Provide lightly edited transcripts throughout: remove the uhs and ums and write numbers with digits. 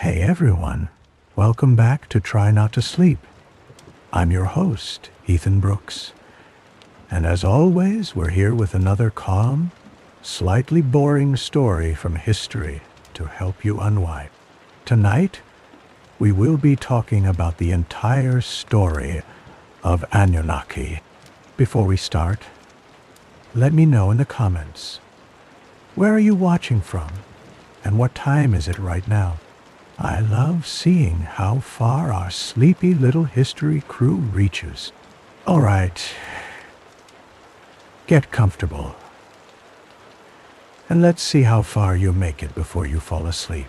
Hey everyone, welcome back to Try Not to Sleep. I'm your host, Ethan Brooks. And as always, we're here with another calm, slightly boring story from history to help you unwind. Tonight, we will be talking about the entire story of Anunnaki. Before we start, let me know in the comments, where are you watching from? And what time is it right now? I love seeing how far our sleepy little history crew reaches. All right, get comfortable. And let's see how far you make it before you fall asleep.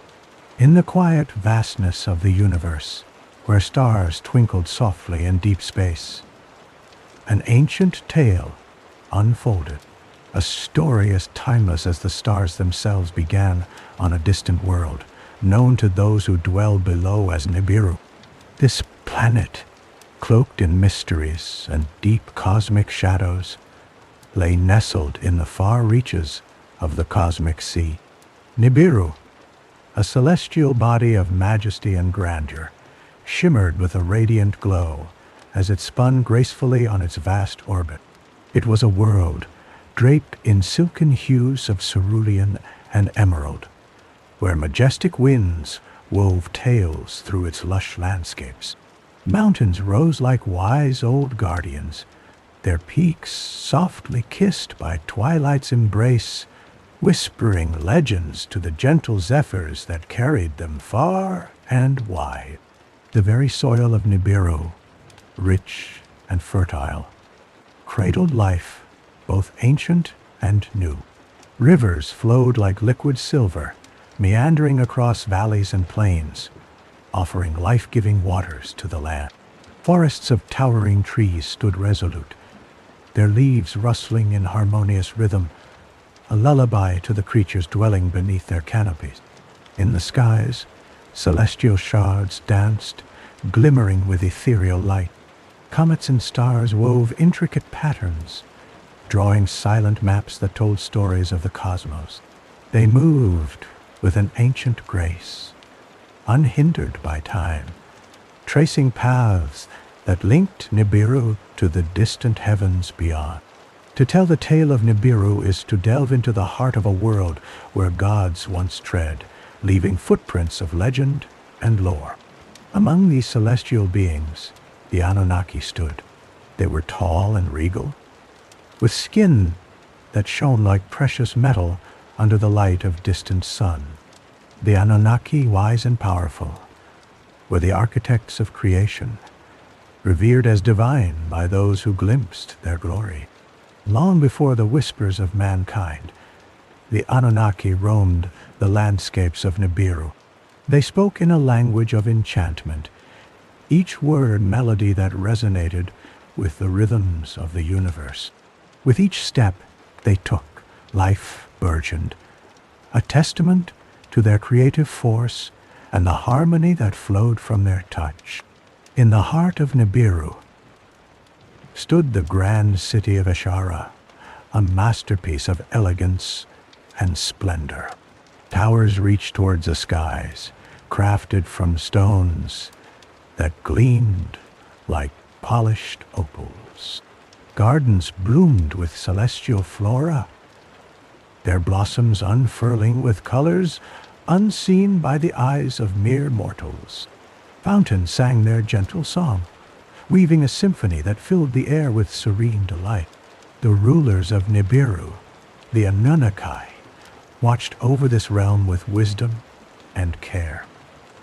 In the quiet vastness of the universe, where stars twinkled softly in deep space, an ancient tale unfolded, a story as timeless as the stars themselves began on a distant world, known to those who dwell below as Nibiru. This planet, cloaked in mysteries and deep cosmic shadows, lay nestled in the far reaches of the cosmic sea. Nibiru, a celestial body of majesty and grandeur, shimmered with a radiant glow as it spun gracefully on its vast orbit. It was a world draped in silken hues of cerulean and emerald, where majestic winds wove tales through its lush landscapes. Mountains rose like wise old guardians, their peaks softly kissed by twilight's embrace, whispering legends to the gentle zephyrs that carried them far and wide. The very soil of Nibiru, rich and fertile, cradled life, both ancient and new. Rivers flowed like liquid silver, meandering across valleys and plains, offering life-giving waters to the land. Forests of towering trees stood resolute, their leaves rustling in harmonious rhythm, a lullaby to the creatures dwelling beneath their canopies. In the skies, celestial shards danced, glimmering with ethereal light. Comets and stars wove intricate patterns, drawing silent maps that told stories of the cosmos. They moved with an ancient grace, unhindered by time, tracing paths that linked Nibiru to the distant heavens beyond. To tell the tale of Nibiru is to delve into the heart of a world where gods once tread, leaving footprints of legend and lore. Among these celestial beings, the Anunnaki stood. They were tall and regal, with skin that shone like precious metal under the light of distant sun. The Anunnaki, wise and powerful, were the architects of creation, revered as divine by those who glimpsed their glory. Long before the whispers of mankind, the Anunnaki roamed the landscapes of Nibiru. They spoke in a language of enchantment, each word melody that resonated with the rhythms of the universe. With each step they took, life burgeoned, a testament to their creative force and the harmony that flowed from their touch. In the heart of Nibiru stood the grand city of Eshara, a masterpiece of elegance and splendor. Towers reached towards the skies, crafted from stones that gleamed like polished opals. Gardens bloomed with celestial flora, their blossoms unfurling with colors unseen by the eyes of mere mortals. Fountains sang their gentle song, weaving a symphony that filled the air with serene delight. The rulers of Nibiru, the Anunnaki, watched over this realm with wisdom and care.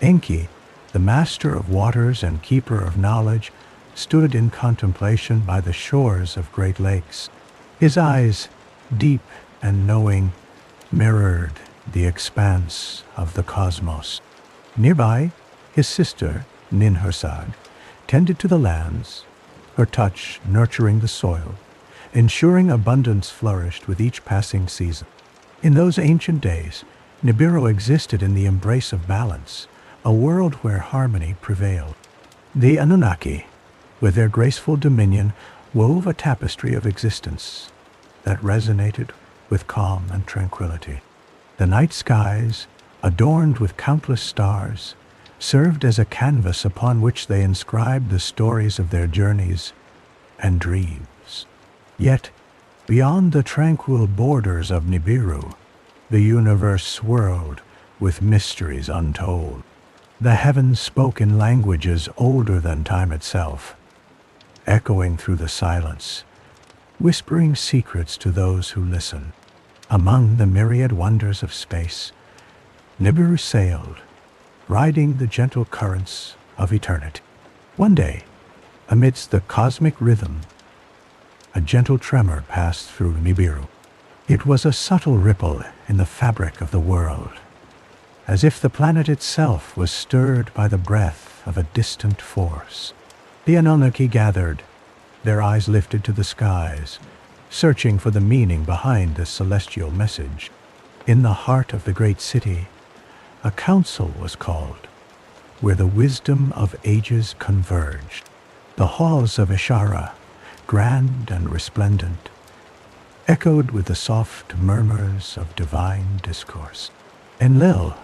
Enki, the master of waters and keeper of knowledge, stood in contemplation by the shores of great lakes. His eyes, deep and knowing, mirrored the expanse of the cosmos. Nearby, his sister, Ninhursag, tended to the lands, her touch nurturing the soil, ensuring abundance flourished with each passing season. In those ancient days, Nibiru existed in the embrace of balance, a world where harmony prevailed. The Anunnaki, with their graceful dominion, wove a tapestry of existence that resonated with calm and tranquility. The night skies, adorned with countless stars, served as a canvas upon which they inscribed the stories of their journeys and dreams. Yet, beyond the tranquil borders of Nibiru, the universe swirled with mysteries untold. The heavens spoke in languages older than time itself, echoing through the silence, whispering secrets to those who listen. Among the myriad wonders of space, Nibiru sailed, riding the gentle currents of eternity. One day, amidst the cosmic rhythm, a gentle tremor passed through Nibiru. It was a subtle ripple in the fabric of the world, as if the planet itself was stirred by the breath of a distant force. The Anunnaki gathered, their eyes lifted to the skies, searching for the meaning behind this celestial message. In the heart of the great city, a council was called, where the wisdom of ages converged. The halls of Ishara, grand and resplendent, echoed with the soft murmurs of divine discourse. Enlil,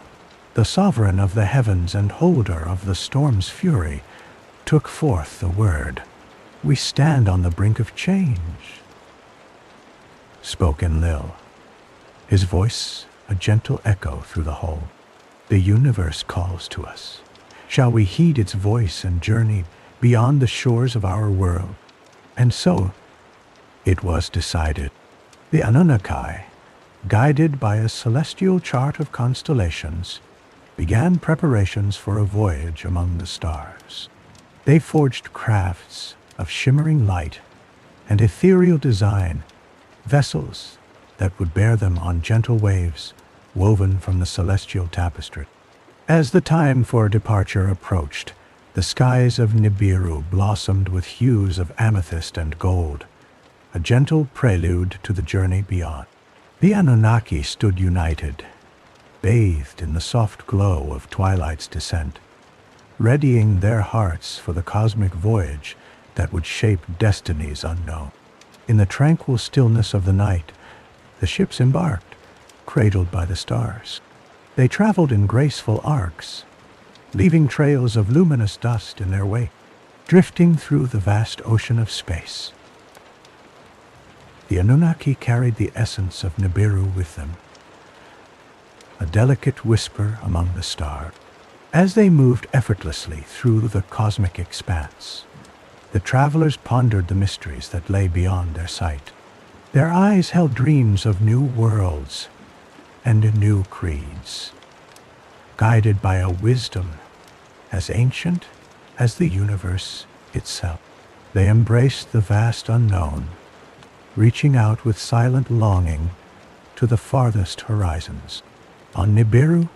the sovereign of the heavens and holder of the storm's fury, took forth the word. "We stand on the brink of change," spoke Enlil, his voice a gentle echo through the hall. "The universe calls to us. Shall we heed its voice and journey beyond the shores of our world?" And so it was decided. The Anunnaki, guided by a celestial chart of constellations, began preparations for a voyage among the stars. They forged crafts of shimmering light and ethereal design, vessels that would bear them on gentle waves woven from the celestial tapestry. As the time for departure approached, the skies of Nibiru blossomed with hues of amethyst and gold, a gentle prelude to the journey beyond. The Anunnaki stood united, bathed in the soft glow of twilight's descent, readying their hearts for the cosmic voyage that would shape destinies unknown. In the tranquil stillness of the night, the ships embarked, cradled by the stars. They traveled in graceful arcs, leaving trails of luminous dust in their wake, drifting through the vast ocean of space. The Anunnaki carried the essence of Nibiru with them, a delicate whisper among the stars. As they moved effortlessly through the cosmic expanse, the travelers pondered the mysteries that lay beyond their sight. Their eyes held dreams of new worlds and new creeds, guided by a wisdom as ancient as the universe itself. They embraced the vast unknown, reaching out with silent longing to the farthest horizons. On Nibiru,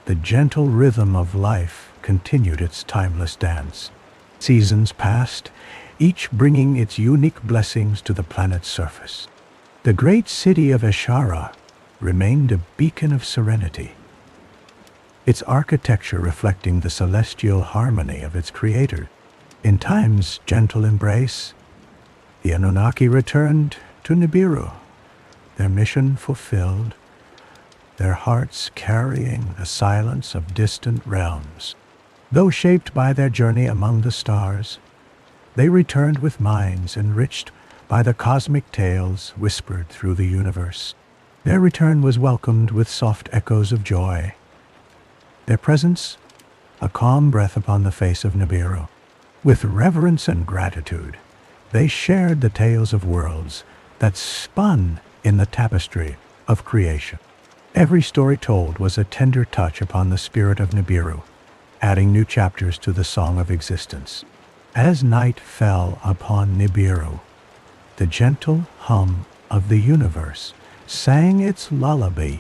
the gentle rhythm of life continued its timeless dance. Seasons passed, each bringing its unique blessings to the planet's surface. The great city of Ishara remained a beacon of serenity, its architecture reflecting the celestial harmony of its creator. In time's gentle embrace, the Anunnaki returned to Nibiru, their mission fulfilled, their hearts carrying the silence of distant realms. Though shaped by their journey among the stars, they returned with minds enriched by the cosmic tales whispered through the universe. Their return was welcomed with soft echoes of joy, their presence a calm breath upon the face of Nibiru. With reverence and gratitude, they shared the tales of worlds that spun in the tapestry of creation. Every story told was a tender touch upon the spirit of Nibiru, adding new chapters to the song of existence. As night fell upon Nibiru, the gentle hum of the universe sang its lullaby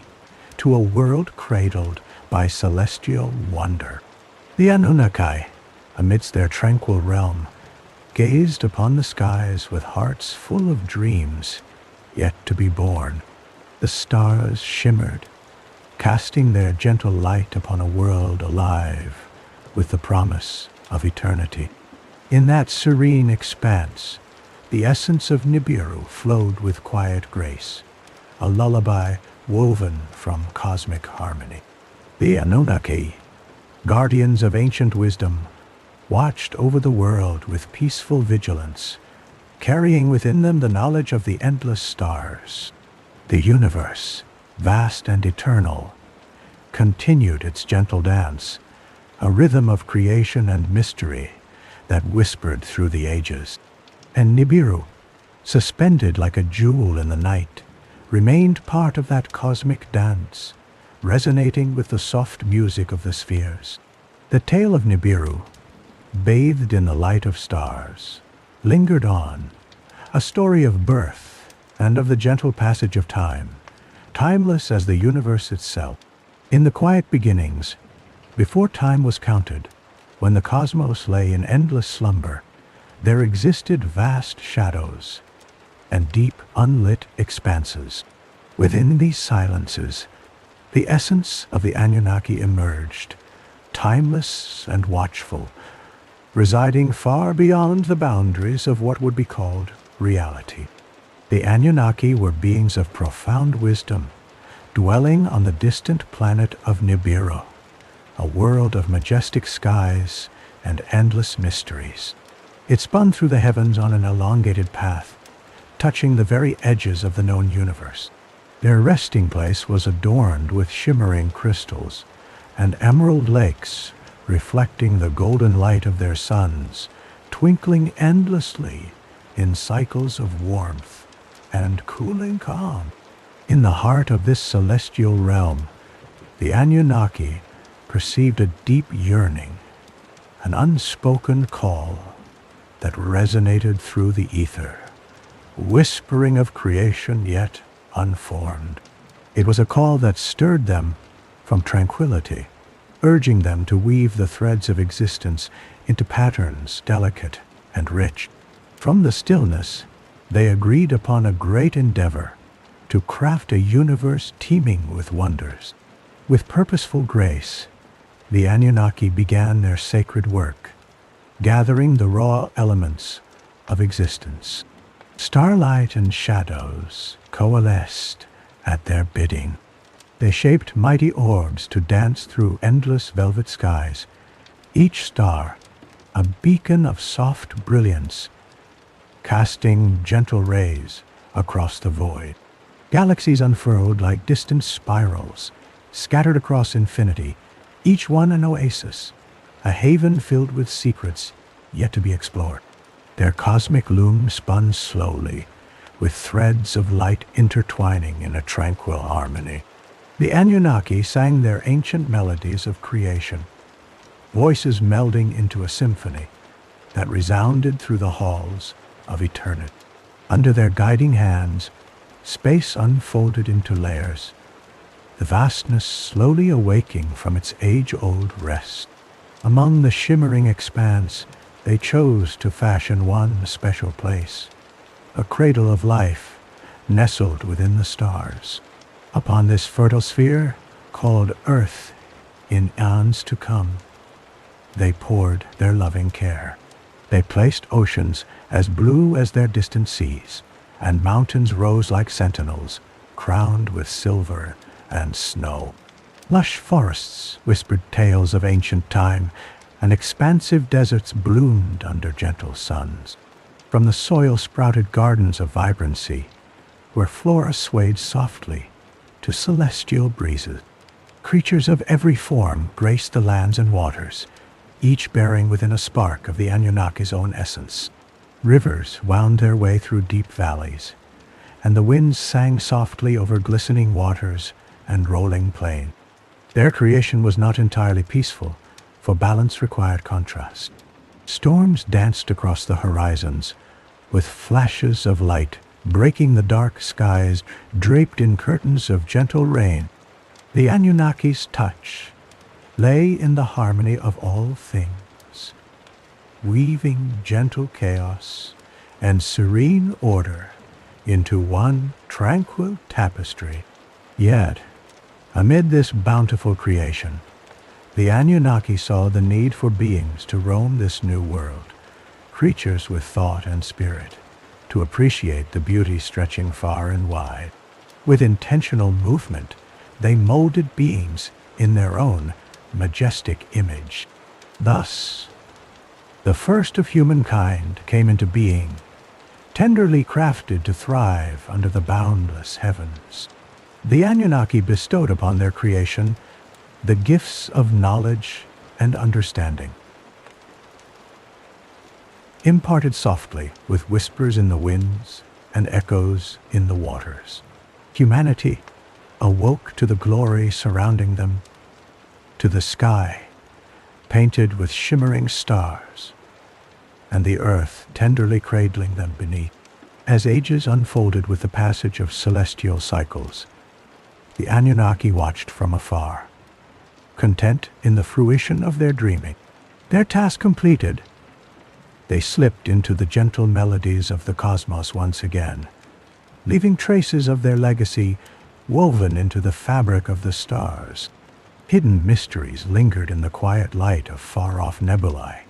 to a world cradled by celestial wonder. The Anunnaki, amidst their tranquil realm, gazed upon the skies with hearts full of dreams yet to be born. The stars shimmered, casting their gentle light upon a world alive with the promise of eternity. In that serene expanse, the essence of Nibiru flowed with quiet grace, a lullaby woven from cosmic harmony. The Anunnaki, guardians of ancient wisdom, watched over the world with peaceful vigilance, carrying within them the knowledge of the endless stars. The universe, vast and eternal, continued its gentle dance, a rhythm of creation and mystery that whispered through the ages. And Nibiru, suspended like a jewel in the night, remained part of that cosmic dance, resonating with the soft music of the spheres. The tale of Nibiru, bathed in the light of stars, lingered on, a story of birth and of the gentle passage of time, timeless as the universe itself. In the quiet beginnings, before time was counted, when the cosmos lay in endless slumber, there existed vast shadows and deep unlit expanses. Within these silences, the essence of the Anunnaki emerged, timeless and watchful, residing far beyond the boundaries of what would be called reality. The Anunnaki were beings of profound wisdom, dwelling on the distant planet of Nibiru, a world of majestic skies and endless mysteries. It spun through the heavens on an elongated path, touching the very edges of the known universe. Their resting place was adorned with shimmering crystals and emerald lakes reflecting the golden light of their suns, twinkling endlessly in cycles of warmth and cooling calm. In the heart of this celestial realm, the Anunnaki perceived a deep yearning, an unspoken call that resonated through the ether, whispering of creation yet unformed. It was a call that stirred them from tranquility, urging them to weave the threads of existence into patterns delicate and rich. From the stillness, they agreed upon a great endeavor to craft a universe teeming with wonders. With purposeful grace, the Anunnaki began their sacred work, gathering the raw elements of existence. Starlight and shadows coalesced at their bidding. They shaped mighty orbs to dance through endless velvet skies, each star a beacon of soft brilliance, casting gentle rays across the void. Galaxies unfurled like distant spirals, scattered across infinity, each one an oasis, a haven filled with secrets yet to be explored. Their cosmic loom spun slowly, with threads of light intertwining in a tranquil harmony. The Anunnaki sang their ancient melodies of creation, voices melding into a symphony that resounded through the halls of eternity. Under their guiding hands, space unfolded into layers, the vastness slowly awaking from its age-old rest. Among the shimmering expanse, they chose to fashion one special place, a cradle of life nestled within the stars. Upon this fertile sphere, called Earth in eons to come, they poured their loving care. They placed oceans as blue as their distant seas, and mountains rose like sentinels, crowned with silver and snow. Lush forests whispered tales of ancient time, and expansive deserts bloomed under gentle suns. From the soil sprouted gardens of vibrancy, where flora swayed softly to celestial breezes. Creatures of every form graced the lands and waters, each bearing within a spark of the Anunnaki's own essence. Rivers wound their way through deep valleys, and the winds sang softly over glistening waters and rolling plains. Their creation was not entirely peaceful, for balance required contrast. Storms danced across the horizons, with flashes of light breaking the dark skies draped in curtains of gentle rain. The Anunnaki's touch lay in the harmony of all things, weaving gentle chaos and serene order into one tranquil tapestry. Yet, amid this bountiful creation, the Anunnaki saw the need for beings to roam this new world, creatures with thought and spirit, to appreciate the beauty stretching far and wide. With intentional movement, they molded beings in their own majestic image. Thus, the first of humankind came into being, tenderly crafted to thrive under the boundless heavens. The Anunnaki bestowed upon their creation the gifts of knowledge and understanding. Imparted softly with whispers in the winds and echoes in the waters, humanity awoke to the glory surrounding them, to the sky painted with shimmering stars, and the earth tenderly cradling them beneath. As ages unfolded with the passage of celestial cycles, the Anunnaki watched from afar, content in the fruition of their dreaming. Their task completed, they slipped into the gentle melodies of the cosmos once again, leaving traces of their legacy woven into the fabric of the stars. Hidden mysteries lingered in the quiet light of far-off nebulae,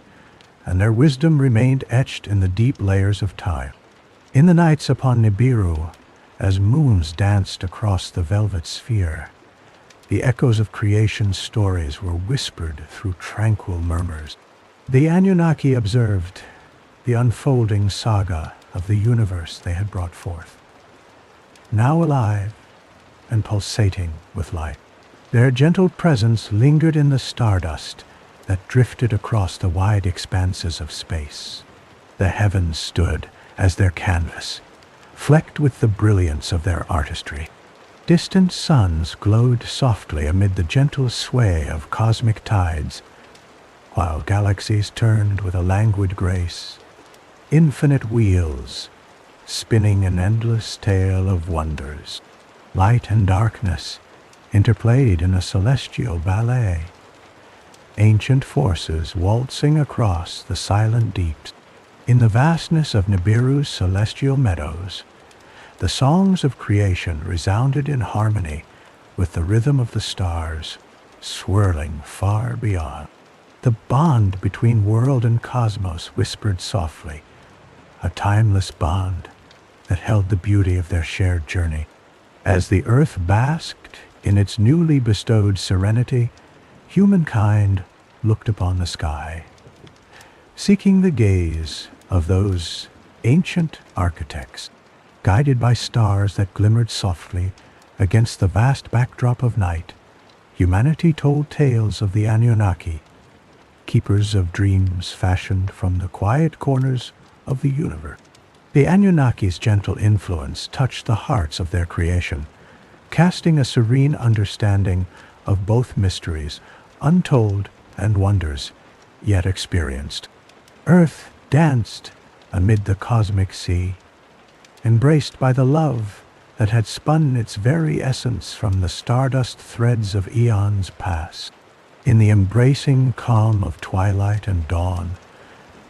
and their wisdom remained etched in the deep layers of time. In the nights upon Nibiru, as moons danced across the velvet sphere, the echoes of creation's stories were whispered through tranquil murmurs. The Anunnaki observed the unfolding saga of the universe they had brought forth, now alive and pulsating with life. Their gentle presence lingered in the stardust that drifted across the wide expanses of space. The heavens stood as their canvas, flecked with the brilliance of their artistry. Distant suns glowed softly amid the gentle sway of cosmic tides, while galaxies turned with a languid grace, infinite wheels spinning an endless tale of wonders. Light and darkness interplayed in a celestial ballet, ancient forces waltzing across the silent deeps. In the vastness of Nibiru's celestial meadows, the songs of creation resounded in harmony with the rhythm of the stars swirling far beyond. The bond between world and cosmos whispered softly, a timeless bond that held the beauty of their shared journey. As the earth basked in its newly bestowed serenity, humankind looked upon the sky, seeking the gaze of those ancient architects. Guided by stars that glimmered softly against the vast backdrop of night, humanity told tales of the Anunnaki, keepers of dreams fashioned from the quiet corners of the universe. The Anunnaki's gentle influence touched the hearts of their creation, casting a serene understanding of both mysteries, untold and wonders yet experienced. Earth danced amid the cosmic sea, embraced by the love that had spun its very essence from the stardust threads of eons past. In the embracing calm of twilight and dawn,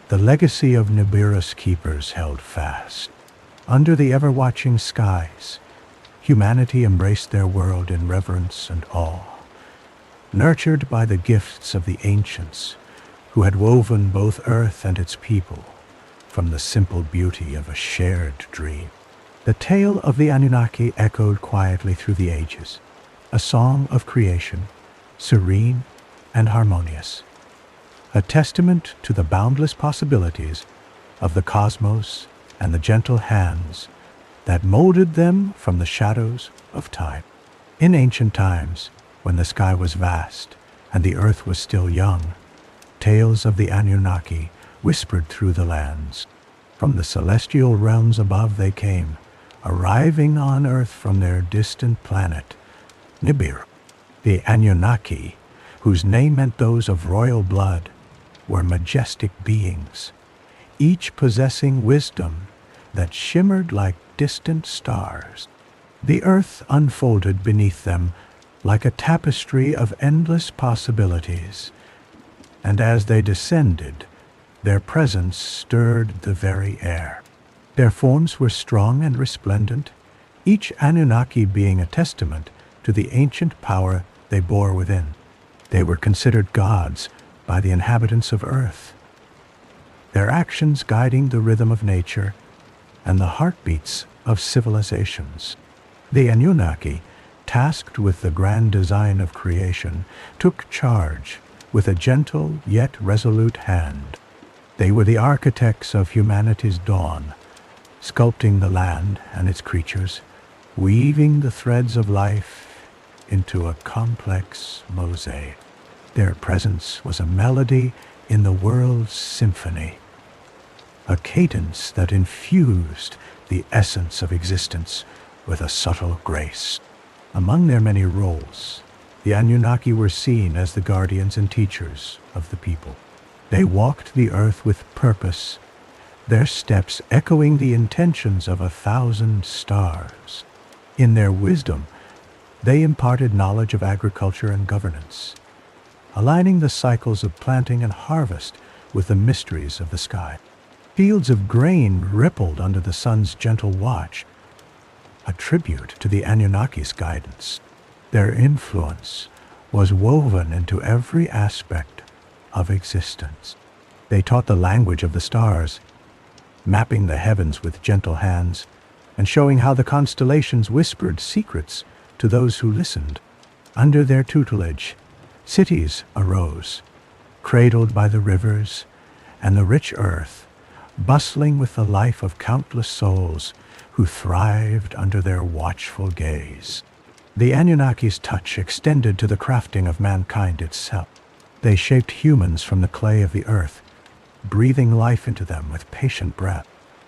the legacy of Nibiru's keepers held fast. Under the ever-watching skies, humanity embraced their world in reverence and awe, nurtured by the gifts of the ancients who had woven both earth and its people from the simple beauty of a shared dream. The tale of the Anunnaki echoed quietly through the ages, a song of creation, serene and harmonious, a testament to the boundless possibilities of the cosmos and the gentle hands that molded them from the shadows of time. In ancient times, when the sky was vast and the earth was still young, tales of the Anunnaki whispered through the lands. From the celestial realms above they came, arriving on Earth from their distant planet, Nibiru. The Anunnaki, whose name meant those of royal blood, were majestic beings, each possessing wisdom that shimmered like distant stars. The Earth unfolded beneath them like a tapestry of endless possibilities, and as they descended, their presence stirred the very air. Their forms were strong and resplendent, each Anunnaki being a testament to the ancient power they bore within. They were considered gods by the inhabitants of Earth, their actions guiding the rhythm of nature and the heartbeats of civilizations. The Anunnaki tasked with the grand design of creation, took charge with a gentle yet resolute hand. They were the architects of humanity's dawn, sculpting the land and its creatures, weaving the threads of life into a complex mosaic. Their presence was a melody in the world's symphony, a cadence that infused the essence of existence with a subtle grace. Among their many roles, the Anunnaki were seen as the guardians and teachers of the people. They walked the earth with purpose, their steps echoing the intentions of 1,000 stars. In their wisdom, they imparted knowledge of agriculture and governance, aligning the cycles of planting and harvest with the mysteries of the sky. Fields of grain rippled under the sun's gentle watch, a tribute to the Anunnaki's guidance. Their influence was woven into every aspect of existence. They taught the language of the stars, mapping the heavens with gentle hands and showing how the constellations whispered secrets to those who listened. Under their tutelage, cities arose, cradled by the rivers and the rich earth, bustling with the life of countless souls who thrived under their watchful gaze. The Anunnaki's touch extended to the crafting of mankind itself. They shaped humans from the clay of the earth, breathing life into them with patient breath.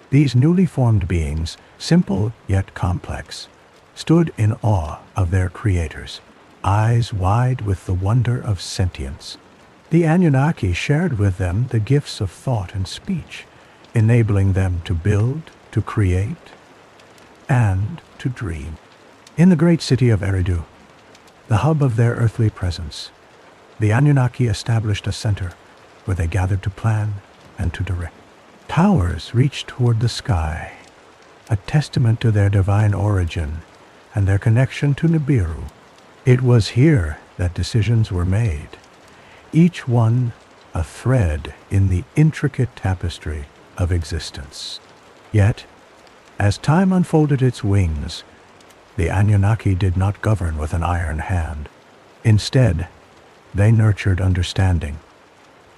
These newly formed beings, simple yet complex, stood in awe of their creators, eyes wide with the wonder of sentience. The Anunnaki shared with them the gifts of thought and speech, enabling them to build, to create, and to dream. In the great city of Eridu, the hub of their earthly presence, the Anunnaki established a center where they gathered to plan and to direct. Towers reached toward the sky, a testament to their divine origin and their connection to Nibiru. It was here that decisions were made, each one a thread in the intricate tapestry of existence. Yet, as time unfolded its wings, the Anunnaki did not govern with an iron hand. Instead, they nurtured understanding,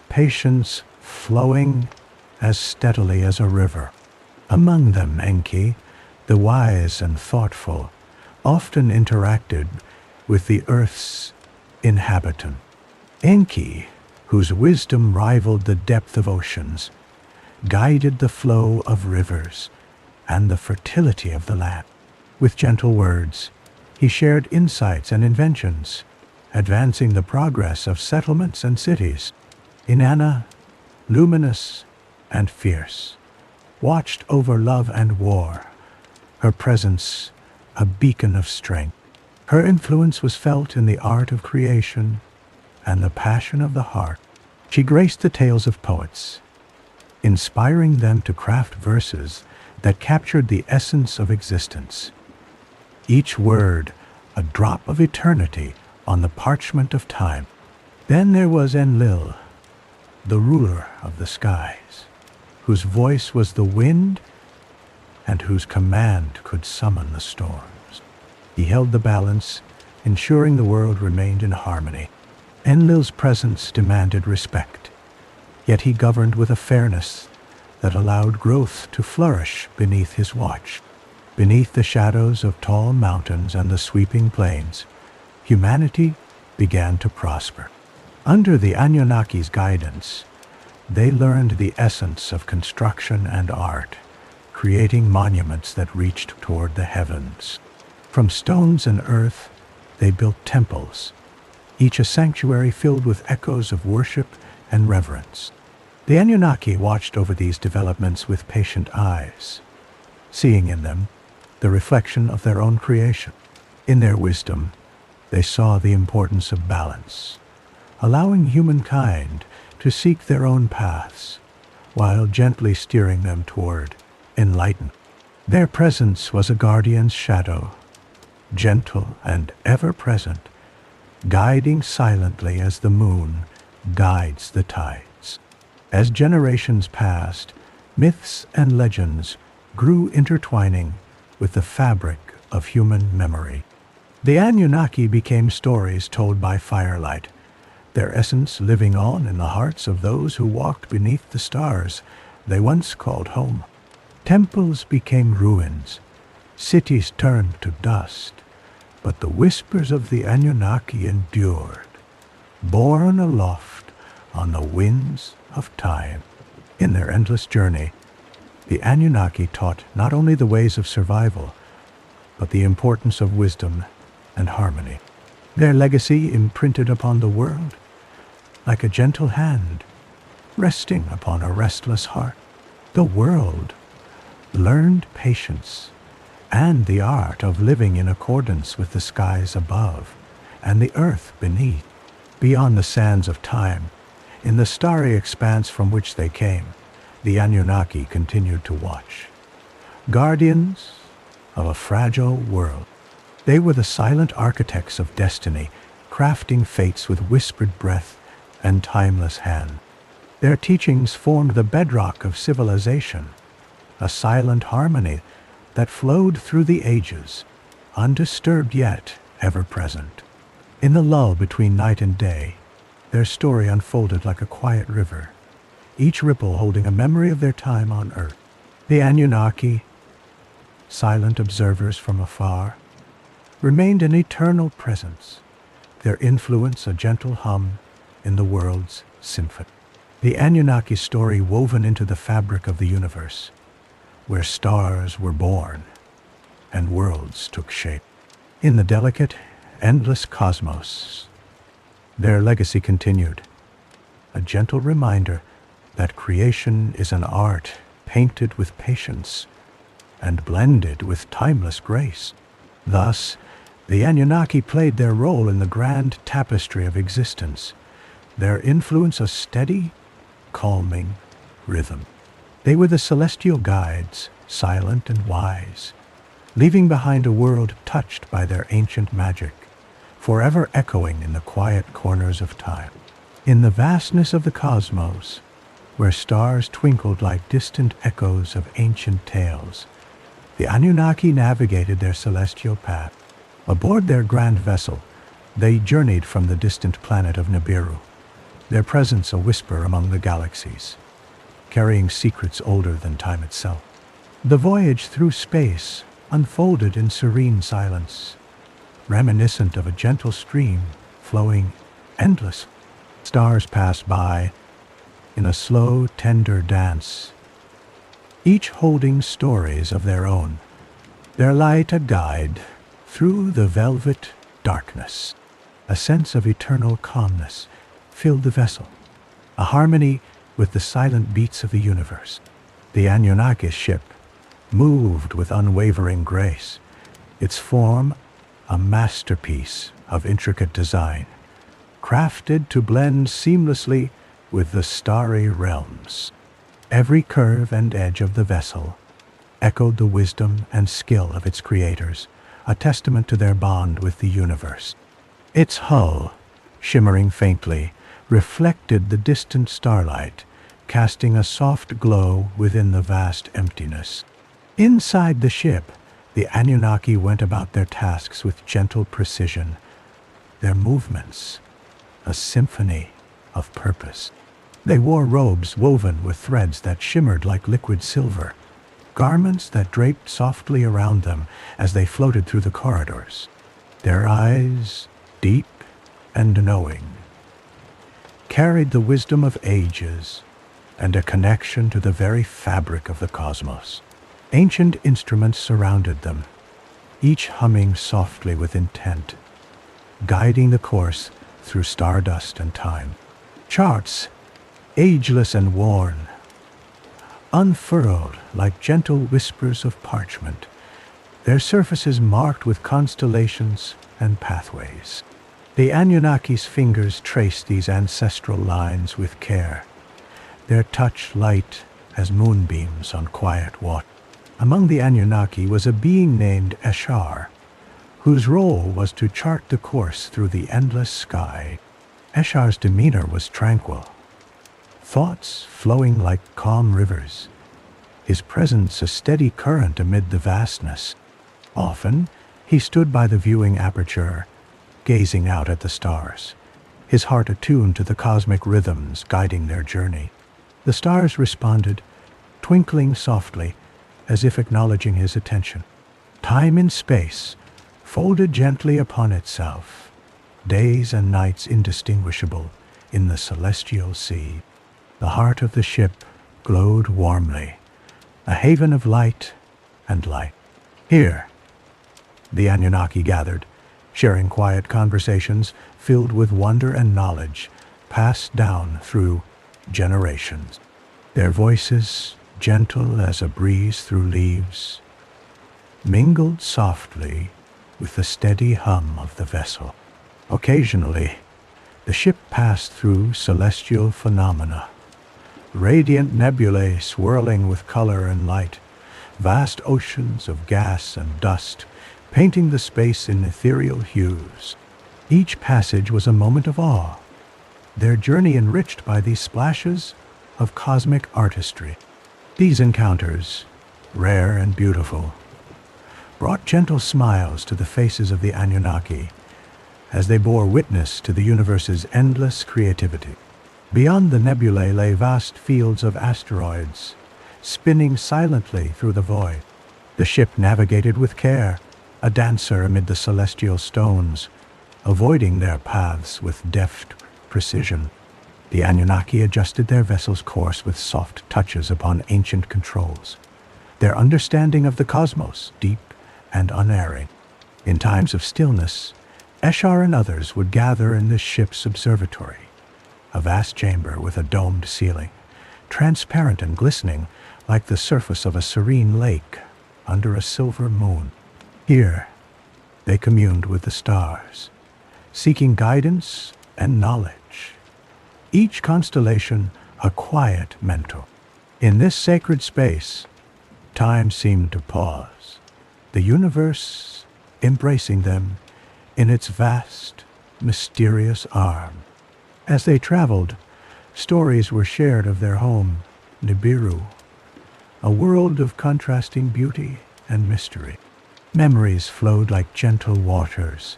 patience flowing as steadily as a river. Among them, Enki, the wise and thoughtful, often interacted with the earth's inhabitant. Enki, whose wisdom rivaled the depth of oceans, guided the flow of rivers and the fertility of the land. With gentle words, he shared insights and inventions, advancing the progress of settlements and cities. Inanna, luminous and fierce, watched over love and war, her presence a beacon of strength. Her influence was felt in the art of creation and the passion of the heart. She graced the tales of poets, inspiring them to craft verses that captured the essence of existence, each word a drop of eternity on the parchment of time. Then there was Enlil, the ruler of the skies, whose voice was the wind and whose command could summon the storms. He held the balance, ensuring the world remained in harmony. Enlil's presence demanded respect, yet he governed with a fairness that allowed growth to flourish beneath his watch. Beneath the shadows of tall mountains and the sweeping plains, humanity began to prosper. Under the Anunnaki's guidance, they learned the essence of construction and art, creating monuments that reached toward the heavens. From stones and earth, they built temples, each a sanctuary filled with echoes of worship and reverence. The Anunnaki watched over these developments with patient eyes, seeing in them the reflection of their own creation. In their wisdom, they saw the importance of balance, allowing humankind to seek their own paths while gently steering them toward enlightenment. Their presence was a guardian's shadow, gentle and ever-present, guiding silently as the moon guides the tides. As generations passed, myths and legends grew intertwining with the fabric of human memory. The Anunnaki became stories told by firelight, their essence living on in the hearts of those who walked beneath the stars they once called home. Temples became ruins, cities turned to dust, but the whispers of the Anunnaki endured, borne aloft on the winds of time. In their endless journey, the Anunnaki taught not only the ways of survival, but the importance of wisdom and harmony. Their legacy imprinted upon the world like a gentle hand resting upon a restless heart. The world learned patience and the art of living in accordance with the skies above and the earth beneath. Beyond the sands of time, in the starry expanse from which they came, the Anunnaki continued to watch, guardians of a fragile world. They were the silent architects of destiny, crafting fates with whispered breath and timeless hand. Their teachings formed the bedrock of civilization, a silent harmony that flowed through the ages, undisturbed yet ever present. In the lull between night and day, their story unfolded like a quiet river, each ripple holding a memory of their time on Earth. The Anunnaki, silent observers from afar, remained an eternal presence, their influence a gentle hum in the world's symphony. The Anunnaki story woven into the fabric of the universe, where stars were born and worlds took shape. In the delicate, endless cosmos, their legacy continued, a gentle reminder that creation is an art painted with patience and blended with timeless grace. Thus, the Anunnaki played their role in the grand tapestry of existence, their influence a steady, calming rhythm. They were the celestial guides, silent and wise, leaving behind a world touched by their ancient magic, forever echoing in the quiet corners of time. In the vastness of the cosmos, where stars twinkled like distant echoes of ancient tales, the Anunnaki navigated their celestial path. Aboard their grand vessel, they journeyed from the distant planet of Nibiru, their presence a whisper among the galaxies, carrying secrets older than time itself. The voyage through space unfolded in serene silence, reminiscent of a gentle stream flowing endless. Stars passed by in a slow, tender dance, each holding stories of their own, their light a guide through the velvet darkness. A sense of eternal calmness filled the vessel, a harmony with the silent beats of the universe. The Anunnaki ship moved with unwavering grace, its form a masterpiece of intricate design, crafted to blend seamlessly with the starry realms. Every curve and edge of the vessel echoed the wisdom and skill of its creators, a testament to their bond with the universe. Its hull, shimmering faintly, reflected the distant starlight, casting a soft glow within the vast emptiness. Inside the ship, the Anunnaki went about their tasks with gentle precision, their movements a symphony of purpose. They wore robes woven with threads that shimmered like liquid silver, garments that draped softly around them as they floated through the corridors. Their eyes, deep and knowing, carried the wisdom of ages and a connection to the very fabric of the cosmos. Ancient instruments surrounded them, each humming softly with intent, guiding the course through stardust and time. Charts, ageless and worn, unfurled like gentle whispers of parchment, their surfaces marked with constellations and pathways. The Anunnaki's fingers traced these ancestral lines with care, their touch light as moonbeams on quiet water. Among the Anunnaki was a being named Eshar, whose role was to chart the course through the endless sky. Eshar's demeanor was tranquil, thoughts flowing like calm rivers, his presence a steady current amid the vastness. Often, He stood by the viewing aperture, gazing out at the stars, his heart attuned to the cosmic rhythms guiding their journey. The stars responded, twinkling softly, as if acknowledging his attention. Time and space folded gently upon itself, days and nights indistinguishable in the celestial sea. The heart of the ship glowed warmly, a haven of light and light. Here, the Anunnaki gathered, sharing quiet conversations filled with wonder and knowledge passed down through generations. Their voices, gentle as a breeze through leaves, mingled softly with the steady hum of the vessel. Occasionally, the ship passed through celestial phenomena, radiant nebulae swirling with color and light, vast oceans of gas and dust painting the space in ethereal hues. Each passage was a moment of awe, their journey enriched by these splashes of cosmic artistry. These encounters, rare and beautiful, brought gentle smiles to the faces of the Anunnaki as they bore witness to the universe's endless creativity. Beyond the nebulae lay vast fields of asteroids, spinning silently through the void. The ship navigated with care, a dancer amid the celestial stones, avoiding their paths with deft precision. The Anunnaki adjusted their vessel's course with soft touches upon ancient controls, their understanding of the cosmos deep and unerring. In times of stillness, Eshar and others would gather in the ship's observatory, a vast chamber with a domed ceiling, transparent and glistening like the surface of a serene lake under a silver moon. Here, they communed with the stars, seeking guidance and knowledge, each constellation a quiet mentor. In this sacred space, time seemed to pause, the universe embracing them in its vast, mysterious arm. As they traveled, stories were shared of their home, Nibiru, a world of contrasting beauty and mystery. Memories flowed like gentle waters,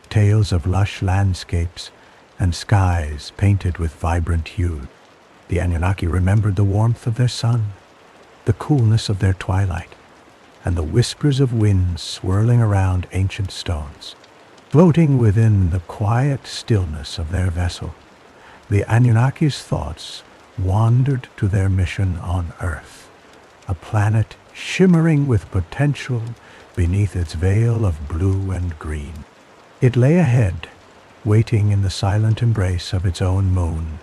tales of lush landscapes and skies painted with vibrant hues. The Anunnaki remembered the warmth of their sun, the coolness of their twilight, and the whispers of winds swirling around ancient stones. Floating within the quiet stillness of their vessel, the Anunnaki's thoughts wandered to their mission on Earth, a planet shimmering with potential beneath its veil of blue and green. It lay ahead, waiting in the silent embrace of its own moon,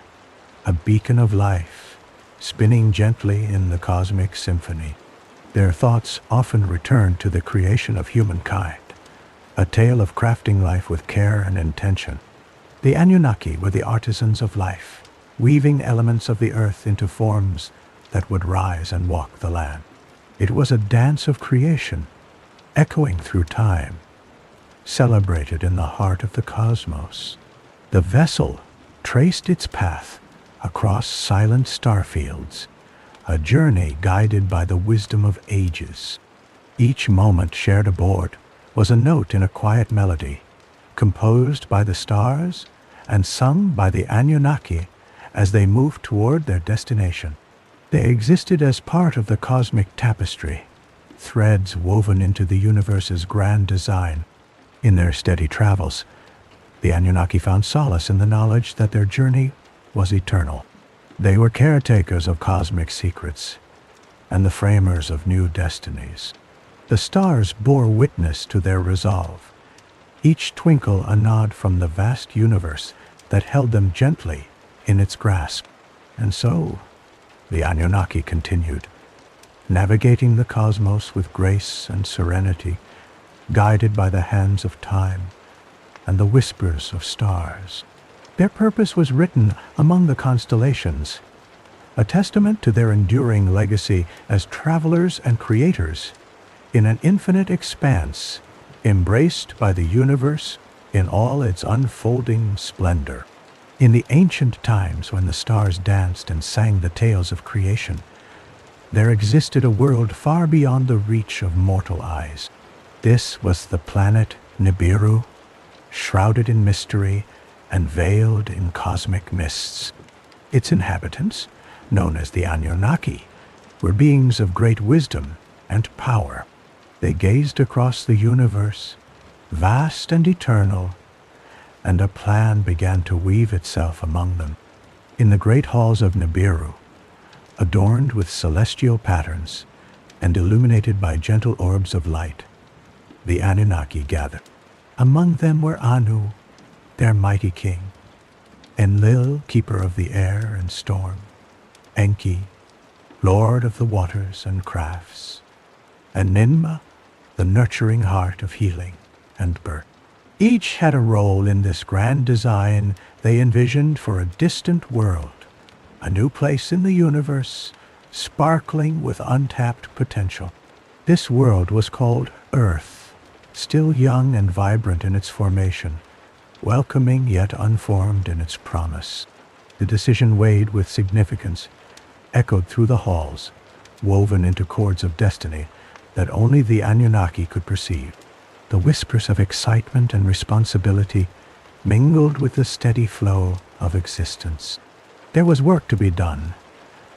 a beacon of life, spinning gently in the cosmic symphony. Their thoughts often returned to the creation of humankind, a tale of crafting life with care and intention. The Anunnaki were the artisans of life, weaving elements of the earth into forms that would rise and walk the land. It was a dance of creation, echoing through time, celebrated in the heart of the cosmos. The vessel traced its path across silent starfields, a journey guided by the wisdom of ages. Each moment shared aboard was a note in a quiet melody, composed by the stars and sung by the Anunnaki as they moved toward their destination. They existed as part of the cosmic tapestry, threads woven into the universe's grand design. In their steady travels, the Anunnaki found solace in the knowledge that their journey was eternal. They were caretakers of cosmic secrets and the framers of new destinies. The stars bore witness to their resolve, each twinkle a nod from the vast universe that held them gently in its grasp. And so, the Anunnaki continued, navigating the cosmos with grace and serenity, guided by the hands of time and the whispers of stars. Their purpose was written among the constellations, a testament to their enduring legacy as travelers and creators in an infinite expanse, embraced by the universe in all its unfolding splendor. In the ancient times when the stars danced and sang the tales of creation, there existed a world far beyond the reach of mortal eyes. This was the planet Nibiru, shrouded in mystery and veiled in cosmic mists. Its inhabitants, known as the Anunnaki, were beings of great wisdom and power. They gazed across the universe, vast and eternal, and a plan began to weave itself among them. In the great halls of Nibiru, adorned with celestial patterns and illuminated by gentle orbs of light, the Anunnaki gathered. Among them were Anu, their mighty king, Enlil, keeper of the air and storm, Enki, lord of the waters and crafts, and Ninma, the nurturing heart of healing and birth. Each had a role in this grand design they envisioned for a distant world, a new place in the universe, sparkling with untapped potential. This world was called Earth, still young and vibrant in its formation, welcoming yet unformed in its promise. The decision weighed with significance, echoed through the halls, woven into chords of destiny that only the Anunnaki could perceive. The whispers of excitement and responsibility mingled with the steady flow of existence. There was work to be done,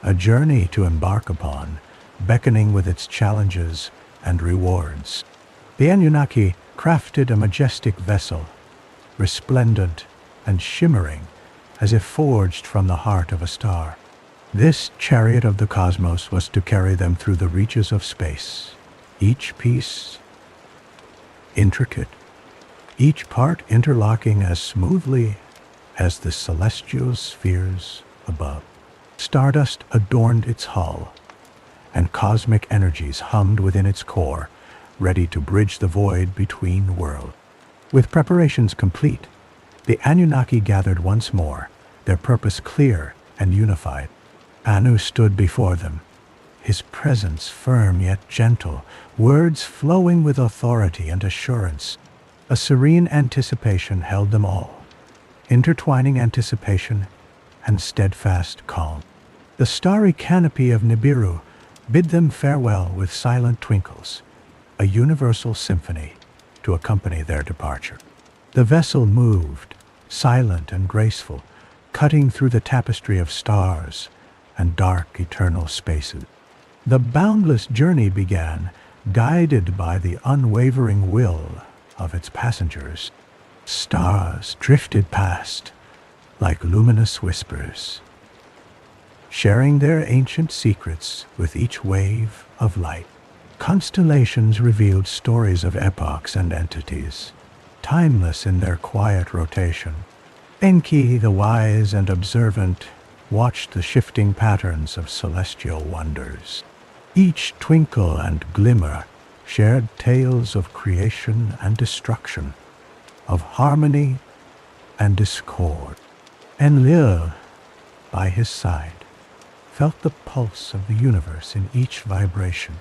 a journey to embark upon, beckoning with its challenges and rewards. The Anunnaki crafted a majestic vessel, resplendent and shimmering as if forged from the heart of a star. This chariot of the cosmos was to carry them through the reaches of space, each piece intricate, each part interlocking as smoothly as the celestial spheres above. Stardust adorned its hull, and cosmic energies hummed within its core, ready to bridge the void between worlds. With preparations complete, the Anunnaki gathered once more, their purpose clear and unified. Anu stood before them, his presence firm yet gentle, words flowing with authority and assurance. A serene anticipation held them all, intertwining anticipation and steadfast calm. The starry canopy of Nibiru bid them farewell with silent twinkles, a universal symphony to accompany their departure. The vessel moved, silent and graceful, cutting through the tapestry of stars and dark eternal spaces. The boundless journey began, guided by the unwavering will of its passengers. Stars drifted past like luminous whispers, sharing their ancient secrets with each wave of light. Constellations revealed stories of epochs and entities, timeless in their quiet rotation. Enki, the wise and observant, watched the shifting patterns of celestial wonders. Each twinkle and glimmer shared tales of creation and destruction, of harmony and discord. Enlil, by his side, felt the pulse of the universe in each vibration,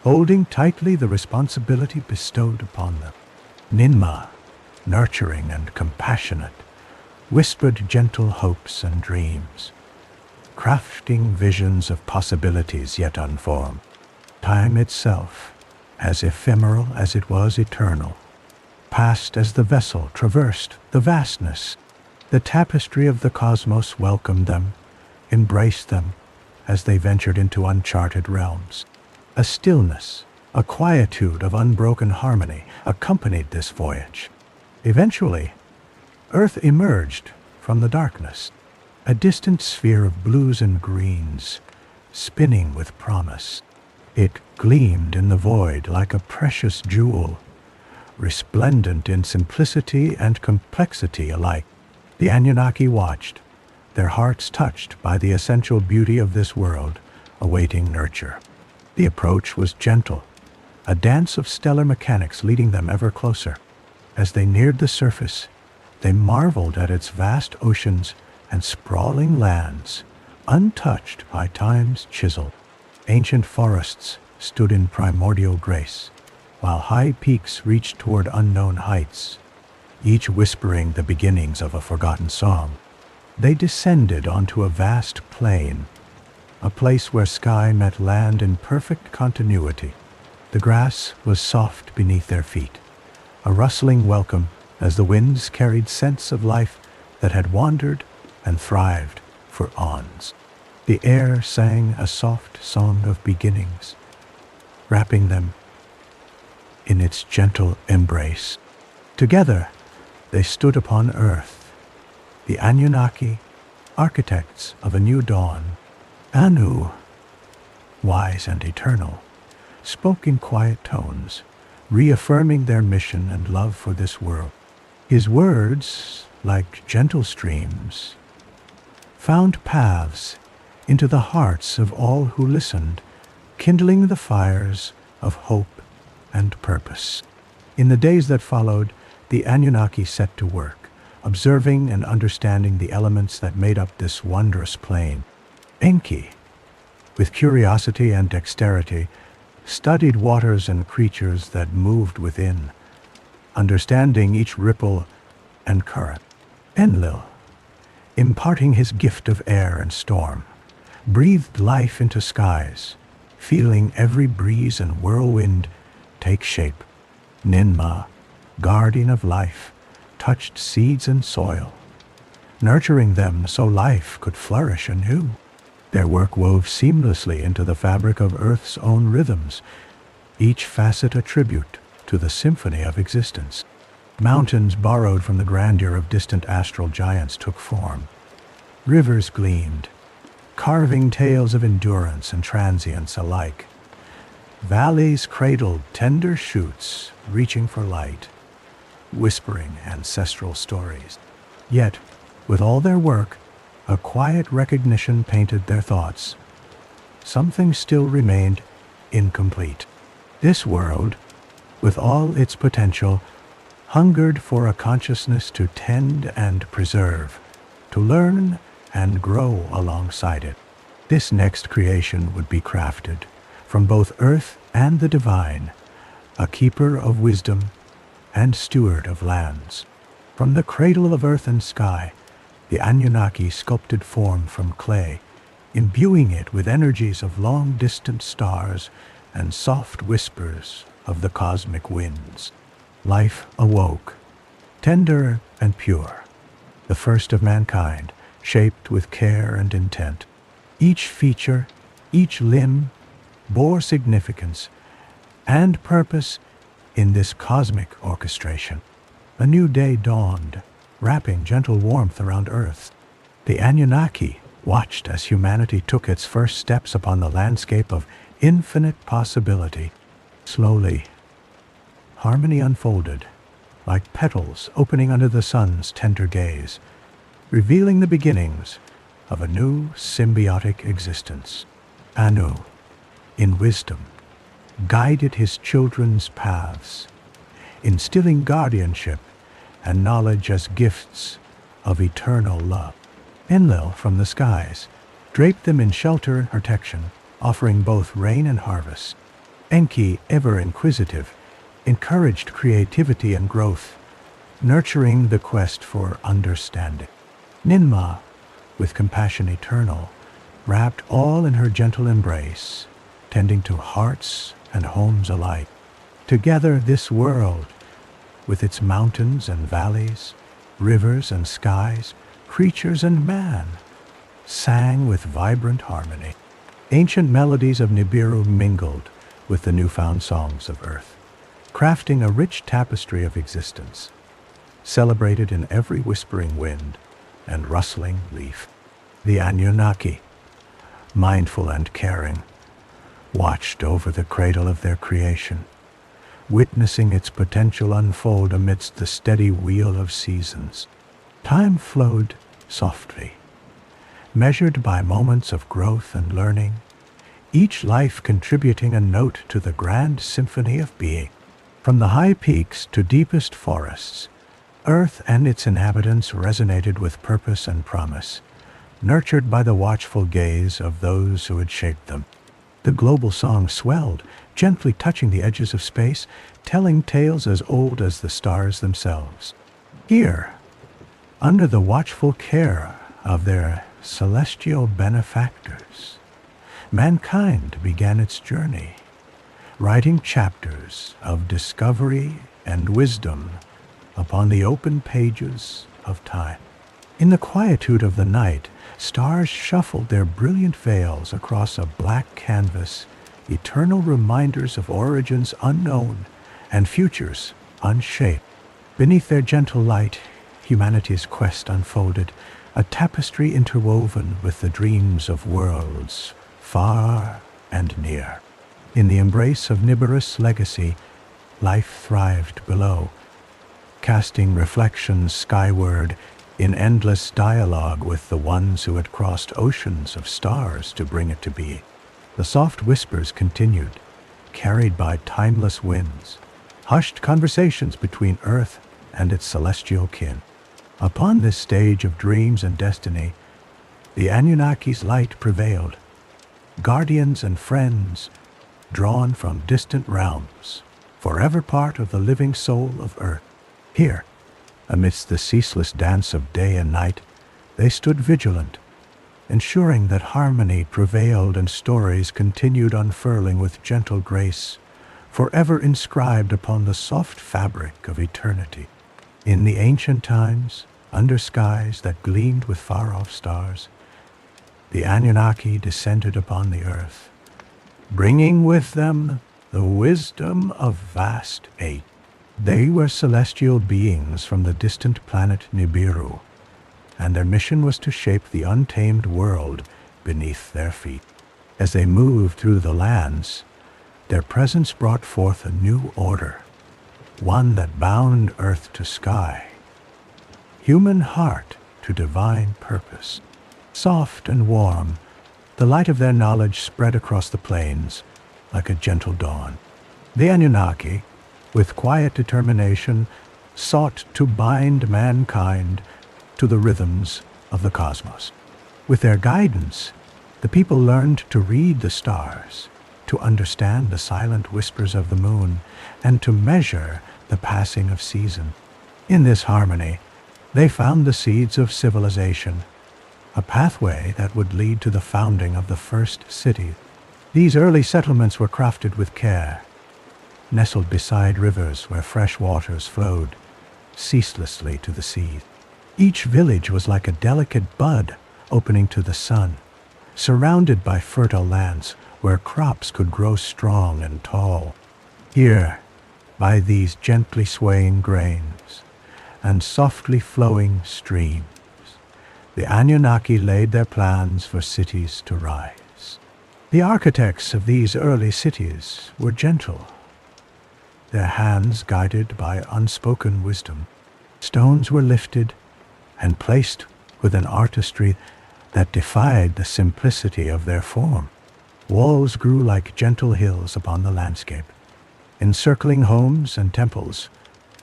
holding tightly the responsibility bestowed upon them. Ninma, nurturing and compassionate, whispered gentle hopes and dreams, crafting visions of possibilities yet unformed. Time itself, as ephemeral as it was eternal, passed as the vessel traversed the vastness. The tapestry of the cosmos welcomed them, embraced them as they ventured into uncharted realms. A stillness, a quietude of unbroken harmony accompanied this voyage. Eventually, Earth emerged from the darkness, a distant sphere of blues and greens, spinning with promise. It gleamed in the void like a precious jewel, resplendent in simplicity and complexity alike. The Anunnaki watched, their hearts touched by the essential beauty of this world, awaiting nurture. The approach was gentle, a dance of stellar mechanics leading them ever closer. As they neared the surface, they marveled at its vast oceans and sprawling lands, untouched by time's chisel. Ancient forests stood in primordial grace, while high peaks reached toward unknown heights, each whispering the beginnings of a forgotten song. They descended onto a vast plain, a place where sky met land in perfect continuity. The The grass was soft beneath their feet, a rustling welcome as the winds carried scents of life that had wandered and thrived for aeons. The air sang a soft song of beginnings, wrapping them in its gentle embrace. Together, they stood upon earth, the Anunnaki, architects of a new dawn. Anu, wise and eternal, spoke in quiet tones, reaffirming their mission and love for this world. His words, like gentle streams, found paths into the hearts of all who listened, kindling the fires of hope and purpose. In the days that followed, the Anunnaki set to work, observing and understanding the elements that made up this wondrous plane. Enki, with curiosity and dexterity, studied waters and creatures that moved within, understanding each ripple and current. Enlil, imparting his gift of air and storm, breathed life into skies, feeling every breeze and whirlwind take shape. Ninma, guardian of life, touched seeds and soil, nurturing them so life could flourish anew. Their work wove seamlessly into the fabric of Earth's own rhythms, each facet a tribute to the symphony of existence. Mountains borrowed from the grandeur of distant astral giants took form. Rivers gleamed, carving tales of endurance and transience alike. Valleys cradled tender shoots reaching for light, whispering ancestral stories. Yet, with all their work, a quiet recognition painted their thoughts. Something still remained incomplete. This world, with all its potential, hungered for a consciousness to tend and preserve, to learn and grow alongside it. This next creation would be crafted from both earth and the divine, a keeper of wisdom and steward of lands. From the cradle of earth and sky, the Anunnaki sculpted form from clay, imbuing it with energies of long-distant stars and soft whispers of the cosmic winds. Life awoke, tender and pure, the first of mankind, shaped with care and intent. Each feature, each limb, bore significance and purpose in this cosmic orchestration. A new day dawned, wrapping gentle warmth around Earth. The Anunnaki watched as humanity took its first steps upon the landscape of infinite possibility. Slowly, harmony unfolded, like petals opening under the sun's tender gaze, revealing the beginnings of a new symbiotic existence. Anu, in wisdom, guided his children's paths, instilling guardianship and knowledge as gifts of eternal love. Enlil from the skies draped them in shelter and protection, offering both rain and harvest. Enki, ever inquisitive, encouraged creativity and growth, nurturing the quest for understanding. Ninma, with compassion eternal, wrapped all in her gentle embrace, tending to hearts and homes alike. Together, this world, with its mountains and valleys, rivers and skies, creatures and man, sang with vibrant harmony. Ancient melodies of Nibiru mingled with the newfound songs of Earth, crafting a rich tapestry of existence, celebrated in every whispering wind and rustling leaf. The Anunnaki, mindful and caring, watched over the cradle of their creation, witnessing its potential unfold amidst the steady wheel of seasons. Time flowed softly, measured by moments of growth and learning, each life contributing a note to the grand symphony of being. From the high peaks to deepest forests, Earth and its inhabitants resonated with purpose and promise, nurtured by the watchful gaze of those who had shaped them. The global song swelled, gently touching the edges of space, telling tales as old as the stars themselves. Here, under the watchful care of their celestial benefactors, mankind began its journey, writing chapters of discovery and wisdom upon the open pages of time. In the quietude of the night, stars shuffled their brilliant veils across a black canvas, eternal reminders of origins unknown and futures unshaped. Beneath their gentle light, humanity's quest unfolded, a tapestry interwoven with the dreams of worlds far and near. In the embrace of Nibiru's legacy, life thrived below, casting reflections skyward in endless dialogue with the ones who had crossed oceans of stars to bring it to be. The soft whispers continued, carried by timeless winds, hushed conversations between Earth and its celestial kin. Upon this stage of dreams and destiny, the Anunnaki's light prevailed, guardians and friends drawn from distant realms, forever part of the living soul of Earth. Here, amidst the ceaseless dance of day and night, they stood vigilant, ensuring that harmony prevailed and stories continued unfurling with gentle grace, forever inscribed upon the soft fabric of eternity. In the ancient times, under skies that gleamed with far-off stars, the Anunnaki descended upon the earth, bringing with them the wisdom of vast age. They were celestial beings from the distant planet Nibiru, and their mission was to shape the untamed world beneath their feet. As they moved through the lands, their presence brought forth a new order, one that bound earth to sky, human heart to divine purpose. Soft and warm, the light of their knowledge spread across the plains like a gentle dawn. The Anunnaki, with quiet determination, sought to bind mankind to the rhythms of the cosmos. With their guidance, the people learned to read the stars, to understand the silent whispers of the moon, and to measure the passing of season. In this harmony, they found the seeds of civilization, a pathway that would lead to the founding of the first city. These early settlements were crafted with care, nestled beside rivers where fresh waters flowed ceaselessly to the sea. Each village was like a delicate bud opening to the sun, surrounded by fertile lands where crops could grow strong and tall. Here, by these gently swaying grains and softly flowing streams, the Anunnaki laid their plans for cities to rise. The architects of these early cities were gentle, their hands guided by unspoken wisdom. Stones were lifted and placed with an artistry that defied the simplicity of their form. Walls grew like gentle hills upon the landscape, encircling homes and temples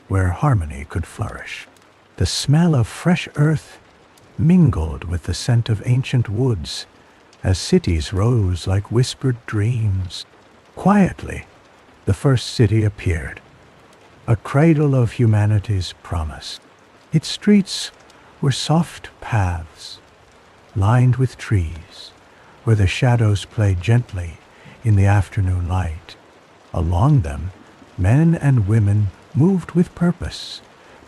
where harmony could flourish. The smell of fresh earth mingled with the scent of ancient woods as cities rose like whispered dreams. Quietly, the first city appeared, a cradle of humanity's promise. Its streets were soft paths, lined with trees, where the shadows played gently in the afternoon light. Along them, men and women moved with purpose,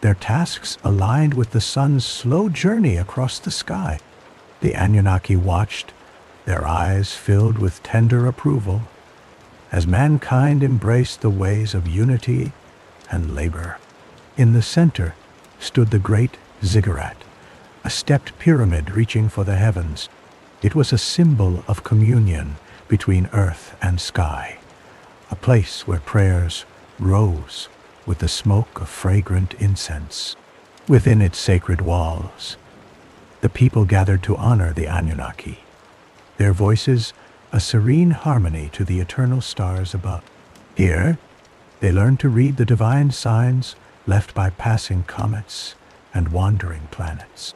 their tasks aligned with the sun's slow journey across the sky. The Anunnaki watched, their eyes filled with tender approval, as mankind embraced the ways of unity and labor. In the center stood the great ziggurat, a stepped pyramid reaching for the heavens. It was a symbol of communion between earth and sky, a place where prayers rose with the smoke of fragrant incense. Within its sacred walls, the people gathered to honor the Anunnaki, their voices a serene harmony to the eternal stars above. Here, they learned to read the divine signs left by passing comets and wandering planets.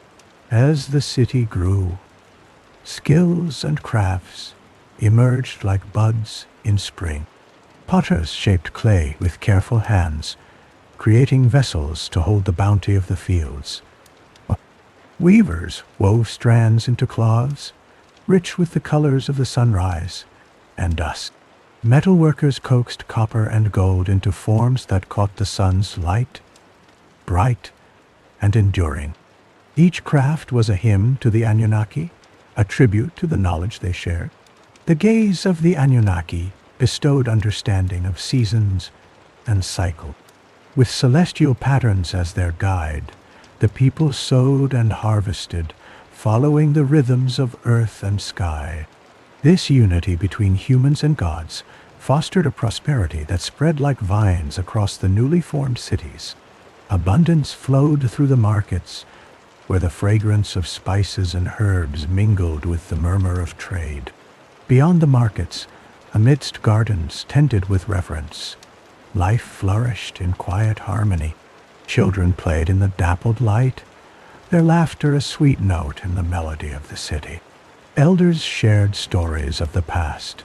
As the city grew, skills and crafts emerged like buds in spring. Potters shaped clay with careful hands, creating vessels to hold the bounty of the fields. Weavers wove strands into cloths, rich with the colors of the sunrise and dusk. Metalworkers coaxed copper and gold into forms that caught the sun's light, bright and enduring. Each craft was a hymn to the Anunnaki, a tribute to the knowledge they shared. The gaze of the Anunnaki bestowed understanding of seasons and cycle. With celestial patterns as their guide, the people sowed and harvested, following the rhythms of earth and sky. This unity between humans and gods fostered a prosperity that spread like vines across the newly formed cities. Abundance flowed through the markets, where the fragrance of spices and herbs mingled with the murmur of trade. Beyond the markets, amidst gardens tended with reverence, life flourished in quiet harmony. Children played in the dappled light, their laughter a sweet note in the melody of the city. Elders shared stories of the past,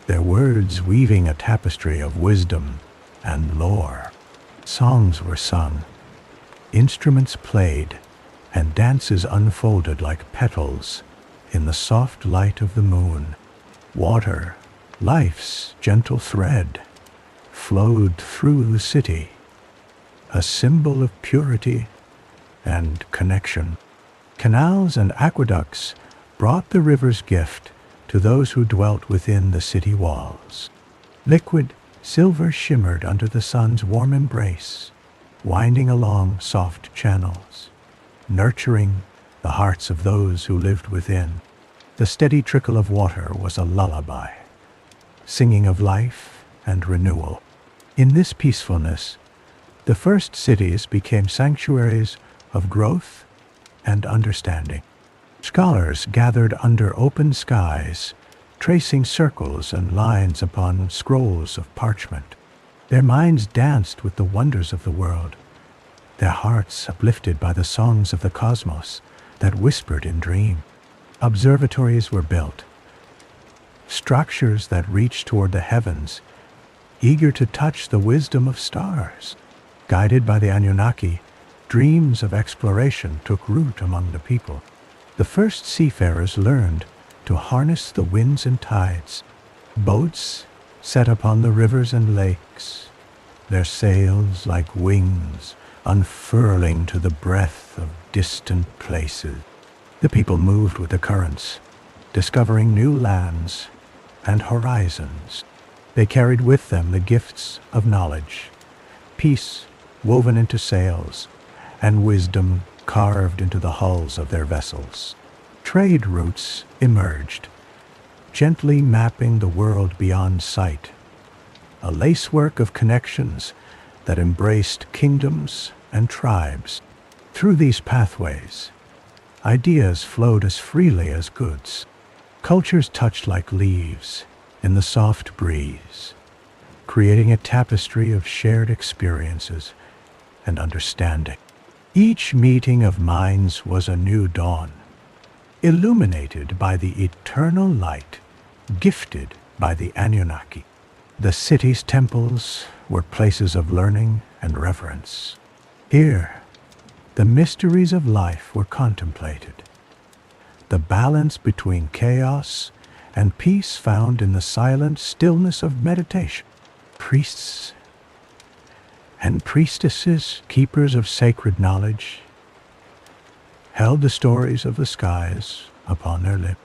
their words weaving a tapestry of wisdom and lore. Songs were sung, instruments played, and dances unfolded like petals in the soft light of the moon. Water, life's gentle thread, flowed through the city, a symbol of purity and connection. Canals and aqueducts brought the river's gift to those who dwelt within the city walls. Liquid silver shimmered under the sun's warm embrace, winding along soft channels, nurturing the hearts of those who lived within. The steady trickle of water was a lullaby, singing of life and renewal. In this peacefulness, the first cities became sanctuaries of growth and understanding. Scholars gathered under open skies, tracing circles and lines upon scrolls of parchment. Their minds danced with the wonders of the world, their hearts uplifted by the songs of the cosmos that whispered in dream. Observatories were built, structures that reached toward the heavens, eager to touch the wisdom of stars. Guided by the Anunnaki, dreams of exploration took root among the people. The first seafarers learned to harness the winds and tides. Boats set upon the rivers and lakes, their sails like wings unfurling to the breath of distant places. The people moved with the currents, discovering new lands and horizons. They carried with them the gifts of knowledge, peace woven into sails, and wisdom carved into the hulls of their vessels. Trade routes emerged, gently mapping the world beyond sight, a lacework of connections that embraced kingdoms and tribes. Through these pathways, ideas flowed as freely as goods. Cultures touched like leaves in the soft breeze, creating a tapestry of shared experiences and understanding. Each meeting of minds was a new dawn, illuminated by the eternal light gifted by the Anunnaki. The city's temples were places of learning and reverence. Here, the mysteries of life were contemplated, the balance between chaos and peace found in the silent stillness of meditation. Priests and priestesses, keepers of sacred knowledge, held the stories of the skies upon their lips.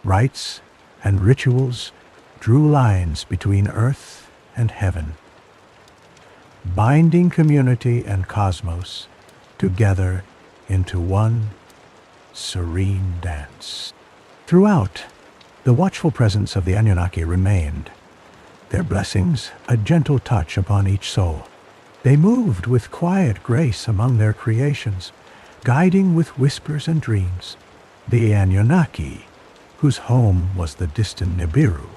Rites and rituals drew lines between earth and heaven, binding community and cosmos together into one serene dance. Throughout, the watchful presence of the Anunnaki remained, their blessings a gentle touch upon each soul. They moved with quiet grace among their creations, guiding with whispers and dreams. The Anunnaki, whose home was the distant Nibiru,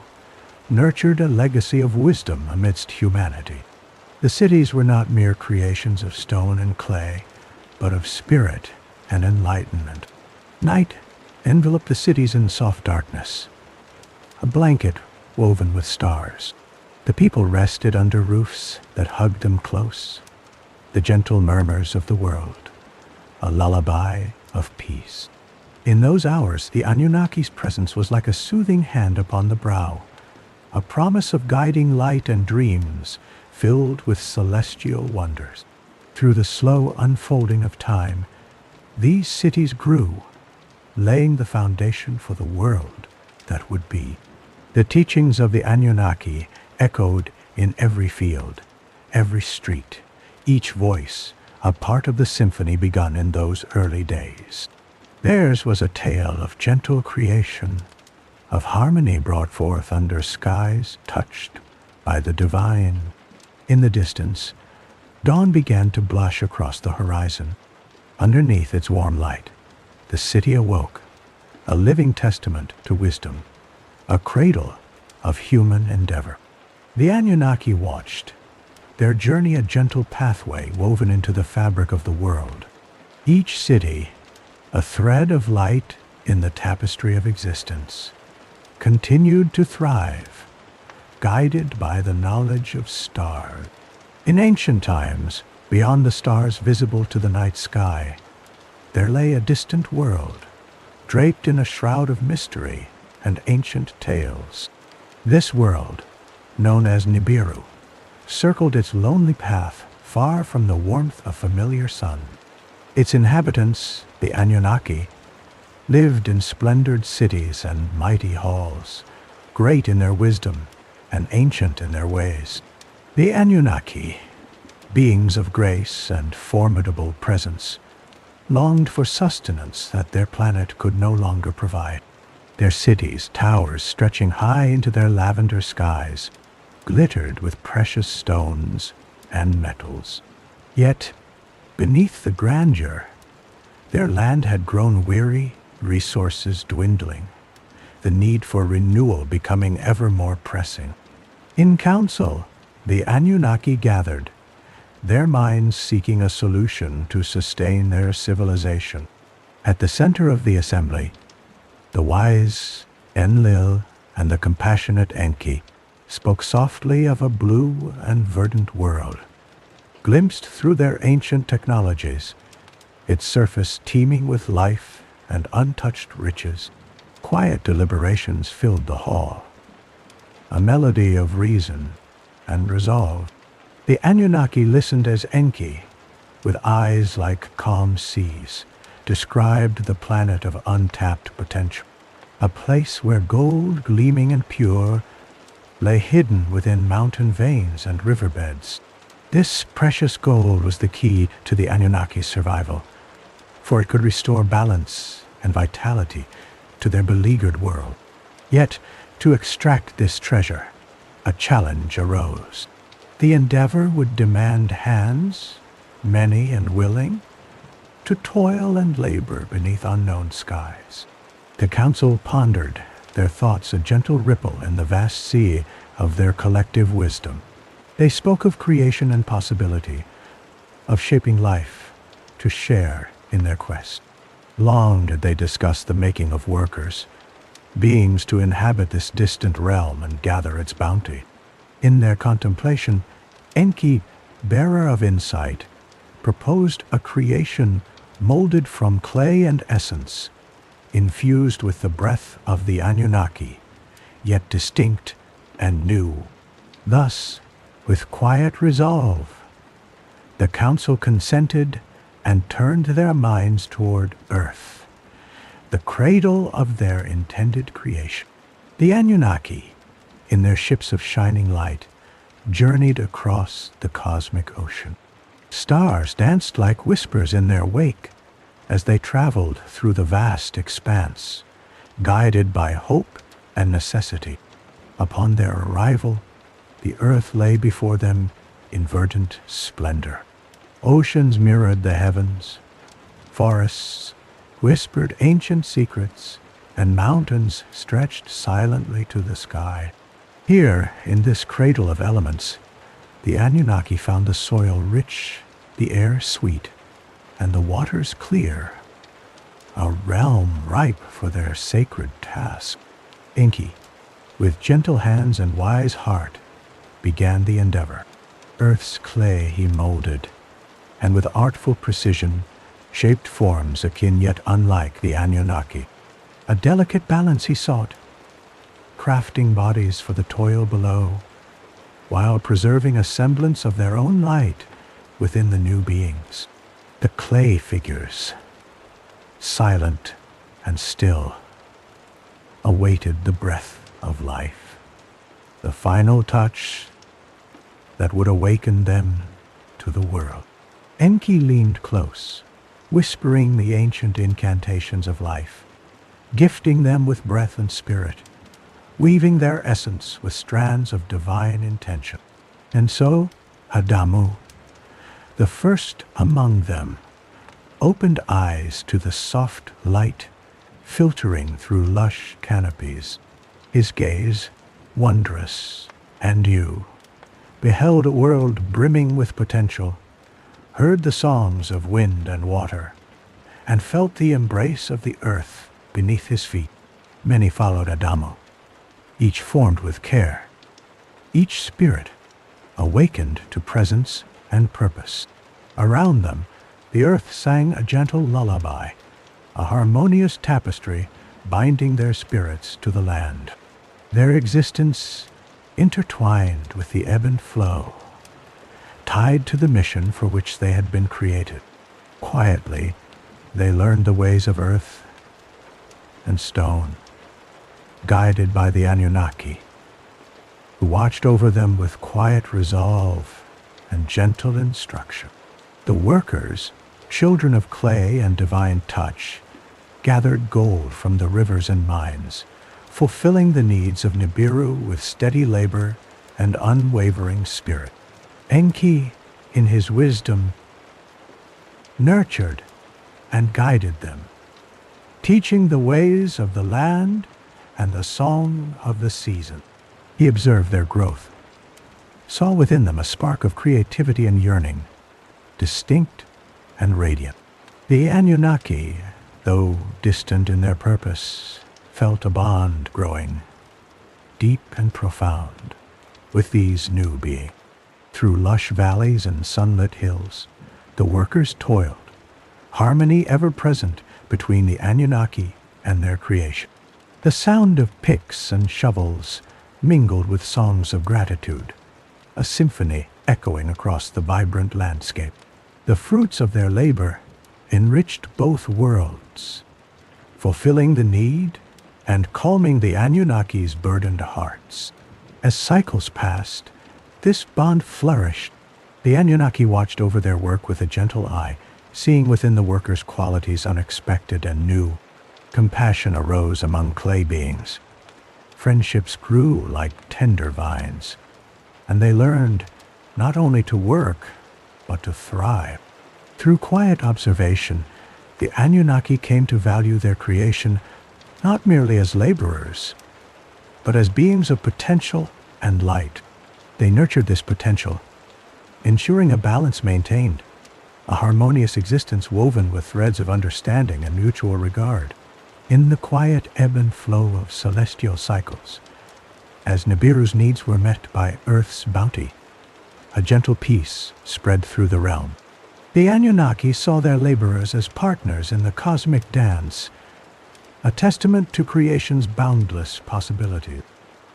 nurtured a legacy of wisdom amidst humanity. The cities were not mere creations of stone and clay, but of spirit and enlightenment. Night enveloped the cities in soft darkness, a blanket woven with stars. The people rested under roofs that hugged them close, the gentle murmurs of the world, a lullaby of peace. In those hours, the Anunnaki's presence was like a soothing hand upon the brow, a promise of guiding light and dreams filled with celestial wonders. Through the slow unfolding of time, these cities grew, laying the foundation for the world that would be. The teachings of the Anunnaki echoed in every field, every street, each voice a part of the symphony begun in those early days. Theirs was a tale of gentle creation, of harmony brought forth under skies touched by the divine. In the distance, dawn began to blush across the horizon. Underneath its warm light, the city awoke, a living testament to wisdom, a cradle of human endeavor. The Anunnaki watched, their journey a gentle pathway woven into the fabric of the world. Each city, a thread of light in the tapestry of existence, continued to thrive, guided by the knowledge of stars. In ancient times, beyond the stars visible to the night sky, there lay a distant world, draped in a shroud of mystery and ancient tales. This world, known as Nibiru, circled its lonely path far from the warmth of familiar sun. Its inhabitants, the Anunnaki, lived in splendored cities and mighty halls, great in their wisdom and ancient in their ways. The Anunnaki, beings of grace and formidable presence, longed for sustenance that their planet could no longer provide. Their cities, towers stretching high into their lavender skies, glittered with precious stones and metals. Yet, beneath the grandeur, their land had grown weary, resources dwindling, the need for renewal becoming ever more pressing. In council, the Anunnaki gathered, their minds seeking a solution to sustain their civilization. At the center of the assembly, the wise Enlil and the compassionate Enki spoke softly of a blue and verdant world, glimpsed through their ancient technologies, its surface teeming with life and untouched riches. Quiet deliberations filled the hall, a melody of reason and resolve. The Anunnaki listened as Enki, with eyes like calm seas, described the planet of untapped potential, a place where gold, gleaming and pure, lay hidden within mountain veins and riverbeds. This precious gold was the key to the Anunnaki's survival, for it could restore balance and vitality to their beleaguered world. Yet, to extract this treasure, a challenge arose. The endeavor would demand hands, many and willing, to toil and labor beneath unknown skies. The council pondered, their thoughts a gentle ripple in the vast sea of their collective wisdom. They spoke of creation and possibility, of shaping life to share in their quest. Long did they discuss the making of workers, beings to inhabit this distant realm and gather its bounty. In their contemplation, Enki, bearer of insight, proposed a creation molded from clay and essence, infused with the breath of the Anunnaki, yet distinct and new. Thus, with quiet resolve, the council consented and turned their minds toward Earth, the cradle of their intended creation. The Anunnaki, in their ships of shining light, journeyed across the cosmic ocean. Stars danced like whispers in their wake as they traveled through the vast expanse, guided by hope and necessity. Upon their arrival, the earth lay before them in verdant splendor. Oceans mirrored the heavens, forests whispered ancient secrets, and mountains stretched silently to the sky. Here, in this cradle of elements, the Anunnaki found the soil rich, the air sweet, and the waters clear, a realm ripe for their sacred task. Enki, with gentle hands and wise heart, began the endeavor. Earth's clay he molded, and with artful precision shaped forms akin yet unlike the Anunnaki. A delicate balance he sought, crafting bodies for the toil below, while preserving a semblance of their own light within the new beings. The clay figures, silent and still, awaited the breath of life, the final touch that would awaken them to the world. Enki leaned close, whispering the ancient incantations of life, gifting them with breath and spirit, weaving their essence with strands of divine intention. And so Adamu, the first among them, opened eyes to the soft light filtering through lush canopies. His gaze, wondrous and new, beheld a world brimming with potential, heard the songs of wind and water, and felt the embrace of the earth beneath his feet. Many followed Adamu, each formed with care, each spirit awakened to presence and purpose. Around them, the earth sang a gentle lullaby, a harmonious tapestry binding their spirits to the land. Their existence intertwined with the ebb and flow, tied to the mission for which they had been created. Quietly, they learned the ways of earth and stone, guided by the Anunnaki, who watched over them with quiet resolve and gentle instruction. The workers, children of clay and divine touch, gathered gold from the rivers and mines, fulfilling the needs of Nibiru with steady labor and unwavering spirit. Enki, in his wisdom, nurtured and guided them, teaching the ways of the land and the song of the season. He observed their growth, saw within them a spark of creativity and yearning, distinct and radiant. The Anunnaki, though distant in their purpose, felt a bond growing, deep and profound, with these new beings. Through lush valleys and sunlit hills, the workers toiled, harmony ever present between the Anunnaki and their creation. The sound of picks and shovels mingled with songs of gratitude, a symphony echoing across the vibrant landscape. The fruits of their labor enriched both worlds, fulfilling the need and calming the Anunnaki's burdened hearts. As cycles passed, this bond flourished. The Anunnaki watched over their work with a gentle eye, seeing within the workers qualities unexpected and new. Compassion arose among clay beings. Friendships grew like tender vines, and they learned not only to work, but to thrive. Through quiet observation, the Anunnaki came to value their creation not merely as laborers, but as beings of potential and light. They nurtured this potential, ensuring a balance maintained, a harmonious existence woven with threads of understanding and mutual regard. In the quiet ebb and flow of celestial cycles, as Nibiru's needs were met by Earth's bounty, a gentle peace spread through the realm. The Anunnaki saw their laborers as partners in the cosmic dance, a testament to creation's boundless possibilities.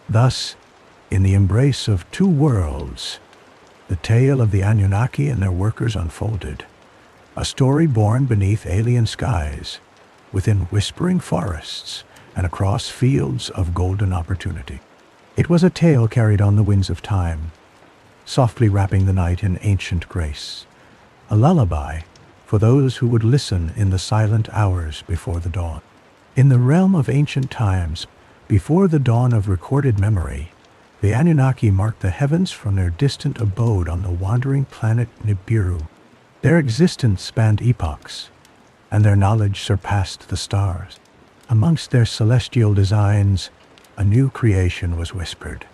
Thus, in the embrace of two worlds, the tale of the Anunnaki and their workers unfolded, a story born beneath alien skies, within whispering forests, and across fields of golden opportunity. It was a tale carried on the winds of time, softly wrapping the night in ancient grace, a lullaby for those who would listen in the silent hours before the dawn. In the realm of ancient times, before the dawn of recorded memory, the Anunnaki marked the heavens from their distant abode on the wandering planet Nibiru. Their existence spanned epochs, and their knowledge surpassed the stars. Amongst their celestial designs, a new creation was whispered,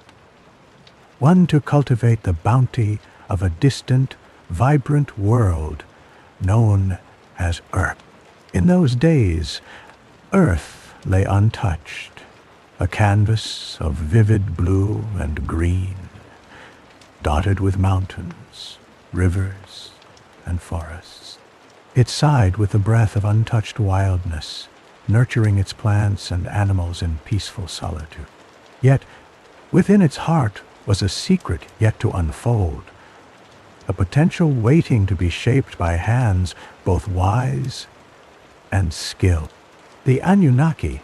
one to cultivate the bounty of a distant, vibrant world known as Earth. In those days, Earth lay untouched, a canvas of vivid blue and green, dotted with mountains, rivers, and forests. It sighed with the breath of untouched wildness, nurturing its plants and animals in peaceful solitude. Yet, within its heart was a secret yet to unfold, a potential waiting to be shaped by hands both wise and skilled. The Anunnaki,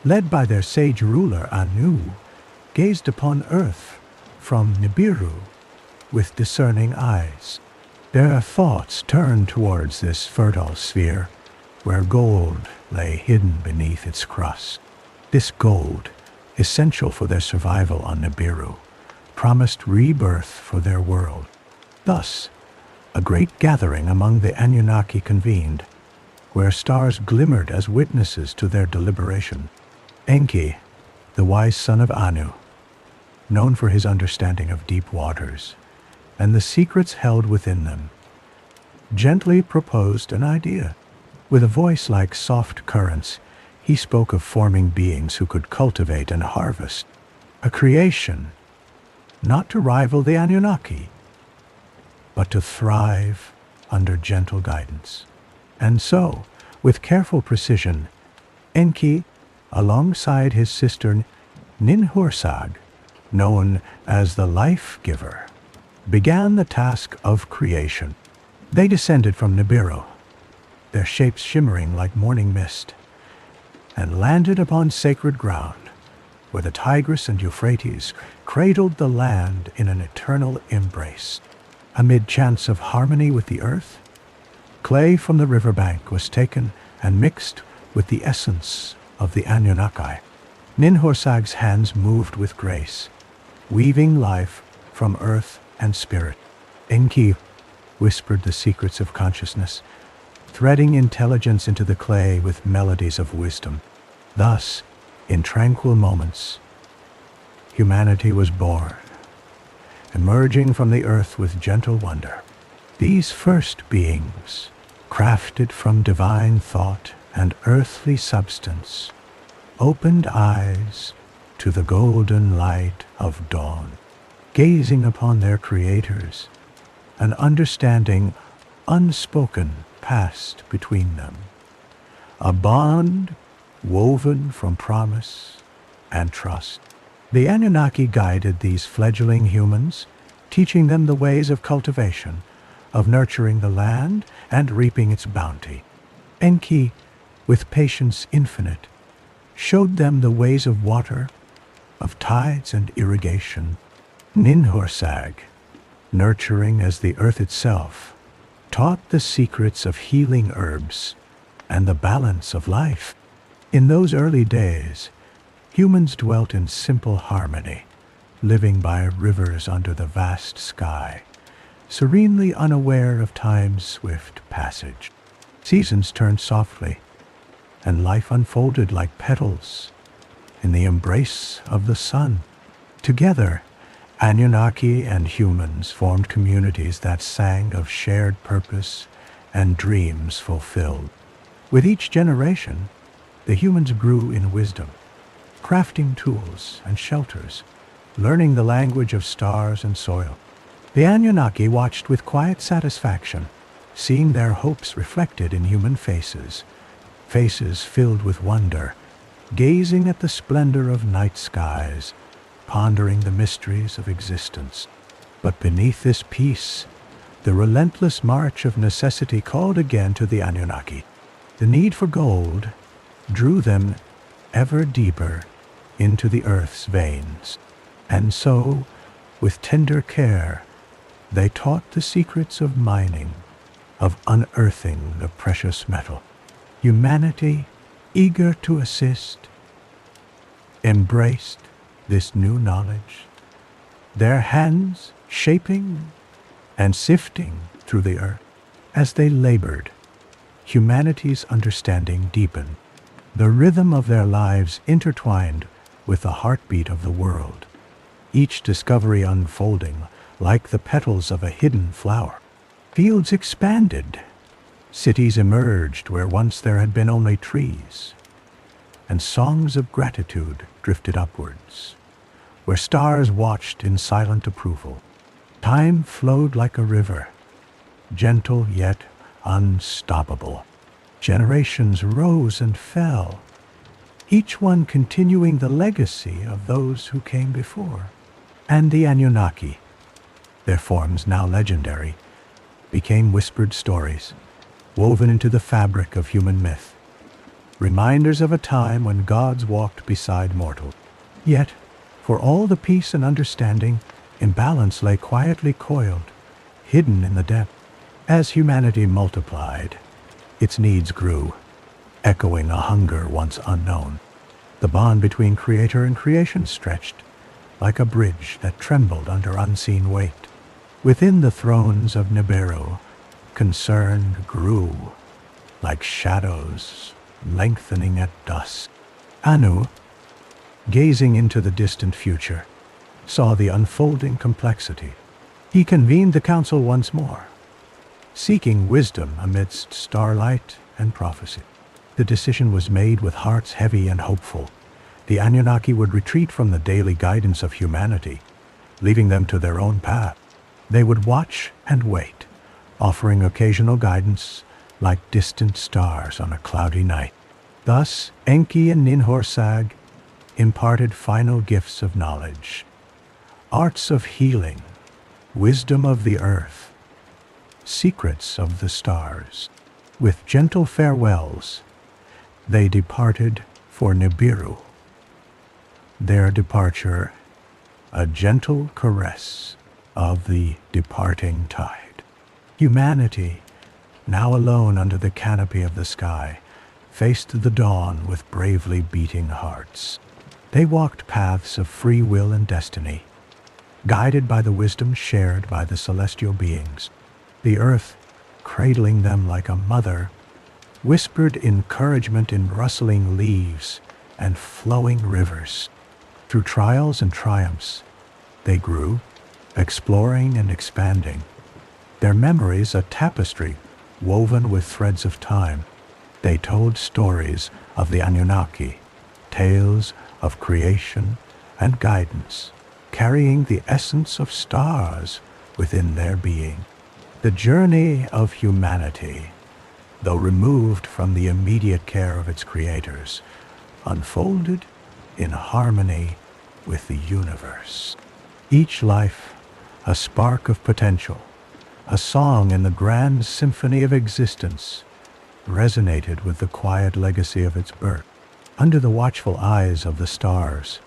led by their sage ruler Anu, gazed upon Earth from Nibiru with discerning eyes. Their thoughts turned towards this fertile sphere, where gold lay hidden beneath its crust. This gold, essential for their survival on Nibiru, promised rebirth for their world. Thus, a great gathering among the Anunnaki convened, where stars glimmered as witnesses to their deliberation. Enki, the wise son of Anu, known for his understanding of deep waters and the secrets held within them, gently proposed an idea. With a voice like soft currents, he spoke of forming beings who could cultivate and harvest, a creation not to rival the Anunnaki, but to thrive under gentle guidance. And so, with careful precision, Enki, alongside his sister Ninhursag, known as the Life Giver, began the task of creation. They descended from Nibiru, their shapes shimmering like morning mist, and landed upon sacred ground, where the Tigris and Euphrates cradled the land in an eternal embrace. Amid chants of harmony with the earth, clay from the riverbank was taken and mixed with the essence of the Anunnaki. Ninhursag's hands moved with grace, weaving life from earth and spirit. Enki whispered the secrets of consciousness, threading intelligence into the clay with melodies of wisdom. Thus, in tranquil moments, humanity was born, emerging from the earth with gentle wonder. These first beings, crafted from divine thought and earthly substance, opened eyes to the golden light of dawn. Gazing upon their creators, an understanding unspoken passed between them, a bond woven from promise and trust. The Anunnaki guided these fledgling humans, teaching them the ways of cultivation, of nurturing the land and reaping its bounty. Enki, with patience infinite, showed them the ways of water, of tides and irrigation. Ninhursag, nurturing as the earth itself, taught the secrets of healing herbs and the balance of life. In those early days, humans dwelt in simple harmony, living by rivers under the vast sky, serenely unaware of time's swift passage. Seasons turned softly, and life unfolded like petals in the embrace of the sun. Together, Anunnaki and humans formed communities that sang of shared purpose and dreams fulfilled. With each generation, the humans grew in wisdom, crafting tools and shelters, learning the language of stars and soil. The Anunnaki watched with quiet satisfaction, seeing their hopes reflected in human faces, faces filled with wonder, gazing at the splendor of night skies, pondering the mysteries of existence. But beneath this peace, the relentless march of necessity called again to the Anunnaki. The need for gold drew them ever deeper into the earth's veins. And so, with tender care, they taught the secrets of mining, of unearthing the precious metal. Humanity, eager to assist, embraced this new knowledge, their hands shaping and sifting through the earth. As they labored, humanity's understanding deepened. The rhythm of their lives intertwined with the heartbeat of the world, each discovery unfolding like the petals of a hidden flower. Fields expanded, cities emerged where once there had been only trees, and songs of gratitude drifted upwards, where stars watched in silent approval. Time flowed like a river, gentle yet unstoppable. Generations rose and fell, each one continuing the legacy of those who came before. And the Anunnaki, their forms now legendary, became whispered stories, woven into the fabric of human myth, reminders of a time when gods walked beside mortals. Yet, for all the peace and understanding, imbalance lay quietly coiled, hidden in the depth. As humanity multiplied, its needs grew, echoing a hunger once unknown. The bond between creator and creation stretched, like a bridge that trembled under unseen weight. Within the thrones of Nibiru, concern grew, like shadows lengthening at dusk. Anu, gazing into the distant future, saw the unfolding complexity. He convened the council once more, seeking wisdom amidst starlight and prophecy. The decision was made with hearts heavy and hopeful. The Anunnaki would retreat from the daily guidance of humanity, leaving them to their own path. They would watch and wait, offering occasional guidance like distant stars on a cloudy night. Thus, Enki and Ninhursag imparted final gifts of knowledge, arts of healing, wisdom of the earth, secrets of the stars. With gentle farewells, they departed for Nibiru. Their departure, a gentle caress of the departing tide. Humanity, now alone under the canopy of the sky, faced the dawn with bravely beating hearts. They walked paths of free will and destiny, guided by the wisdom shared by the celestial beings. The earth, cradling them like a mother, whispered encouragement in rustling leaves and flowing rivers. Through trials and triumphs, they grew, exploring and expanding, their memories a tapestry woven with threads of time. They told stories of the Anunnaki, tales of creation and guidance, carrying the essence of stars within their being. The journey of humanity, though removed from the immediate care of its creators, unfolded in harmony with the universe. Each life, a spark of potential, a song in the grand symphony of existence, resonated with the quiet legacy of its birth. Under the watchful eyes of the stars,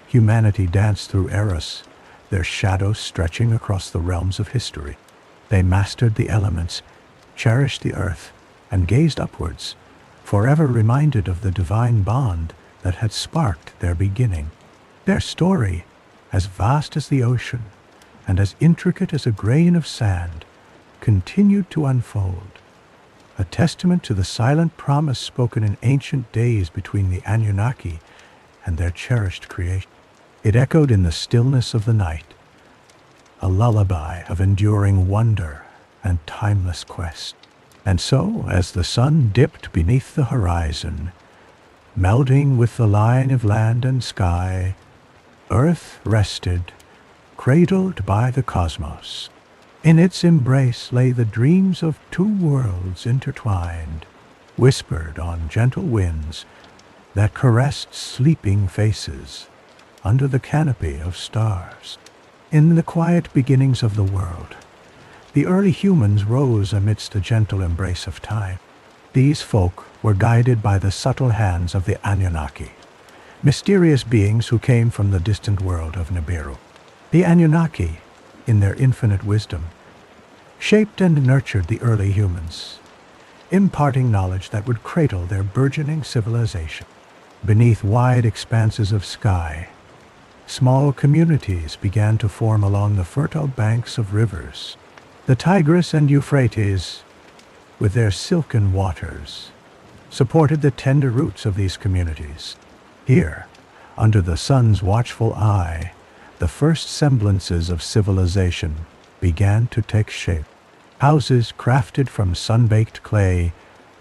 humanity danced through eras, their shadows stretching across the realms of history. They mastered the elements, cherished the earth, and gazed upwards, forever reminded of the divine bond that had sparked their beginning. Their story, as vast as the ocean and as intricate as a grain of sand, continued to unfold, a testament to the silent promise spoken in ancient days between the Anunnaki and their cherished creation. It echoed in the stillness of the night, a lullaby of enduring wonder and timeless quest. And so, as the sun dipped beneath the horizon, melding with the line of land and sky, Earth rested, cradled by the cosmos. In its embrace lay the dreams of two worlds intertwined, whispered on gentle winds that caressed sleeping faces under the canopy of stars. In the quiet beginnings of the world, the early humans rose amidst the gentle embrace of time. These folk were guided by the subtle hands of the Anunnaki, mysterious beings who came from the distant world of Nibiru. The Anunnaki, in their infinite wisdom, shaped and nurtured the early humans, imparting knowledge that would cradle their burgeoning civilization. Beneath wide expanses of sky, small communities began to form along the fertile banks of rivers. The Tigris and Euphrates, with their silken waters, supported the tender roots of these communities. Here, under the sun's watchful eye, the first semblances of civilization began to take shape. Houses crafted from sun-baked clay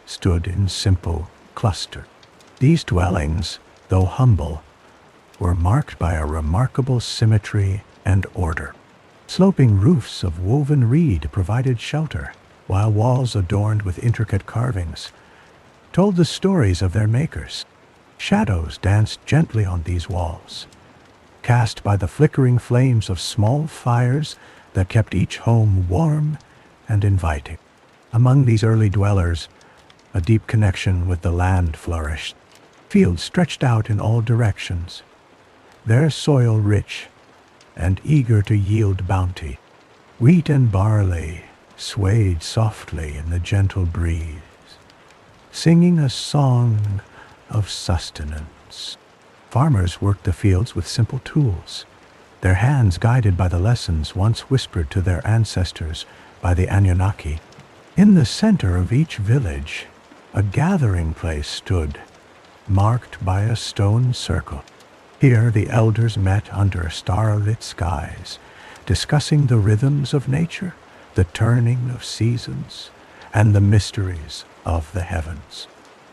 stood in simple clusters. These dwellings, though humble, were marked by a remarkable symmetry and order. Sloping roofs of woven reed provided shelter, while walls adorned with intricate carvings told the stories of their makers. Shadows danced gently on these walls, cast by the flickering flames of small fires that kept each home warm and inviting. Among these early dwellers, a deep connection with the land flourished. Fields stretched out in all directions, their soil rich and eager to yield bounty. Wheat and barley swayed softly in the gentle breeze, singing a song of sustenance. Farmers worked the fields with simple tools, their hands guided by the lessons once whispered to their ancestors by the Anunnaki. In the center of each village, a gathering place stood, marked by a stone circle. Here the elders met under starlit skies, discussing the rhythms of nature, the turning of seasons, and the mysteries of the heavens.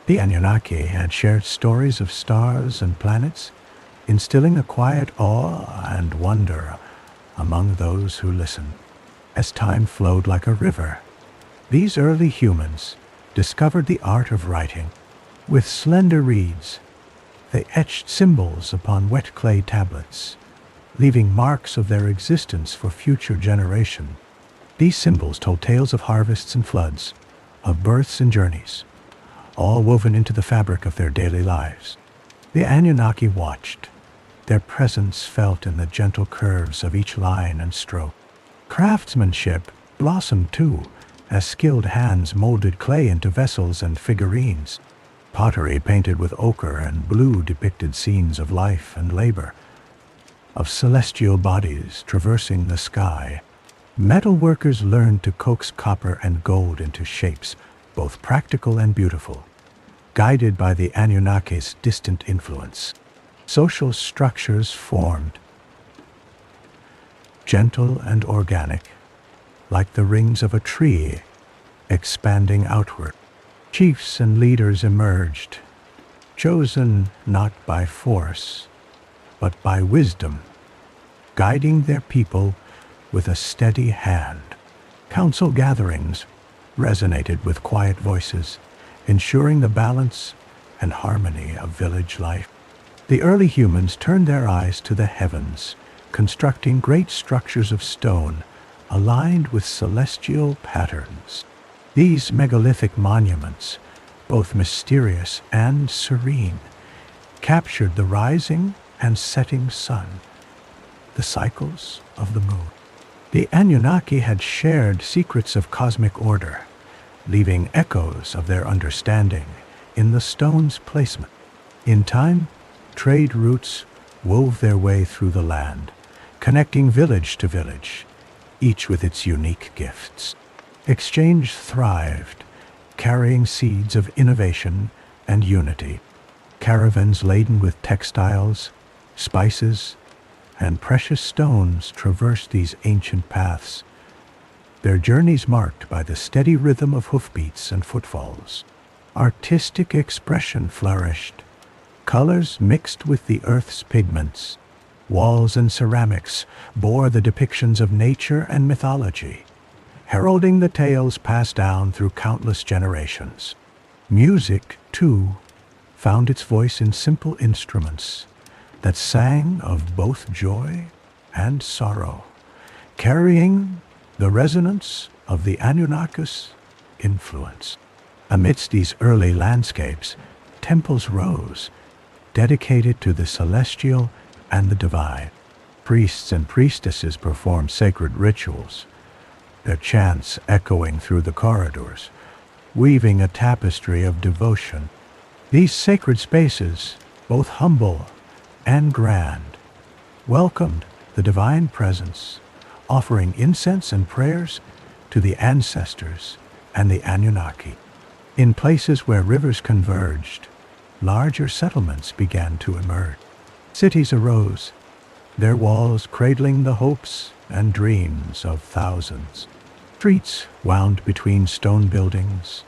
The Anunnaki had shared stories of stars and planets, instilling a quiet awe and wonder among those who listened. As time flowed like a river, these early humans discovered the art of writing. With slender reeds, they etched symbols upon wet clay tablets, leaving marks of their existence for future generations. These symbols told tales of harvests and floods, of births and journeys, all woven into the fabric of their daily lives. The Anunnaki watched, their presence felt in the gentle curves of each line and stroke. Craftsmanship blossomed too, as skilled hands molded clay into vessels and figurines. Pottery painted with ochre and blue depicted scenes of life and labor, of celestial bodies traversing the sky. Metal workers learned to coax copper and gold into shapes, both practical and beautiful, guided by the Anunnaki's distant influence. Social structures formed, gentle and organic, like the rings of a tree expanding outward. Chiefs and leaders emerged, chosen not by force, but by wisdom, guiding their people with a steady hand. Council gatherings resonated with quiet voices, ensuring the balance and harmony of village life. The early humans turned their eyes to the heavens, constructing great structures of stone aligned with celestial patterns. These megalithic monuments, both mysterious and serene, captured the rising and setting sun, the cycles of the moon. The Anunnaki had shared secrets of cosmic order, leaving echoes of their understanding in the stone's placement. In time, trade routes wove their way through the land, connecting village to village, each with its unique gifts. Exchange thrived, carrying seeds of innovation and unity. Caravans laden with textiles, spices, and precious stones traversed these ancient paths, their journeys marked by the steady rhythm of hoofbeats and footfalls. Artistic expression flourished, colors mixed with the earth's pigments. Walls and ceramics bore the depictions of nature and mythology, heralding the tales passed down through countless generations. Music, too, found its voice in simple instruments that sang of both joy and sorrow, carrying the resonance of the Anunnaki's influence. Amidst these early landscapes, temples rose, dedicated to the celestial and the divine. Priests and priestesses performed sacred rituals, their chants echoing through the corridors, weaving a tapestry of devotion. These sacred spaces, both humble and grand, welcomed the divine presence, offering incense and prayers to the ancestors and the Anunnaki. In places where rivers converged, larger settlements began to emerge. Cities arose, their walls cradling the hopes and dreams of thousands. Streets wound between stone buildings,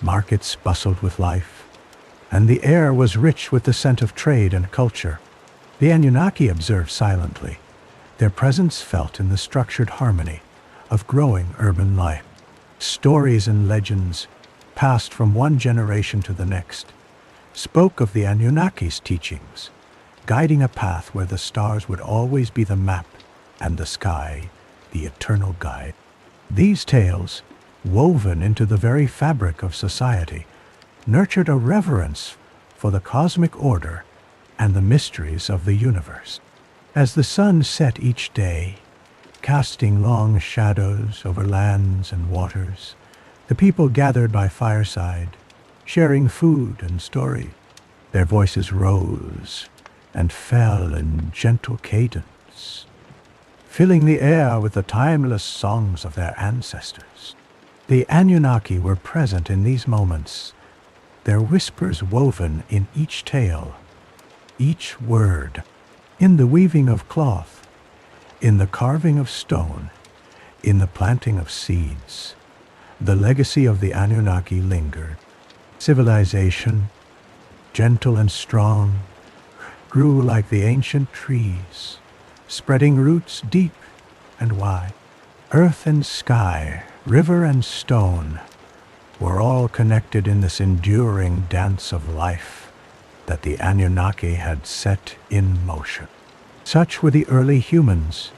markets bustled with life, and the air was rich with the scent of trade and culture. The Anunnaki observed silently, their presence felt in the structured harmony of growing urban life. Stories and legends passed from one generation to the next, spoke of the Anunnaki's teachings, guiding a path where the stars would always be the map and the sky the eternal guide. These tales, woven into the very fabric of society, nurtured a reverence for the cosmic order and the mysteries of the universe. As the sun set each day, casting long shadows over lands and waters, the people gathered by fireside, sharing food and story. Their voices rose and fell in gentle cadence, filling the air with the timeless songs of their ancestors. The Anunnaki were present in these moments, their whispers woven in each tale, each word, in the weaving of cloth, in the carving of stone, in the planting of seeds. The legacy of the Anunnaki lingered. Civilization, gentle and strong, grew like the ancient trees, spreading roots deep and wide. Earth and sky, river and stone, were all connected in this enduring dance of life that the Anunnaki had set in motion. Such were the early humans,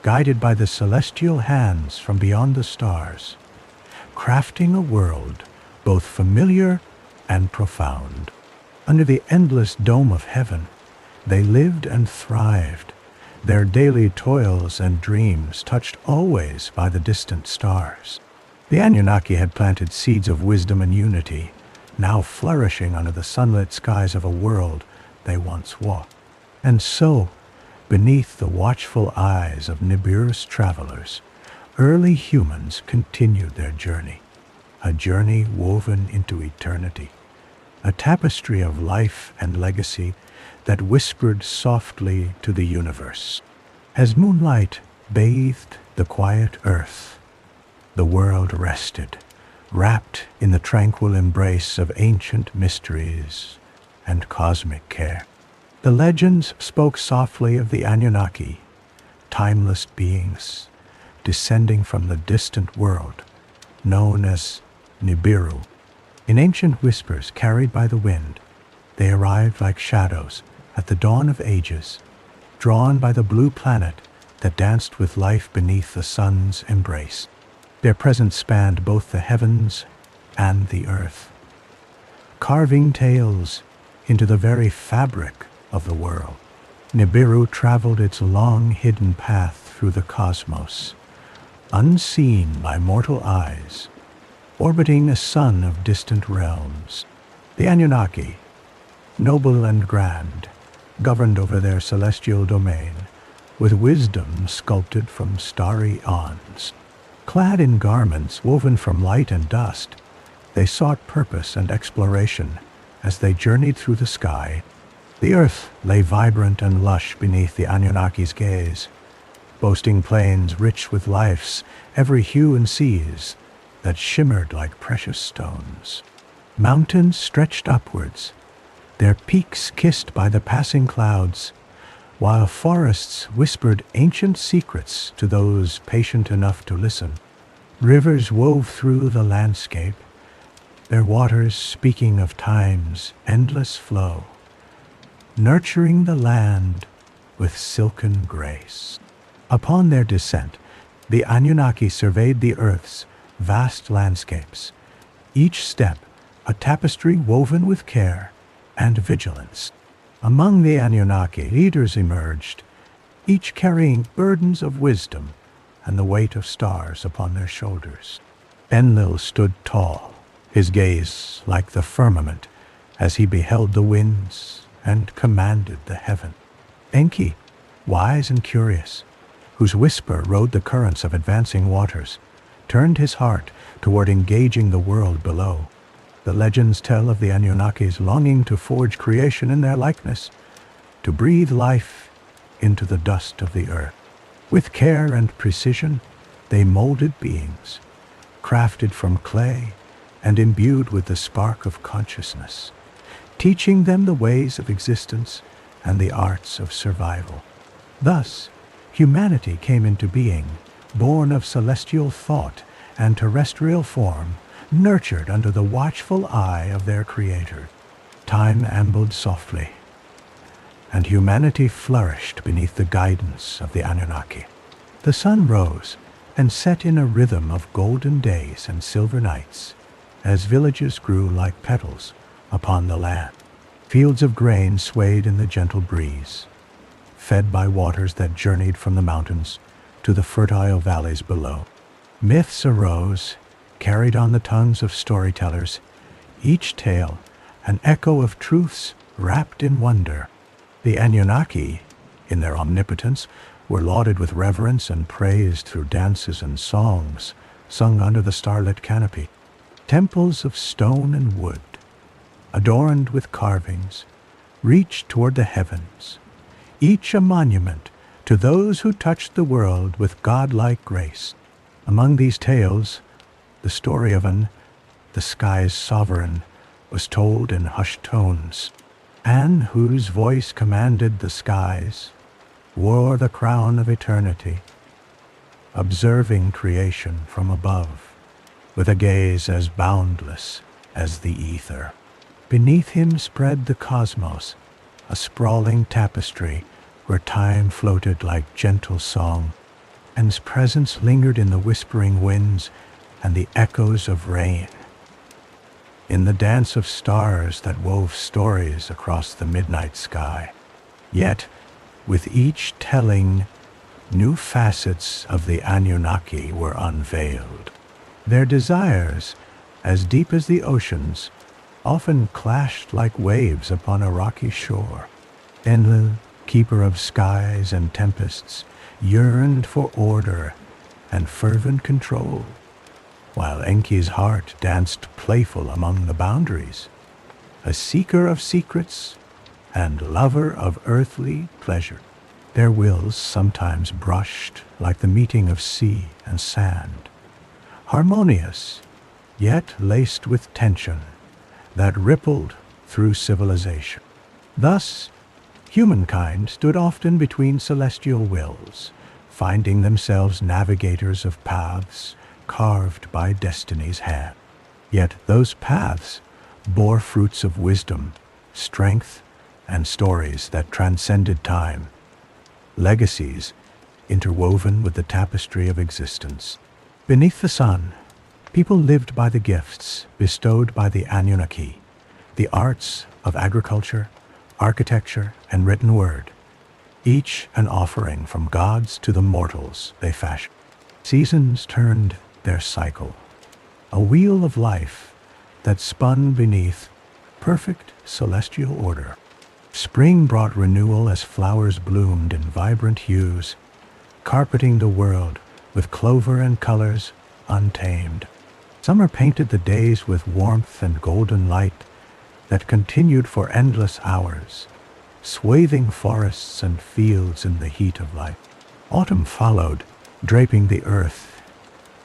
guided by the celestial hands from beyond the stars, crafting a world both familiar and profound. Under the endless dome of heaven, they lived and thrived, their daily toils and dreams touched always by the distant stars. The Anunnaki had planted seeds of wisdom and unity, now flourishing under the sunlit skies of a world they once walked. And so, beneath the watchful eyes of Nibiru's travelers, early humans continued their journey, a journey woven into eternity, a tapestry of life and legacy that whispered softly to the universe. As moonlight bathed the quiet earth, the world rested, wrapped in the tranquil embrace of ancient mysteries and cosmic care. The legends spoke softly of the Anunnaki, timeless beings descending from the distant world known as Nibiru. In ancient whispers carried by the wind, they arrived like shadows at the dawn of ages, drawn by the blue planet that danced with life beneath the sun's embrace. Their presence spanned both the heavens and the earth, carving tales into the very fabric of the world. Nibiru traveled its long hidden path through the cosmos, unseen by mortal eyes, orbiting a sun of distant realms. The Anunnaki, noble and grand, governed over their celestial domain, with wisdom sculpted from starry awns. Clad in garments woven from light and dust, they sought purpose and exploration as they journeyed through the sky. The earth lay vibrant and lush beneath the Anunnaki's gaze, boasting plains rich with life's every hue and seas that shimmered like precious stones. Mountains stretched upwards, their peaks kissed by the passing clouds, while forests whispered ancient secrets to those patient enough to listen. Rivers wove through the landscape, their waters speaking of time's endless flow, nurturing the land with silken grace. Upon their descent, the Anunnaki surveyed the earth's vast landscapes, each step a tapestry woven with care and vigilance. Among the Anunnaki, leaders emerged, each carrying burdens of wisdom and the weight of stars upon their shoulders. Enlil stood tall, his gaze like the firmament as he beheld the winds and commanded the heaven. Enki, wise and curious, whose whisper rode the currents of advancing waters, turned his heart toward engaging the world below. The legends tell of the Anunnaki's longing to forge creation in their likeness, to breathe life into the dust of the earth. With care and precision, they molded beings, crafted from clay and imbued with the spark of consciousness, teaching them the ways of existence and the arts of survival. Thus, humanity came into being, born of celestial thought and terrestrial form, nurtured under the watchful eye of their Creator. time ambled softly, and humanity flourished beneath the guidance of the Anunnaki. The sun rose and set in a rhythm of golden days and silver nights, as villages grew like petals upon the land. Fields of grain swayed in the gentle breeze, fed by waters that journeyed from the mountains to the fertile valleys below. Myths arose, carried on the tongues of storytellers, each tale an echo of truths wrapped in wonder. The Anunnaki, in their omnipotence, were lauded with reverence and praised through dances and songs sung under the starlit canopy. Temples of stone and wood, adorned with carvings, reached toward the heavens, each a monument to those who touched the world with godlike grace. Among these tales, the story of the sky's sovereign was told in hushed tones. An, whose voice commanded the skies, wore the crown of eternity, observing creation from above, with a gaze as boundless as the ether. Beneath him spread the cosmos, a sprawling tapestry where time floated like gentle song, and his presence lingered in the whispering winds and the echoes of rain, in the dance of stars that wove stories across the midnight sky. Yet, with each telling, new facets of the Anunnaki were unveiled. Their desires, as deep as the oceans, often clashed like waves upon a rocky shore. Enlil, keeper of skies and tempests, yearned for order and fervent control, while Enki's heart danced playful among the boundaries, a seeker of secrets and lover of earthly pleasure. Their wills sometimes brushed like the meeting of sea and sand, harmonious, yet laced with tension that rippled through civilization. Thus, humankind stood often between celestial wills, finding themselves navigators of paths carved by destiny's hand. Yet those paths bore fruits of wisdom, strength, and stories that transcended time, legacies interwoven with the tapestry of existence. Beneath the sun, people lived by the gifts bestowed by the Anunnaki, the arts of agriculture, architecture, and written word, each an offering from gods to the mortals they fashioned. Seasons turned their cycle, a wheel of life that spun beneath perfect celestial order. Spring brought renewal as flowers bloomed in vibrant hues, carpeting the world with clover and colors untamed. Summer painted the days with warmth and golden light that continued for endless hours, swathing forests and fields in the heat of light. Autumn followed, draping the earth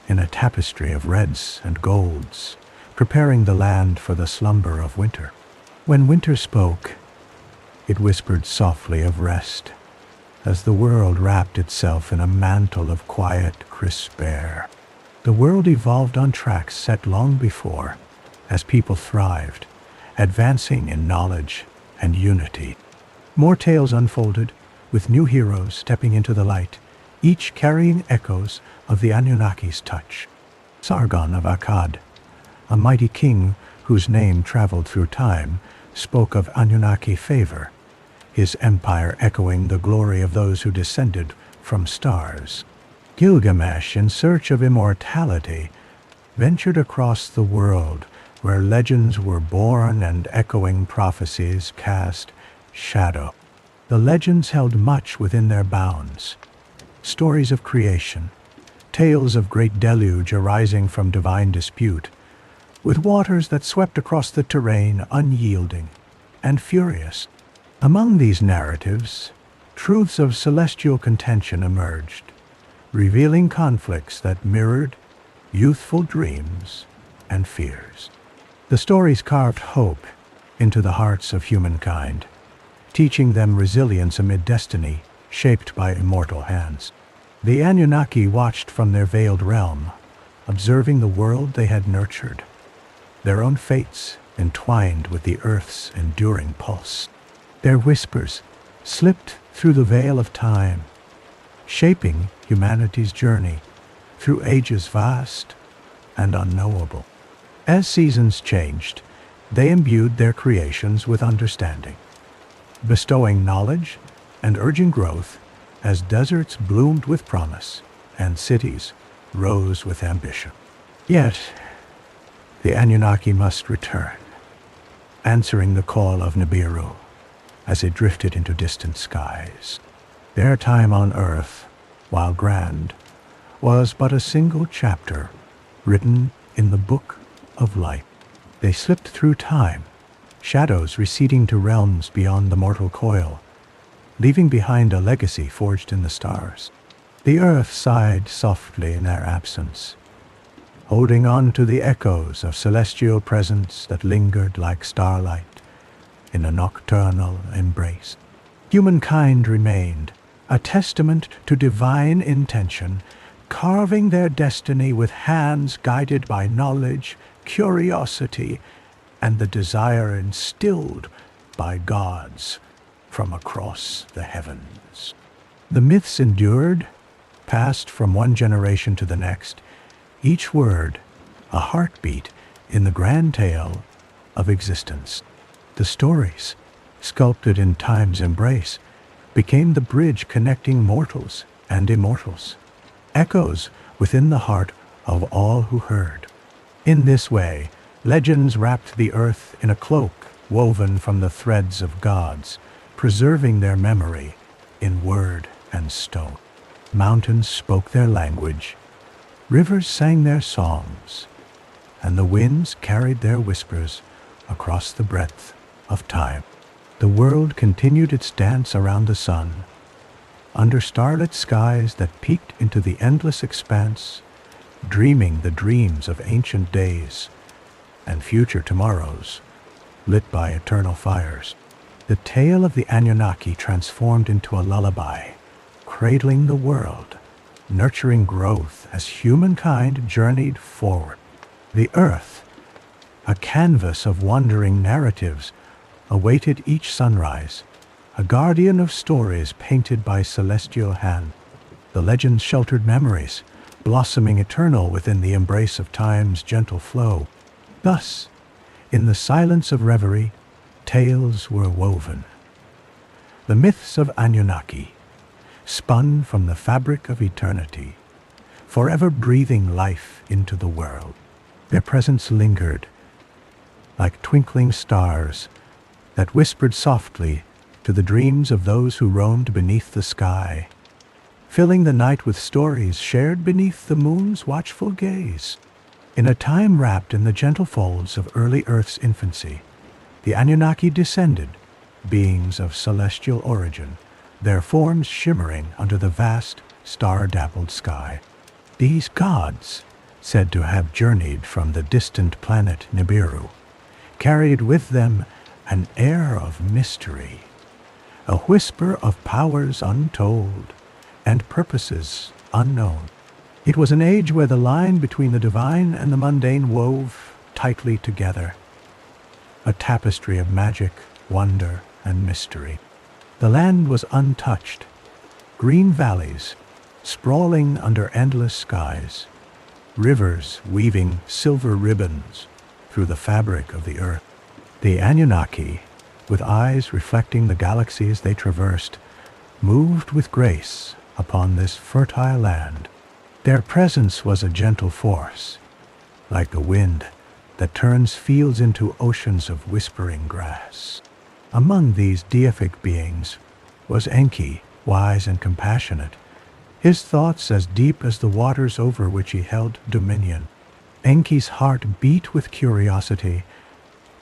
in a tapestry of reds and golds, preparing the land for the slumber of winter. When winter spoke, it whispered softly of rest, as the world wrapped itself in a mantle of quiet, crisp air. The world evolved on tracks set long before, as people thrived, advancing in knowledge and unity. More tales unfolded, with new heroes stepping into the light, each carrying echoes of the Anunnaki's touch. Sargon of Akkad, a mighty king whose name traveled through time, spoke of Anunnaki favor, his empire echoing the glory of those who descended from stars. Gilgamesh, in search of immortality, ventured across the world where legends were born and echoing prophecies cast shadow. The legends held much within their bounds. Stories of creation, tales of great deluge arising from divine dispute, with waters that swept across the terrain unyielding and furious. Among these narratives, truths of celestial contention emerged, revealing conflicts that mirrored youthful dreams and fears. The stories carved hope into the hearts of humankind, teaching them resilience amid destiny shaped by immortal hands. The Anunnaki watched from their veiled realm, observing the world they had nurtured, their own fates entwined with the earth's enduring pulse. Their whispers slipped through the veil of time, shaping humanity's journey through ages vast and unknowable. As seasons changed, they imbued their creations with understanding, bestowing knowledge and urging growth as deserts bloomed with promise and cities rose with ambition. Yet, the Anunnaki must return, answering the call of Nibiru as it drifted into distant skies. Their time on Earth, while grand, was but a single chapter written in the book of light. They slipped through time, shadows receding to realms beyond the mortal coil, leaving behind a legacy forged in the stars. The earth sighed softly in their absence, holding on to the echoes of celestial presence that lingered like starlight in a nocturnal embrace. Humankind remained, a testament to divine intention, carving their destiny with hands guided by knowledge, curiosity, and the desire instilled by gods from across the heavens. The myths endured, passed from one generation to the next, each word a heartbeat in the grand tale of existence. The stories, sculpted in time's embrace, became the bridge connecting mortals and immortals, echoes within the heart of all who heard. In this way, legends wrapped the earth in a cloak woven from the threads of gods, preserving their memory in word and stone. Mountains spoke their language, rivers sang their songs, and the winds carried their whispers across the breadth of time. The world continued its dance around the sun, under starlit skies that peeked into the endless expanse, dreaming the dreams of ancient days and future tomorrows, lit by eternal fires. The tale of the Anunnaki transformed into a lullaby, cradling the world, nurturing growth as humankind journeyed forward. The earth, a canvas of wandering narratives, awaited each sunrise, a guardian of stories painted by celestial hand. The legends sheltered memories, blossoming eternal within the embrace of time's gentle flow. Thus, in the silence of reverie, tales were woven. The myths of Anunnaki, spun from the fabric of eternity, forever breathing life into the world. Their presence lingered, like twinkling stars that whispered softly to the dreams of those who roamed beneath the sky, filling the night with stories shared beneath the moon's watchful gaze. In a time wrapped in the gentle folds of early Earth's infancy, the Anunnaki descended, beings of celestial origin, their forms shimmering under the vast, star-dappled sky. These gods, said to have journeyed from the distant planet Nibiru, carried with them an air of mystery, a whisper of powers untold and purposes unknown. It was an age where the line between the divine and the mundane wove tightly together, a tapestry of magic, wonder, and mystery. The land was untouched, green valleys sprawling under endless skies, rivers weaving silver ribbons through the fabric of the earth. The Anunnaki, with eyes reflecting the galaxies they traversed, moved with grace upon this fertile land. Their presence was a gentle force, like the wind that turns fields into oceans of whispering grass. Among these deific beings was Enki, wise and compassionate, his thoughts as deep as the waters over which he held dominion. Enki's heart beat with curiosity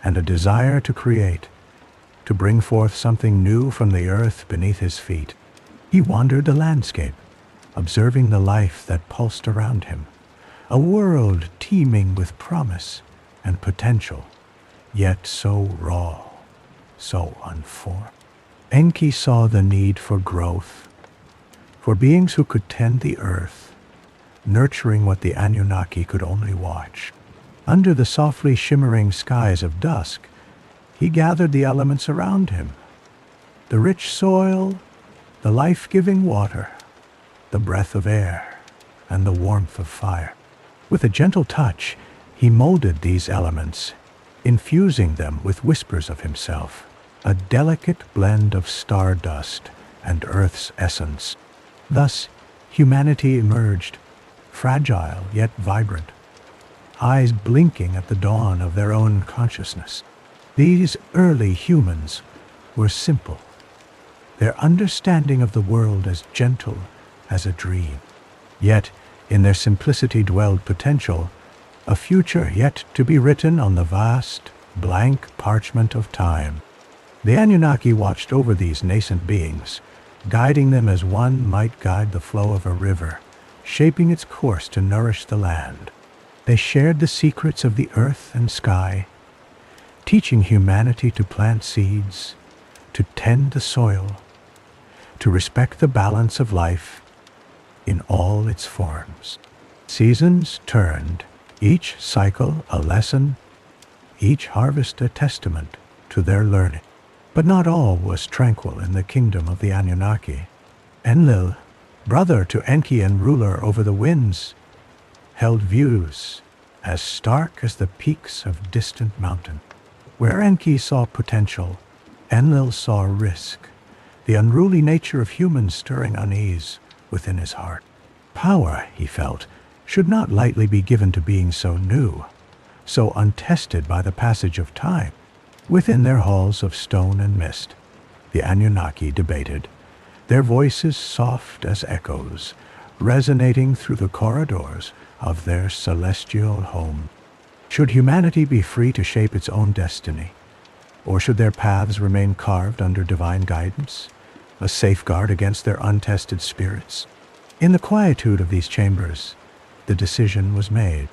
and a desire to create, to bring forth something new from the earth beneath his feet. He wandered the landscape, observing the life that pulsed around him, a world teeming with promise and potential, yet so raw, so unformed. Enki saw the need for growth, for beings who could tend the earth, nurturing what the Anunnaki could only watch. Under the softly shimmering skies of dusk, he gathered the elements around him: the rich soil, the life-giving water, the breath of air, and the warmth of fire. With a gentle touch, he molded these elements, infusing them with whispers of himself, a delicate blend of stardust and Earth's essence. Thus, humanity emerged, fragile yet vibrant, eyes blinking at the dawn of their own consciousness. These early humans were simple, their understanding of the world as gentle as a dream. Yet, in their simplicity dwelled potential, a future yet to be written on the vast, blank parchment of time. The Anunnaki watched over these nascent beings, guiding them as one might guide the flow of a river, shaping its course to nourish the land. They shared the secrets of the earth and sky, teaching humanity to plant seeds, to tend the soil, to respect the balance of life in all its forms. Seasons turned, each cycle a lesson, each harvest a testament to their learning. But not all was tranquil in the kingdom of the Anunnaki. Enlil, brother to Enki and ruler over the winds, held views as stark as the peaks of distant mountains. Where Enki saw potential, Enlil saw risk, the unruly nature of humans stirring unease within his heart. Power, he felt, should not lightly be given to beings so new, so untested by the passage of time. Within their halls of stone and mist, the Anunnaki debated, their voices soft as echoes, resonating through the corridors of their celestial home. Should humanity be free to shape its own destiny, or should their paths remain carved under divine guidance, a safeguard against their untested spirits? In the quietude of these chambers, the decision was made.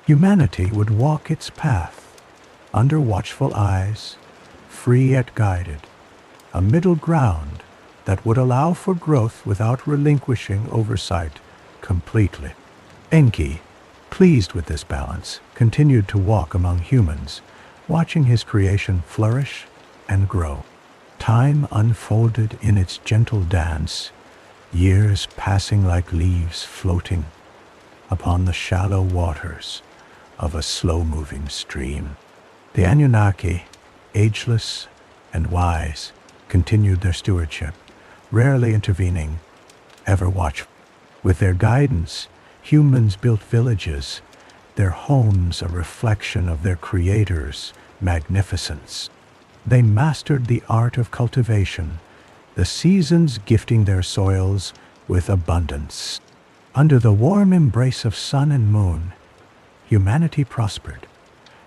Humanity would walk its path, under watchful eyes, free yet guided, a middle ground that would allow for growth without relinquishing oversight completely. Enki, pleased with this balance, continued to walk among humans, watching his creation flourish and grow. Time unfolded in its gentle dance, years passing like leaves floating upon the shallow waters of a slow-moving stream. The Anunnaki, ageless and wise, continued their stewardship, rarely intervening, ever watchful. With their guidance, humans built villages, their homes a reflection of their Creator's magnificence. They mastered the art of cultivation, the seasons gifting their soils with abundance. Under the warm embrace of sun and moon, humanity prospered.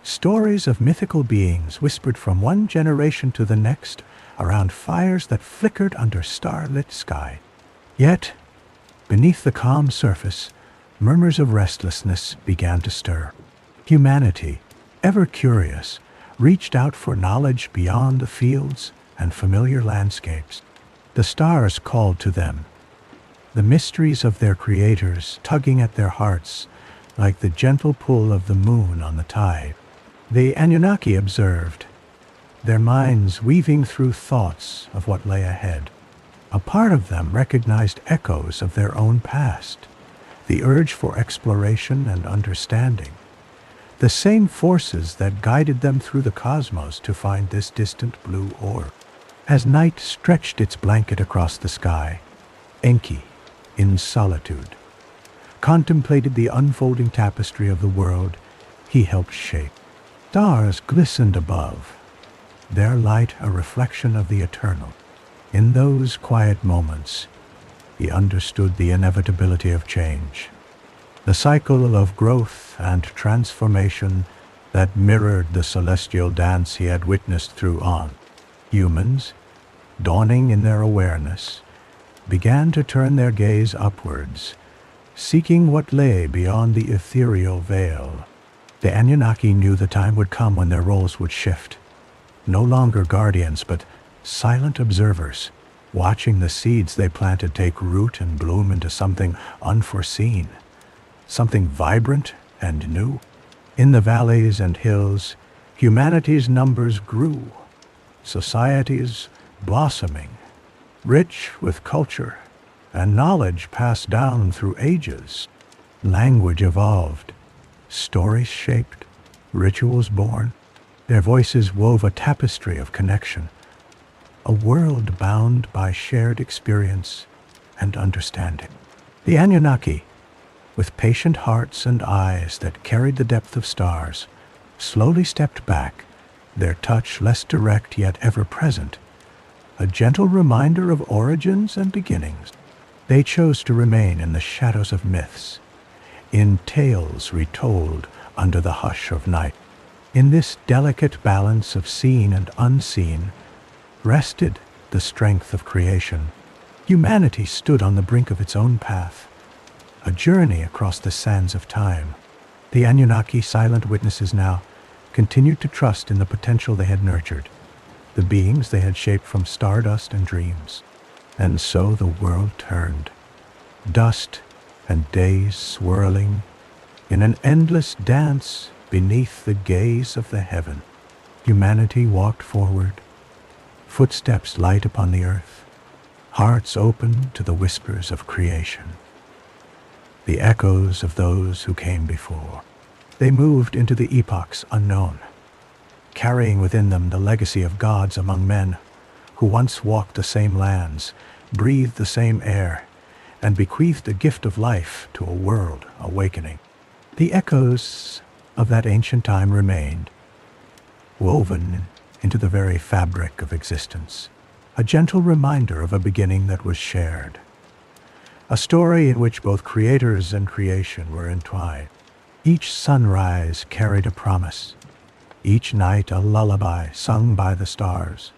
Stories of mythical beings whispered from one generation to the next around fires that flickered under starlit sky. Yet, beneath the calm surface, murmurs of restlessness began to stir. Humanity, ever curious, reached out for knowledge beyond the fields and familiar landscapes. The stars called to them, the mysteries of their creators tugging at their hearts like the gentle pull of the moon on the tide. The Anunnaki observed, their minds weaving through thoughts of what lay ahead. A part of them recognized echoes of their own past, the urge for exploration and understanding, the same forces that guided them through the cosmos to find this distant blue orb. As night stretched its blanket across the sky, Enki, in solitude, contemplated the unfolding tapestry of the world he helped shape. Stars glistened above, their light a reflection of the eternal. In those quiet moments, he understood the inevitability of change, the cycle of growth and transformation that mirrored the celestial dance he had witnessed through on. Humans, dawning in their awareness, began to turn their gaze upwards, seeking what lay beyond the ethereal veil. The Anunnaki knew the time would come when their roles would shift. No longer guardians, but silent observers, watching the seeds they planted take root and bloom into something unforeseen, something vibrant and new. In the valleys and hills, humanity's numbers grew, societies blossoming, rich with culture and knowledge passed down through ages. Language evolved, stories shaped, rituals born. Their voices wove a tapestry of connection, a world bound by shared experience and understanding. The Anunnaki, with patient hearts and eyes that carried the depth of stars, slowly stepped back, their touch less direct yet ever present, a gentle reminder of origins and beginnings. They chose to remain in the shadows of myths, in tales retold under the hush of night. In this delicate balance of seen and unseen rested the strength of creation. Humanity stood on the brink of its own path, a journey across the sands of time. The Anunnaki, silent witnesses now, continued to trust in the potential they had nurtured, the beings they had shaped from stardust and dreams. And so the world turned, dust and days swirling in an endless dance beneath the gaze of the heaven. Humanity walked forward, footsteps light upon the earth, hearts open to the whispers of creation, the echoes of those who came before. They moved into the epochs unknown, carrying within them the legacy of gods among men who once walked the same lands, breathed the same air, and bequeathed the gift of life to a world awakening. The echoes of that ancient time remained, woven into the very fabric of existence, a gentle reminder of a beginning that was shared, a story in which both creators and creation were entwined. Each sunrise carried a promise, each night a lullaby sung by the stars,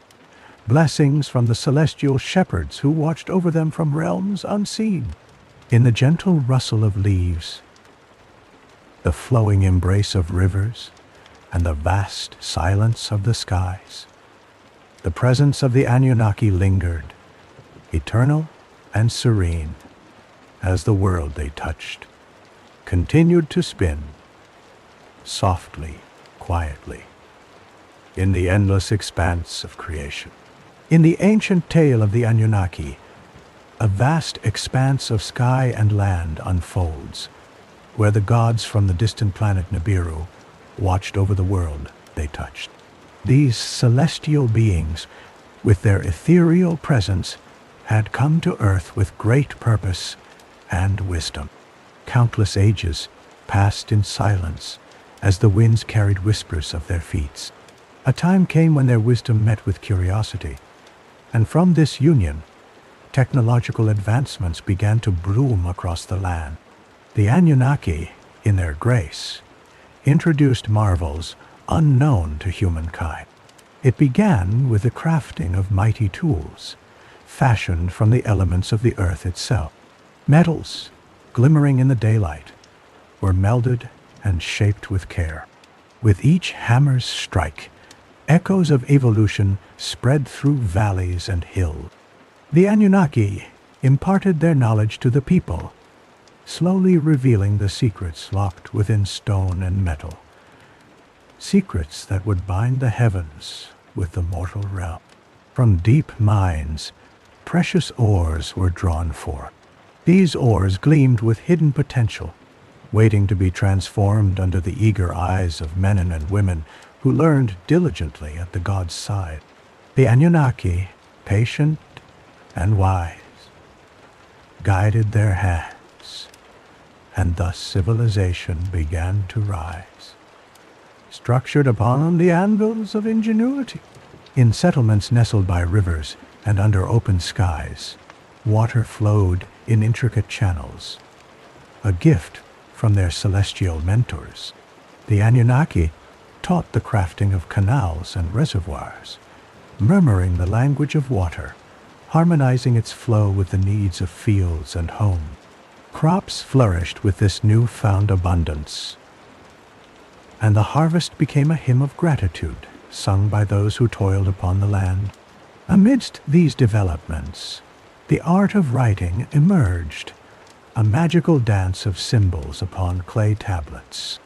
blessings from the celestial shepherds who watched over them from realms unseen. In the gentle rustle of leaves, the flowing embrace of rivers, and the vast silence of the skies, the presence of the Anunnaki lingered, eternal and serene, as the world they touched continued to spin, softly, quietly, in the endless expanse of creation. In the ancient tale of the Anunnaki, a vast expanse of sky and land unfolds, where the gods from the distant planet Nibiru watched over the world they touched. These celestial beings, with their ethereal presence, had come to Earth with great purpose and wisdom. Countless ages passed in silence as the winds carried whispers of their feats. A time came when their wisdom met with curiosity, and from this union, technological advancements began to bloom across the land. The Anunnaki, in their grace, introduced marvels unknown to humankind. It began with the crafting of mighty tools, fashioned from the elements of the earth itself. Metals, glimmering in the daylight, were melded and shaped with care. With each hammer's strike, echoes of evolution spread through valleys and hills. The Anunnaki imparted their knowledge to the people, slowly revealing the secrets locked within stone and metal, secrets that would bind the heavens with the mortal realm. From deep mines, precious ores were drawn forth. These ores gleamed with hidden potential, waiting to be transformed under the eager eyes of men and women who learned diligently at the gods' side. The Anunnaki, patient and wise, guided their hands, and thus civilization began to rise, structured upon the anvils of ingenuity. In settlements nestled by rivers and under open skies, water flowed in intricate channels, a gift from their celestial mentors. The Anunnaki taught the crafting of canals and reservoirs, murmuring the language of water, harmonizing its flow with the needs of fields and homes. Crops flourished with this newfound abundance, and the harvest became a hymn of gratitude, sung by those who toiled upon the land. Amidst these developments, the art of writing emerged, a magical dance of symbols upon clay tablets.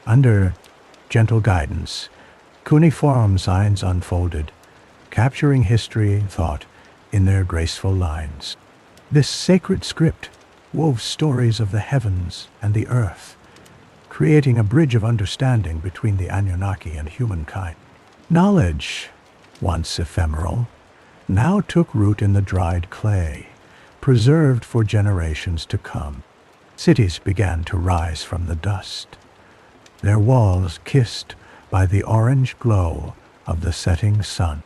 Under gentle guidance, cuneiform signs unfolded, capturing history and thought in their graceful lines. This sacred script wove stories of the heavens and the earth, creating a bridge of understanding between the Anunnaki and humankind. Knowledge, once ephemeral, now took root in the dried clay, preserved for generations to come. Cities began to rise from the dust, their walls kissed by the orange glow of the setting sun.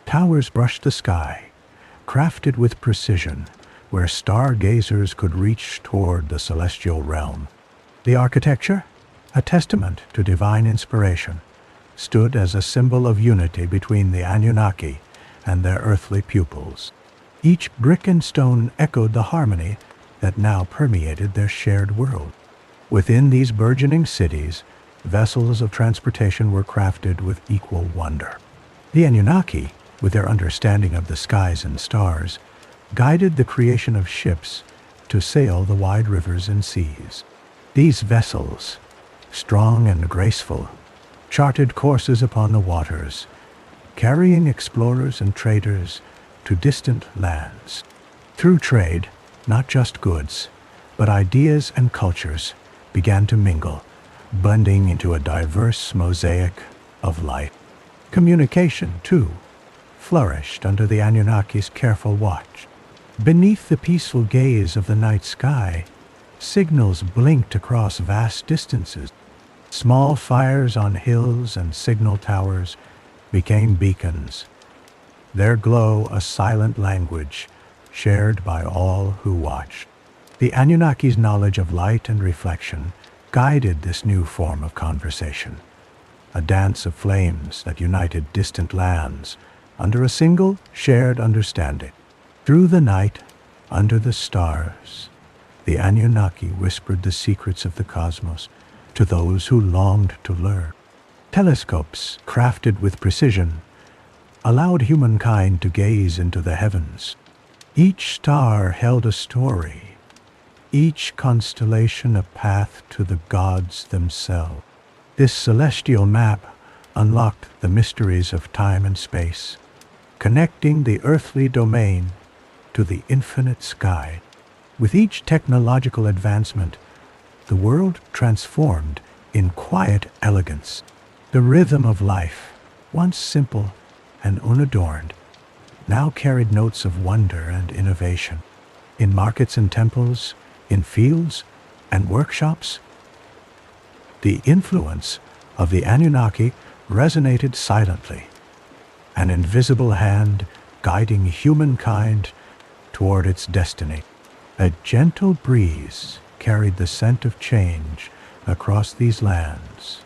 Towers brushed the sky, crafted with precision, where stargazers could reach toward the celestial realm. The architecture, a testament to divine inspiration, stood as a symbol of unity between the Anunnaki and their earthly pupils. Each brick and stone echoed the harmony that now permeated their shared world. Within these burgeoning cities, vessels of transportation were crafted with equal wonder. The Anunnaki, with their understanding of the skies and stars, guided the creation of ships to sail the wide rivers and seas. These vessels, strong and graceful, charted courses upon the waters, carrying explorers and traders to distant lands. Through trade, not just goods, but ideas and cultures began to mingle, blending into a diverse mosaic of life. Communication, too, flourished under the Anunnaki's careful watch. Beneath the peaceful gaze of the night sky, signals blinked across vast distances. Small fires on hills and signal towers became beacons, their glow a silent language shared by all who watched. The Anunnaki's knowledge of light and reflection guided this new form of conversation, a dance of flames that united distant lands under a single shared understanding. Through the night, under the stars, the Anunnaki whispered the secrets of the cosmos to those who longed to learn. Telescopes, crafted with precision, allowed humankind to gaze into the heavens. Each star held a story, each constellation a path to the gods themselves. This celestial map unlocked the mysteries of time and space, connecting the earthly domain to the infinite sky. With each technological advancement, the world transformed in quiet elegance. The rhythm of life, once simple and unadorned, now carried notes of wonder and innovation. In markets and temples, in fields and workshops, the influence of the Anunnaki resonated silently, an invisible hand guiding humankind toward its destiny. A gentle breeze carried the scent of change across these lands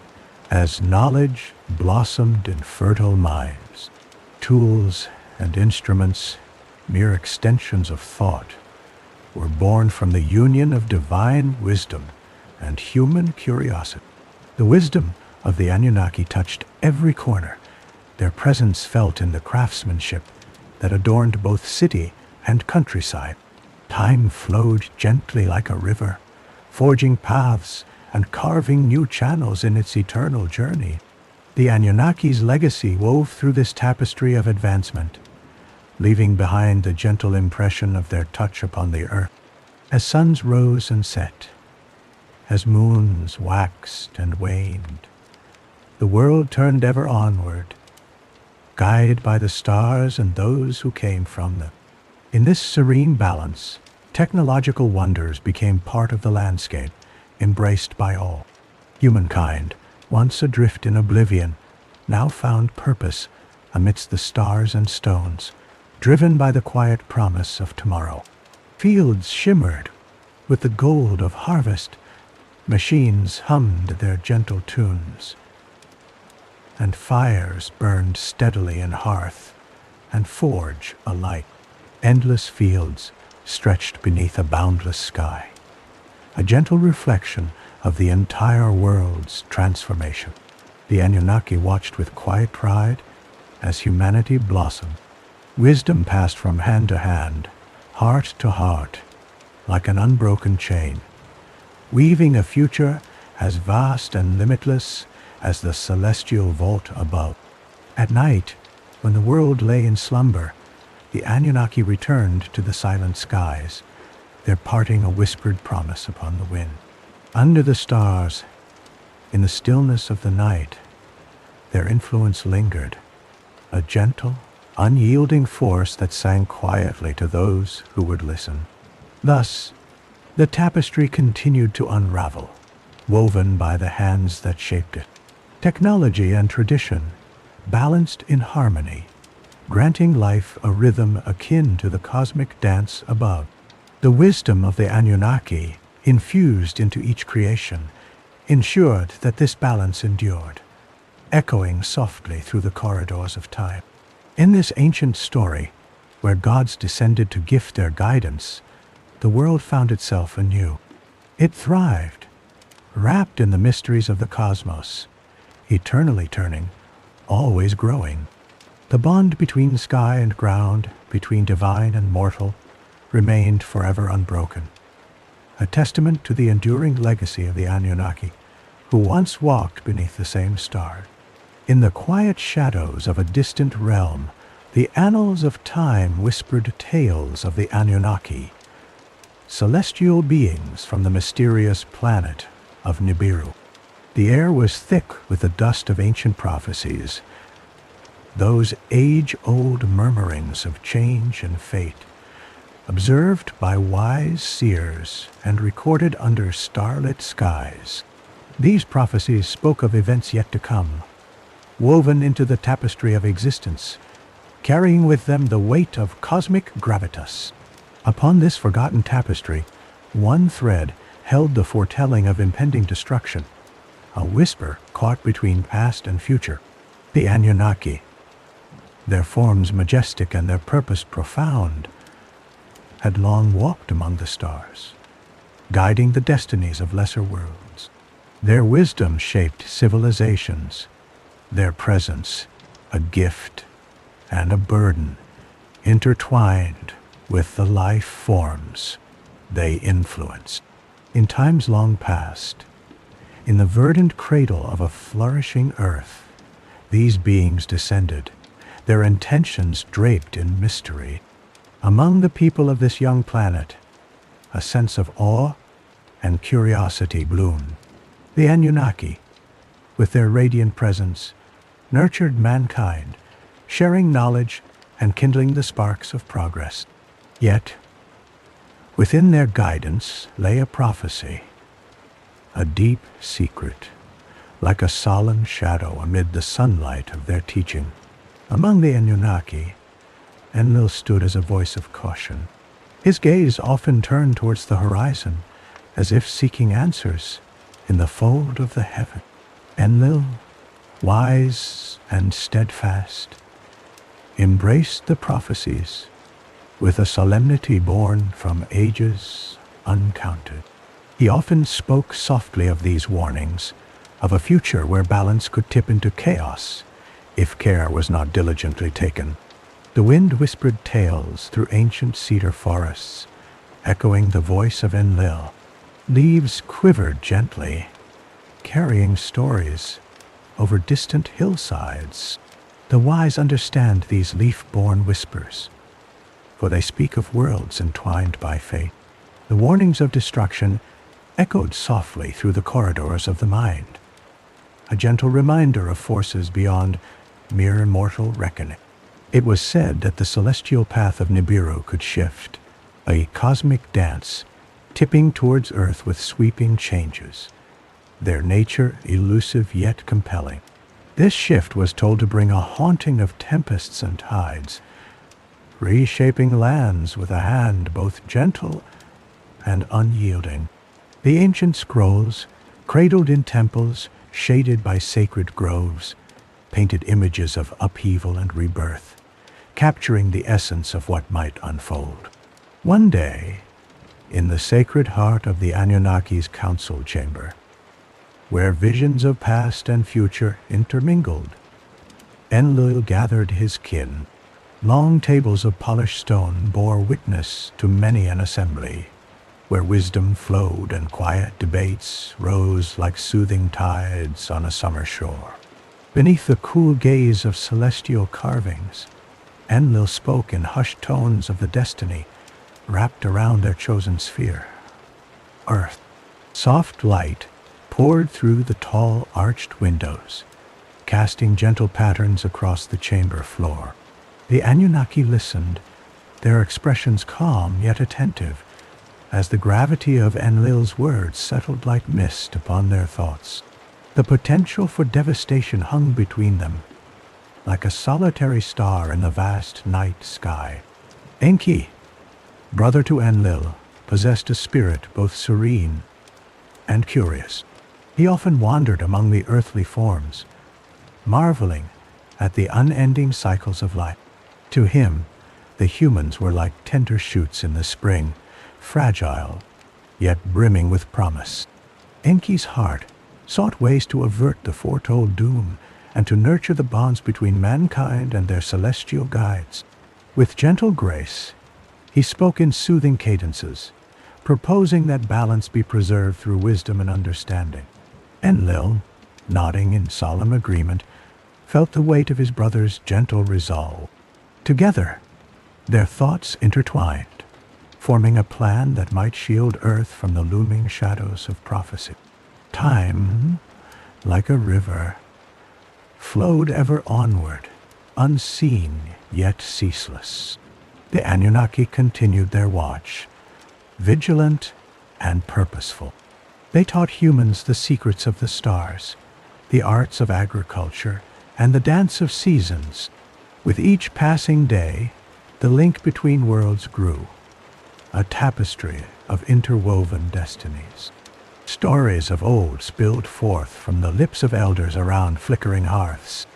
as knowledge blossomed in fertile minds. Tools and instruments, mere extensions of thought, were born from the union of divine wisdom and human curiosity. The wisdom of the Anunnaki touched every corner, their presence felt in the craftsmanship that adorned both city and countryside. Time flowed gently like a river, forging paths and carving new channels in its eternal journey. The Anunnaki's legacy wove through this tapestry of advancement, leaving behind the gentle impression of their touch upon the earth. As suns rose and set, as moons waxed and waned, the world turned ever onward, guided by the stars and those who came from them. In this serene balance, technological wonders became part of the landscape, embraced by all. Humankind, once adrift in oblivion, now found purpose amidst the stars and stones, driven by the quiet promise of tomorrow. Fields shimmered with the gold of harvest, machines hummed their gentle tunes, and fires burned steadily in hearth and forge alike. Endless fields stretched beneath a boundless sky, a gentle reflection of the entire world's transformation. The Anunnaki watched with quiet pride as humanity blossomed. Wisdom passed from hand to hand, heart to heart, like an unbroken chain, weaving a future as vast and limitless as the celestial vault above. At night, when the world lay in slumber, the Anunnaki returned to the silent skies, their parting a whispered promise upon the wind. Under the stars, in the stillness of the night, their influence lingered, a gentle, unyielding force that sang quietly to those who would listen. Thus, the tapestry continued to unravel, woven by the hands that shaped it. Technology and tradition balanced in harmony, granting life a rhythm akin to the cosmic dance above. The wisdom of the Anunnaki, infused into each creation, ensured that this balance endured, echoing softly through the corridors of time. In this ancient story, where gods descended to gift their guidance, the world found itself anew. It thrived, wrapped in the mysteries of the cosmos, eternally turning, always growing. The bond between sky and ground, between divine and mortal, remained forever unbroken, a testament to the enduring legacy of the Anunnaki, who once walked beneath the same stars. In the quiet shadows of a distant realm, the annals of time whispered tales of the Anunnaki, celestial beings from the mysterious planet of Nibiru. The air was thick with the dust of ancient prophecies, those age-old murmurings of change and fate, observed by wise seers and recorded under starlit skies. These prophecies spoke of events yet to come, woven into the tapestry of existence, carrying with them the weight of cosmic gravitas. Upon this forgotten tapestry, one thread held the foretelling of impending destruction, a whisper caught between past and future. The Anunnaki, their forms majestic and their purpose profound, had long walked among the stars, guiding the destinies of lesser worlds. Their wisdom shaped civilizations, their presence a gift and a burden, intertwined with the life forms they influenced. In times long past, in the verdant cradle of a flourishing earth, these beings descended, their intentions draped in mystery. Among the people of this young planet, a sense of awe and curiosity bloomed. The Anunnaki, with their radiant presence, nurtured mankind, sharing knowledge and kindling the sparks of progress. Yet, within their guidance lay a prophecy, a deep secret, like a solemn shadow amid the sunlight of their teaching. Among the Anunnaki, Enlil stood as a voice of caution. His gaze often turned towards the horizon, as if seeking answers in the fold of the heaven. Enlil, wise and steadfast, embraced the prophecies with a solemnity born from ages uncounted. He often spoke softly of these warnings, of a future where balance could tip into chaos if care was not diligently taken. The wind whispered tales through ancient cedar forests, echoing the voice of Enlil. Leaves quivered gently, carrying stories over distant hillsides. The wise understand these leaf-born whispers, for they speak of worlds entwined by fate. The warnings of destruction echoed softly through the corridors of the mind, a gentle reminder of forces beyond mere mortal reckoning. It was said that the celestial path of Nibiru could shift, a cosmic dance, tipping towards Earth with sweeping changes, their nature elusive yet compelling. This shift was told to bring a haunting of tempests and tides, reshaping lands with a hand both gentle and unyielding. The ancient scrolls, cradled in temples, shaded by sacred groves, painted images of upheaval and rebirth, capturing the essence of what might unfold. One day, in the sacred heart of the Anunnaki's council chamber, where visions of past and future intermingled, Enlil gathered his kin. Long tables of polished stone bore witness to many an assembly, where wisdom flowed and quiet debates rose like soothing tides on a summer shore. Beneath the cool gaze of celestial carvings, Enlil spoke in hushed tones of the destiny wrapped around their chosen sphere. Earth. Soft light poured through the tall arched windows, casting gentle patterns across the chamber floor. The Anunnaki listened, their expressions calm yet attentive, as the gravity of Enlil's words settled like mist upon their thoughts. The potential for devastation hung between them, like a solitary star in the vast night sky. Enki, brother to Enlil, possessed a spirit both serene and curious. He often wandered among the earthly forms, marveling at the unending cycles of life. To him, the humans were like tender shoots in the spring, fragile, yet brimming with promise. Enki's heart sought ways to avert the foretold doom and to nurture the bonds between mankind and their celestial guides. With gentle grace, he spoke in soothing cadences, proposing that balance be preserved through wisdom and understanding. Enlil, nodding in solemn agreement, felt the weight of his brother's gentle resolve. Together, their thoughts intertwined, forming a plan that might shield Earth from the looming shadows of prophecy. Time, like a river, flowed ever onward, unseen yet ceaseless. The Anunnaki continued their watch, vigilant and purposeful. They taught humans the secrets of the stars, the arts of agriculture, and the dance of seasons. With each passing day, the link between worlds grew, a tapestry of interwoven destinies. Stories of old spilled forth from the lips of elders around flickering hearths.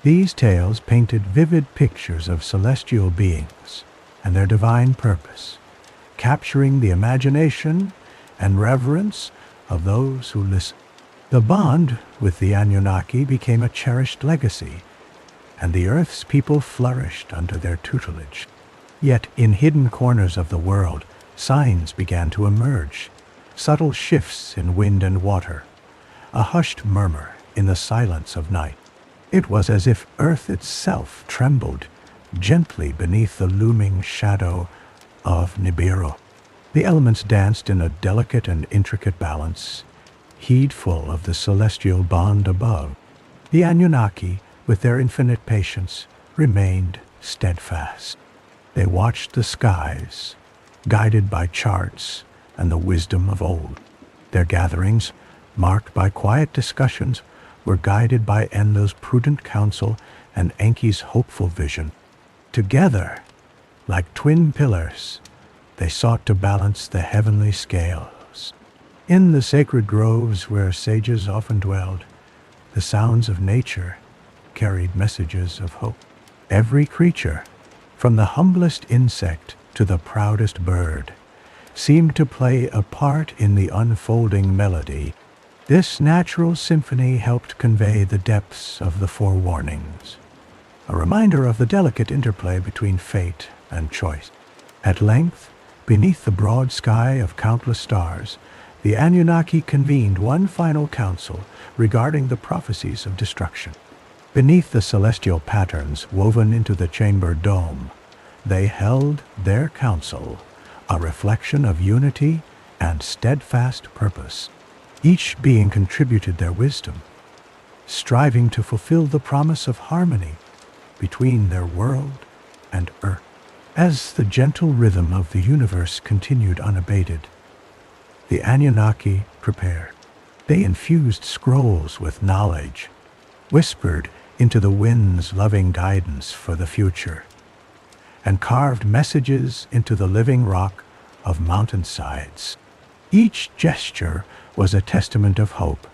These tales painted vivid pictures of celestial beings and their divine purpose, capturing the imagination and reverence of those who listen. The bond with the Anunnaki became a cherished legacy, and the Earth's people flourished under their tutelage. Yet in hidden corners of the world, signs began to emerge, subtle shifts in wind and water, a hushed murmur in the silence of night. It was as if Earth itself trembled gently beneath the looming shadow of Nibiru. The elements danced in a delicate and intricate balance, heedful of the celestial bond above. The Anunnaki, with their infinite patience, remained steadfast. They watched the skies, guided by charts and the wisdom of old. Their gatherings, marked by quiet discussions, were guided by Enlil's prudent counsel and Enki's hopeful vision. Together, like twin pillars, they sought to balance the heavenly scales. In the sacred groves where sages often dwelled, the sounds of nature carried messages of hope. Every creature, from the humblest insect to the proudest bird, seemed to play a part in the unfolding melody. This natural symphony helped convey the depths of the forewarnings, a reminder of the delicate interplay between fate and choice. At length, beneath the broad sky of countless stars, the Anunnaki convened one final council regarding the prophecies of destruction. Beneath the celestial patterns woven into the chamber dome, they held their council, a reflection of unity and steadfast purpose. Each being contributed their wisdom, striving to fulfill the promise of harmony between their world and Earth. As the gentle rhythm of the universe continued unabated, the Anunnaki prepared. They infused scrolls with knowledge, whispered into the wind's loving guidance for the future, and carved messages into the living rock of mountainsides. Each gesture was a testament of hope,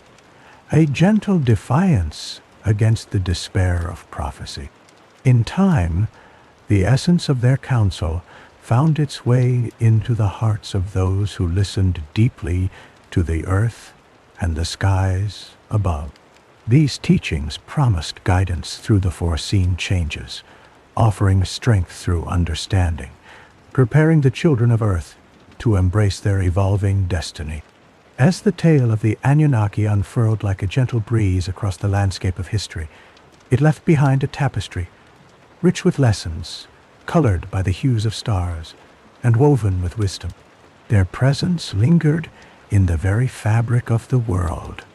a gentle defiance against the despair of prophecy. In time, the essence of their counsel found its way into the hearts of those who listened deeply to the earth and the skies above. These teachings promised guidance through the foreseen changes, offering strength through understanding, preparing the children of Earth to embrace their evolving destiny. As the tale of the Anunnaki unfurled like a gentle breeze across the landscape of history, it left behind a tapestry, rich with lessons, colored by the hues of stars, and woven with wisdom. Their presence lingered in the very fabric of the world,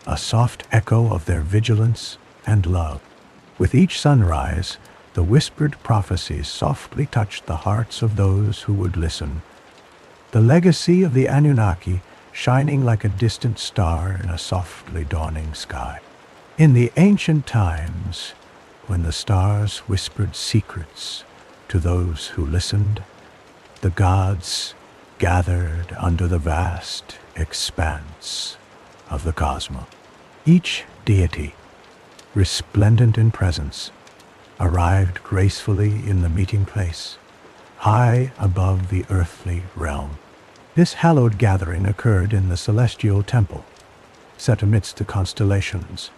a soft echo of their vigilance and love. With each sunrise, the whispered prophecies softly touched the hearts of those who would listen. The legacy of the Anunnaki shining like a distant star in a softly dawning sky. In the ancient times, when the stars whispered secrets to those who listened, the gods gathered under the vast expanse of the cosmos. Each deity, resplendent in presence, arrived gracefully in the meeting place, high above the earthly realm. This hallowed gathering occurred in the celestial temple, set amidst the constellations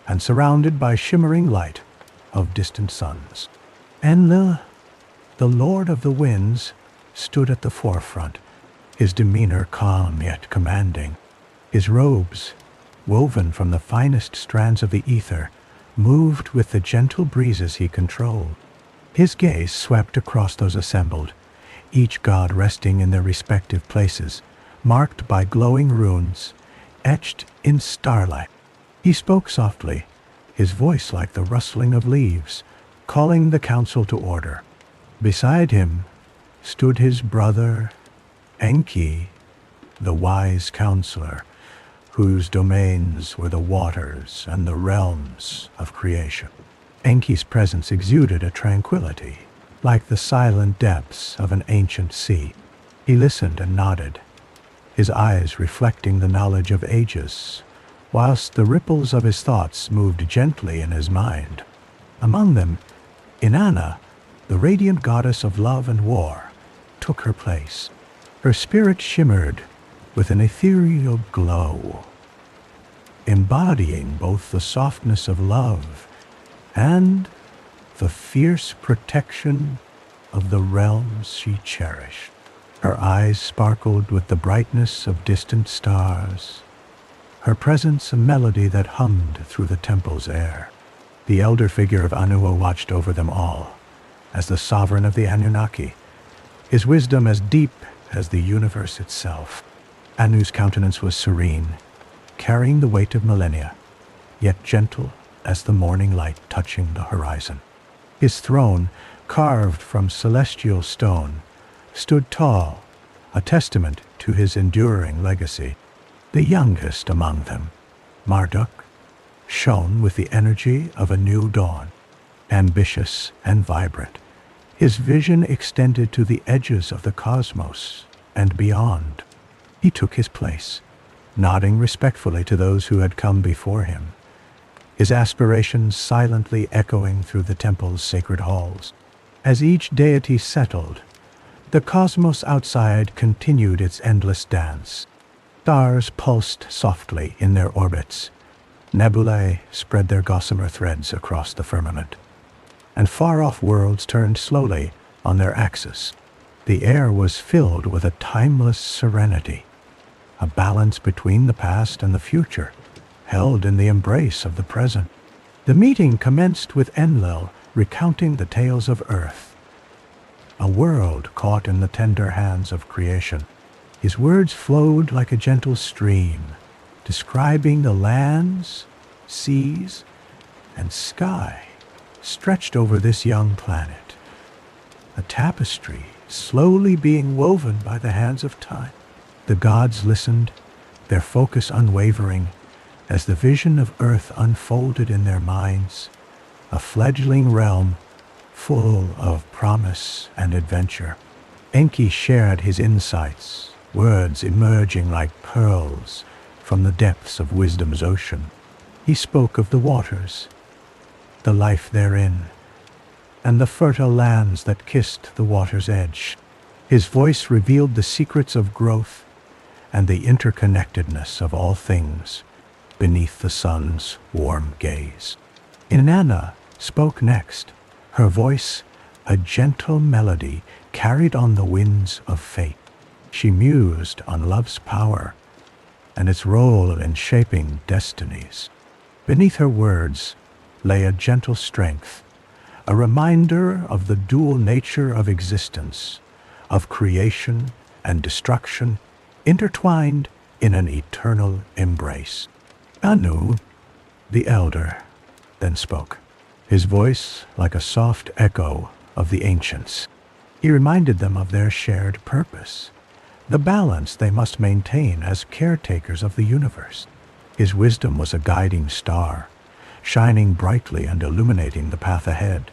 and surrounded by shimmering light of distant suns. Enlil, the Lord of the Winds, stood at the forefront, his demeanor calm yet commanding. His robes, woven from the finest strands of the ether, moved with the gentle breezes he controlled. His gaze swept across those assembled, each god resting in their respective places, marked by glowing runes, etched in starlight. He spoke softly, his voice like the rustling of leaves, calling the council to order. Beside him stood his brother, Enki, the wise counselor, whose domains were the waters and the realms of creation. Enki's presence exuded a tranquility, like the silent depths of an ancient sea. He listened and nodded, his eyes reflecting the knowledge of ages, whilst the ripples of his thoughts moved gently in his mind. Among them, Inanna, the radiant goddess of love and war, took her place. Her spirit shimmered with an ethereal glow, embodying both the softness of love and the fierce protection of the realms she cherished. Her eyes sparkled with the brightness of distant stars, her presence a melody that hummed through the temple's air. The elder figure of Anu watched over them all, as the sovereign of the Anunnaki, his wisdom as deep as the universe itself. Anu's countenance was serene, carrying the weight of millennia, yet gentle as the morning light touching the horizon. His throne, carved from celestial stone, stood tall, a testament to his enduring legacy. The youngest among them, Marduk, shone with the energy of a new dawn, ambitious and vibrant. His vision extended to the edges of the cosmos and beyond. He took his place, nodding respectfully to those who had come before him, his aspirations silently echoing through the temple's sacred halls. As each deity settled, the cosmos outside continued its endless dance. Stars pulsed softly in their orbits, nebulae spread their gossamer threads across the firmament, and far-off worlds turned slowly on their axis. The air was filled with a timeless serenity, a balance between the past and the future, held in the embrace of the present. The meeting commenced with Enlil recounting the tales of Earth, a world caught in the tender hands of creation. His words flowed like a gentle stream, describing the lands, seas, and sky stretched over this young planet, a tapestry slowly being woven by the hands of time. The gods listened, their focus unwavering, as the vision of Earth unfolded in their minds, a fledgling realm full of promise and adventure. Enki shared his insights, words emerging like pearls from the depths of wisdom's ocean. He spoke of the waters, the life therein, and the fertile lands that kissed the water's edge. His voice revealed the secrets of growth and the interconnectedness of all things beneath the sun's warm gaze. Inanna spoke next, her voice a gentle melody carried on the winds of fate. She mused on love's power and its role in shaping destinies. Beneath her words lay a gentle strength, a reminder of the dual nature of existence, of creation and destruction intertwined in an eternal embrace. Anu, the elder, then spoke, his voice like a soft echo of the ancients. He reminded them of their shared purpose, the balance they must maintain as caretakers of the universe. His wisdom was a guiding star, shining brightly and illuminating the path ahead,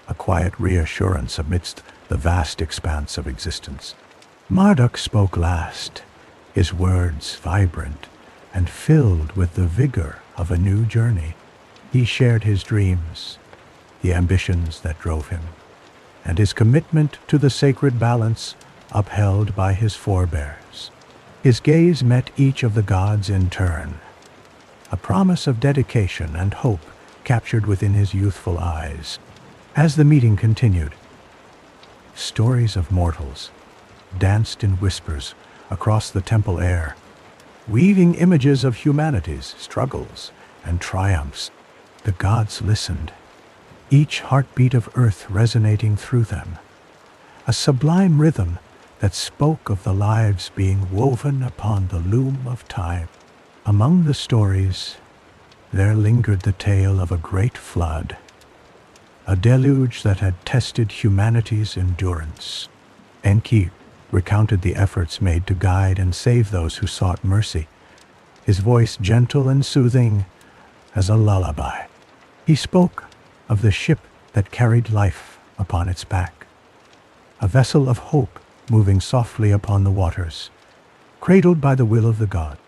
a quiet reassurance amidst the vast expanse of existence. Marduk spoke last, his words vibrant and filled with the vigor of a new journey. He shared his dreams, the ambitions that drove him, and his commitment to the sacred balance upheld by his forebears. His gaze met each of the gods in turn, a promise of dedication and hope captured within his youthful eyes. As the meeting continued, stories of mortals danced in whispers across the temple air, weaving images of humanity's struggles and triumphs. The gods listened, each heartbeat of earth resonating through them, a sublime rhythm that spoke of the lives being woven upon the loom of time. Among the stories, there lingered the tale of a great flood, a deluge that had tested humanity's endurance. Enki recounted the efforts made to guide and save those who sought mercy, his voice gentle and soothing as a lullaby. He spoke of the ship that carried life upon its back, a vessel of hope moving softly upon the waters, cradled by the will of the god.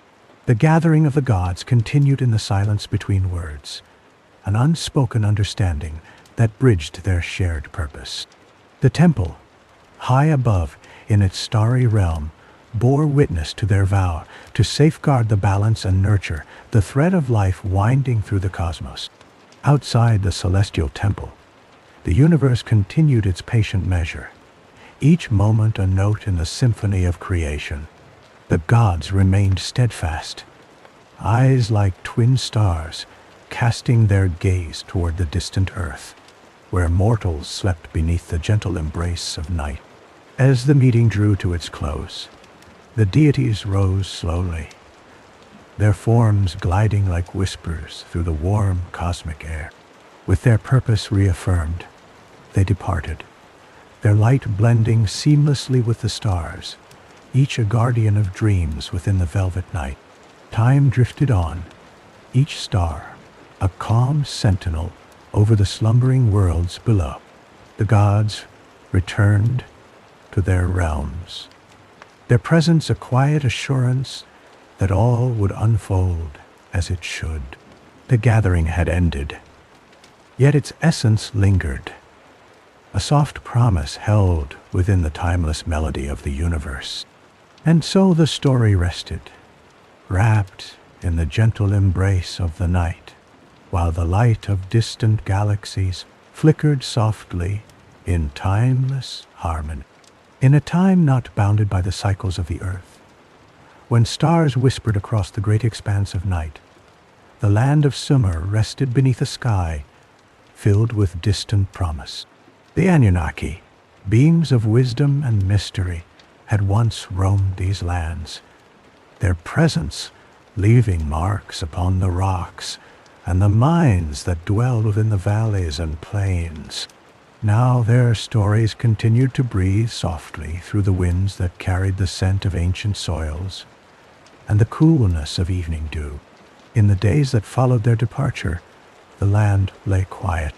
The gathering of the gods continued in the silence between words, an unspoken understanding that bridged their shared purpose. The temple, high above in its starry realm, bore witness to their vow to safeguard the balance and nurture the thread of life winding through the cosmos. Outside the celestial temple, the universe continued its patient measure, each moment a note in the symphony of creation. The gods remained steadfast, eyes like twin stars, casting their gaze toward the distant earth, where mortals slept beneath the gentle embrace of night. As the meeting drew to its close, the deities rose slowly, their forms gliding like whispers through the warm cosmic air. With their purpose reaffirmed, they departed, their light blending seamlessly with the stars, each a guardian of dreams within the velvet night. Time drifted on, each star a calm sentinel over the slumbering worlds below. The gods returned to their realms, their presence a quiet assurance that all would unfold as it should. The gathering had ended, yet its essence lingered, a soft promise held within the timeless melody of the universe. And so the story rested, wrapped in the gentle embrace of the night, while the light of distant galaxies flickered softly in timeless harmony. In a time not bounded by the cycles of the earth, when stars whispered across the great expanse of night, the land of Sumer rested beneath a sky filled with distant promise. The Anunnaki, beings of wisdom and mystery, had once roamed these lands, their presence leaving marks upon the rocks and the minds that dwelled within the valleys and plains. Now their stories continued to breathe softly through the winds that carried the scent of ancient soils and the coolness of evening dew. In the days that followed their departure, the land lay quiet.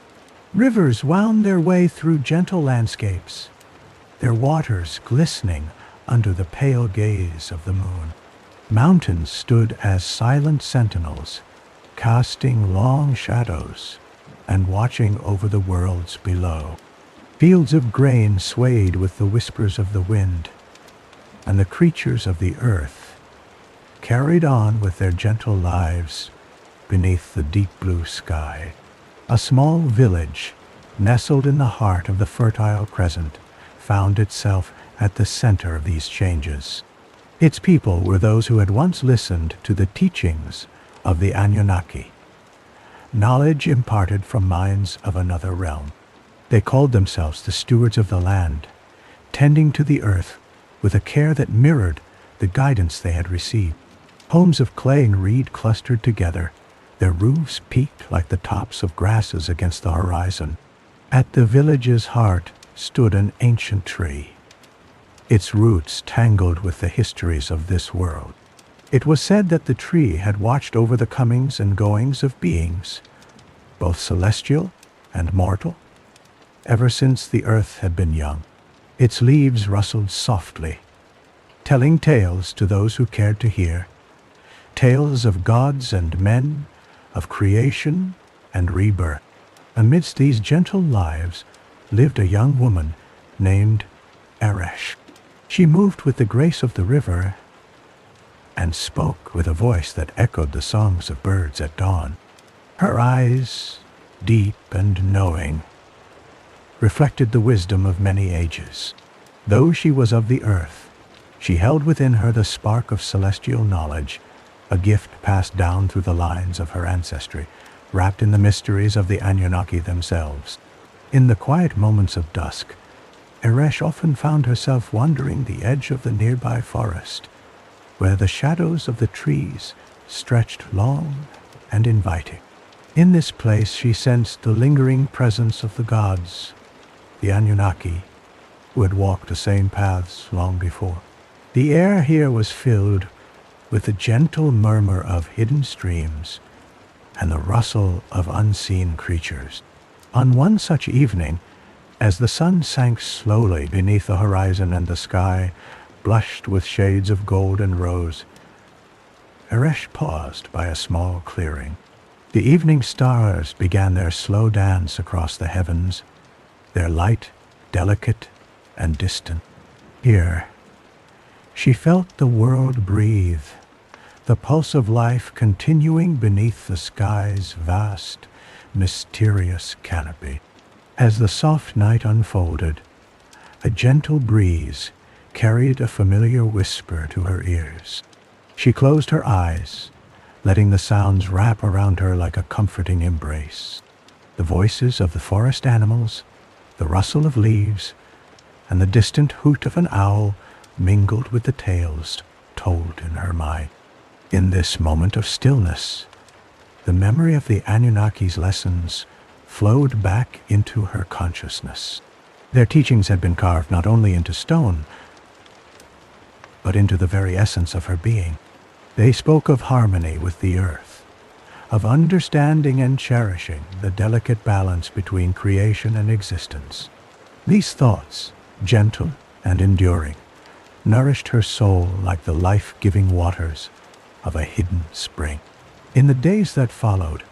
Rivers wound their way through gentle landscapes, their waters glistening under the pale gaze of the moon. Mountains stood as silent sentinels, casting long shadows and watching over the worlds below. Fields of grain swayed with the whispers of the wind, and the creatures of the earth carried on with their gentle lives beneath the deep blue sky. A small village, nestled in the heart of the fertile crescent, found itself at the center of these changes. Its people were those who had once listened to the teachings of the Anunnaki, knowledge imparted from minds of another realm. They called themselves the stewards of the land, tending to the earth with a care that mirrored the guidance they had received. Homes of clay and reed clustered together, their roofs peaked like the tops of grasses against the horizon. At the village's heart stood an ancient tree, its roots tangled with the histories of this world. It was said that the tree had watched over the comings and goings of beings, both celestial and mortal, ever since the earth had been young. Its leaves rustled softly, telling tales to those who cared to hear, tales of gods and men, of creation and rebirth. Amidst these gentle lives lived a young woman named Eresh. She moved with the grace of the river and spoke with a voice that echoed the songs of birds at dawn. Her eyes, deep and knowing, reflected the wisdom of many ages. Though she was of the earth, she held within her the spark of celestial knowledge, a gift passed down through the lines of her ancestry, wrapped in the mysteries of the Anunnaki themselves. In the quiet moments of dusk, Eresh often found herself wandering the edge of the nearby forest, where the shadows of the trees stretched long and inviting. In this place she sensed the lingering presence of the gods, the Anunnaki, who had walked the same paths long before. The air here was filled with the gentle murmur of hidden streams and the rustle of unseen creatures. On one such evening, as the sun sank slowly beneath the horizon and the sky blushed with shades of gold and rose, Eresh paused by a small clearing. The evening stars began their slow dance across the heavens, their light, delicate, and distant. Here, she felt the world breathe, the pulse of life continuing beneath the sky's vast, mysterious canopy. As the soft night unfolded, a gentle breeze carried a familiar whisper to her ears. She closed her eyes, letting the sounds wrap around her like a comforting embrace. The voices of the forest animals, the rustle of leaves, and the distant hoot of an owl mingled with the tales told in her mind. In this moment of stillness, the memory of the Anunnaki's lessons flowed back into her consciousness. Their teachings had been carved not only into stone, but into the very essence of her being. They spoke of harmony with the earth, of understanding and cherishing the delicate balance between creation and existence. These thoughts, gentle and enduring, nourished her soul like the life-giving waters of a hidden spring. In the days that followed,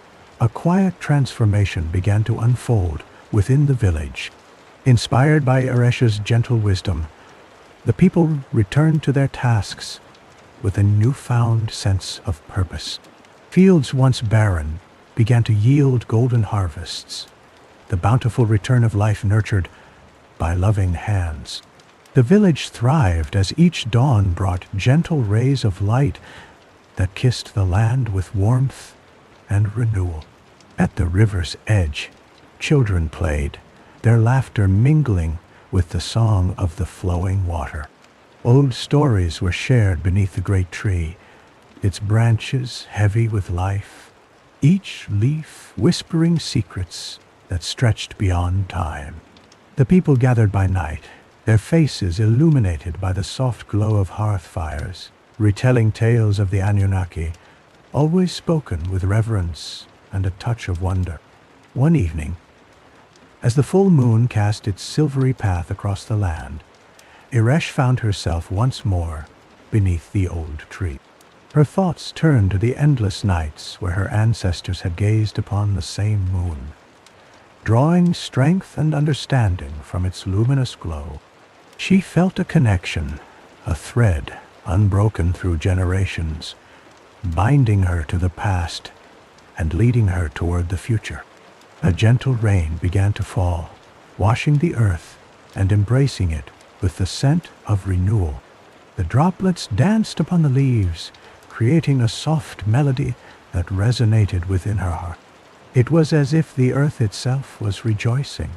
a quiet transformation began to unfold within the village. Inspired by Eresh's gentle wisdom, the people returned to their tasks with a newfound sense of purpose. Fields once barren began to yield golden harvests, the bountiful return of life nurtured by loving hands. The village thrived as each dawn brought gentle rays of light that kissed the land with warmth and renewal. At the river's edge, children played, their laughter mingling with the song of the flowing water. Old stories were shared beneath the great tree, its branches heavy with life, each leaf whispering secrets that stretched beyond time. The people gathered by night, their faces illuminated by the soft glow of hearth fires, retelling tales of the Anunnaki, always spoken with reverence and a touch of wonder. One evening, as the full moon cast its silvery path across the land, Eresh found herself once more beneath the old tree. Her thoughts turned to the endless nights where her ancestors had gazed upon the same moon, drawing strength and understanding from its luminous glow. She felt a connection, a thread unbroken through generations, binding her to the past and leading her toward the future. A gentle rain began to fall, washing the earth and embracing it with the scent of renewal. The droplets danced upon the leaves, creating a soft melody that resonated within her heart. It was as if the earth itself was rejoicing,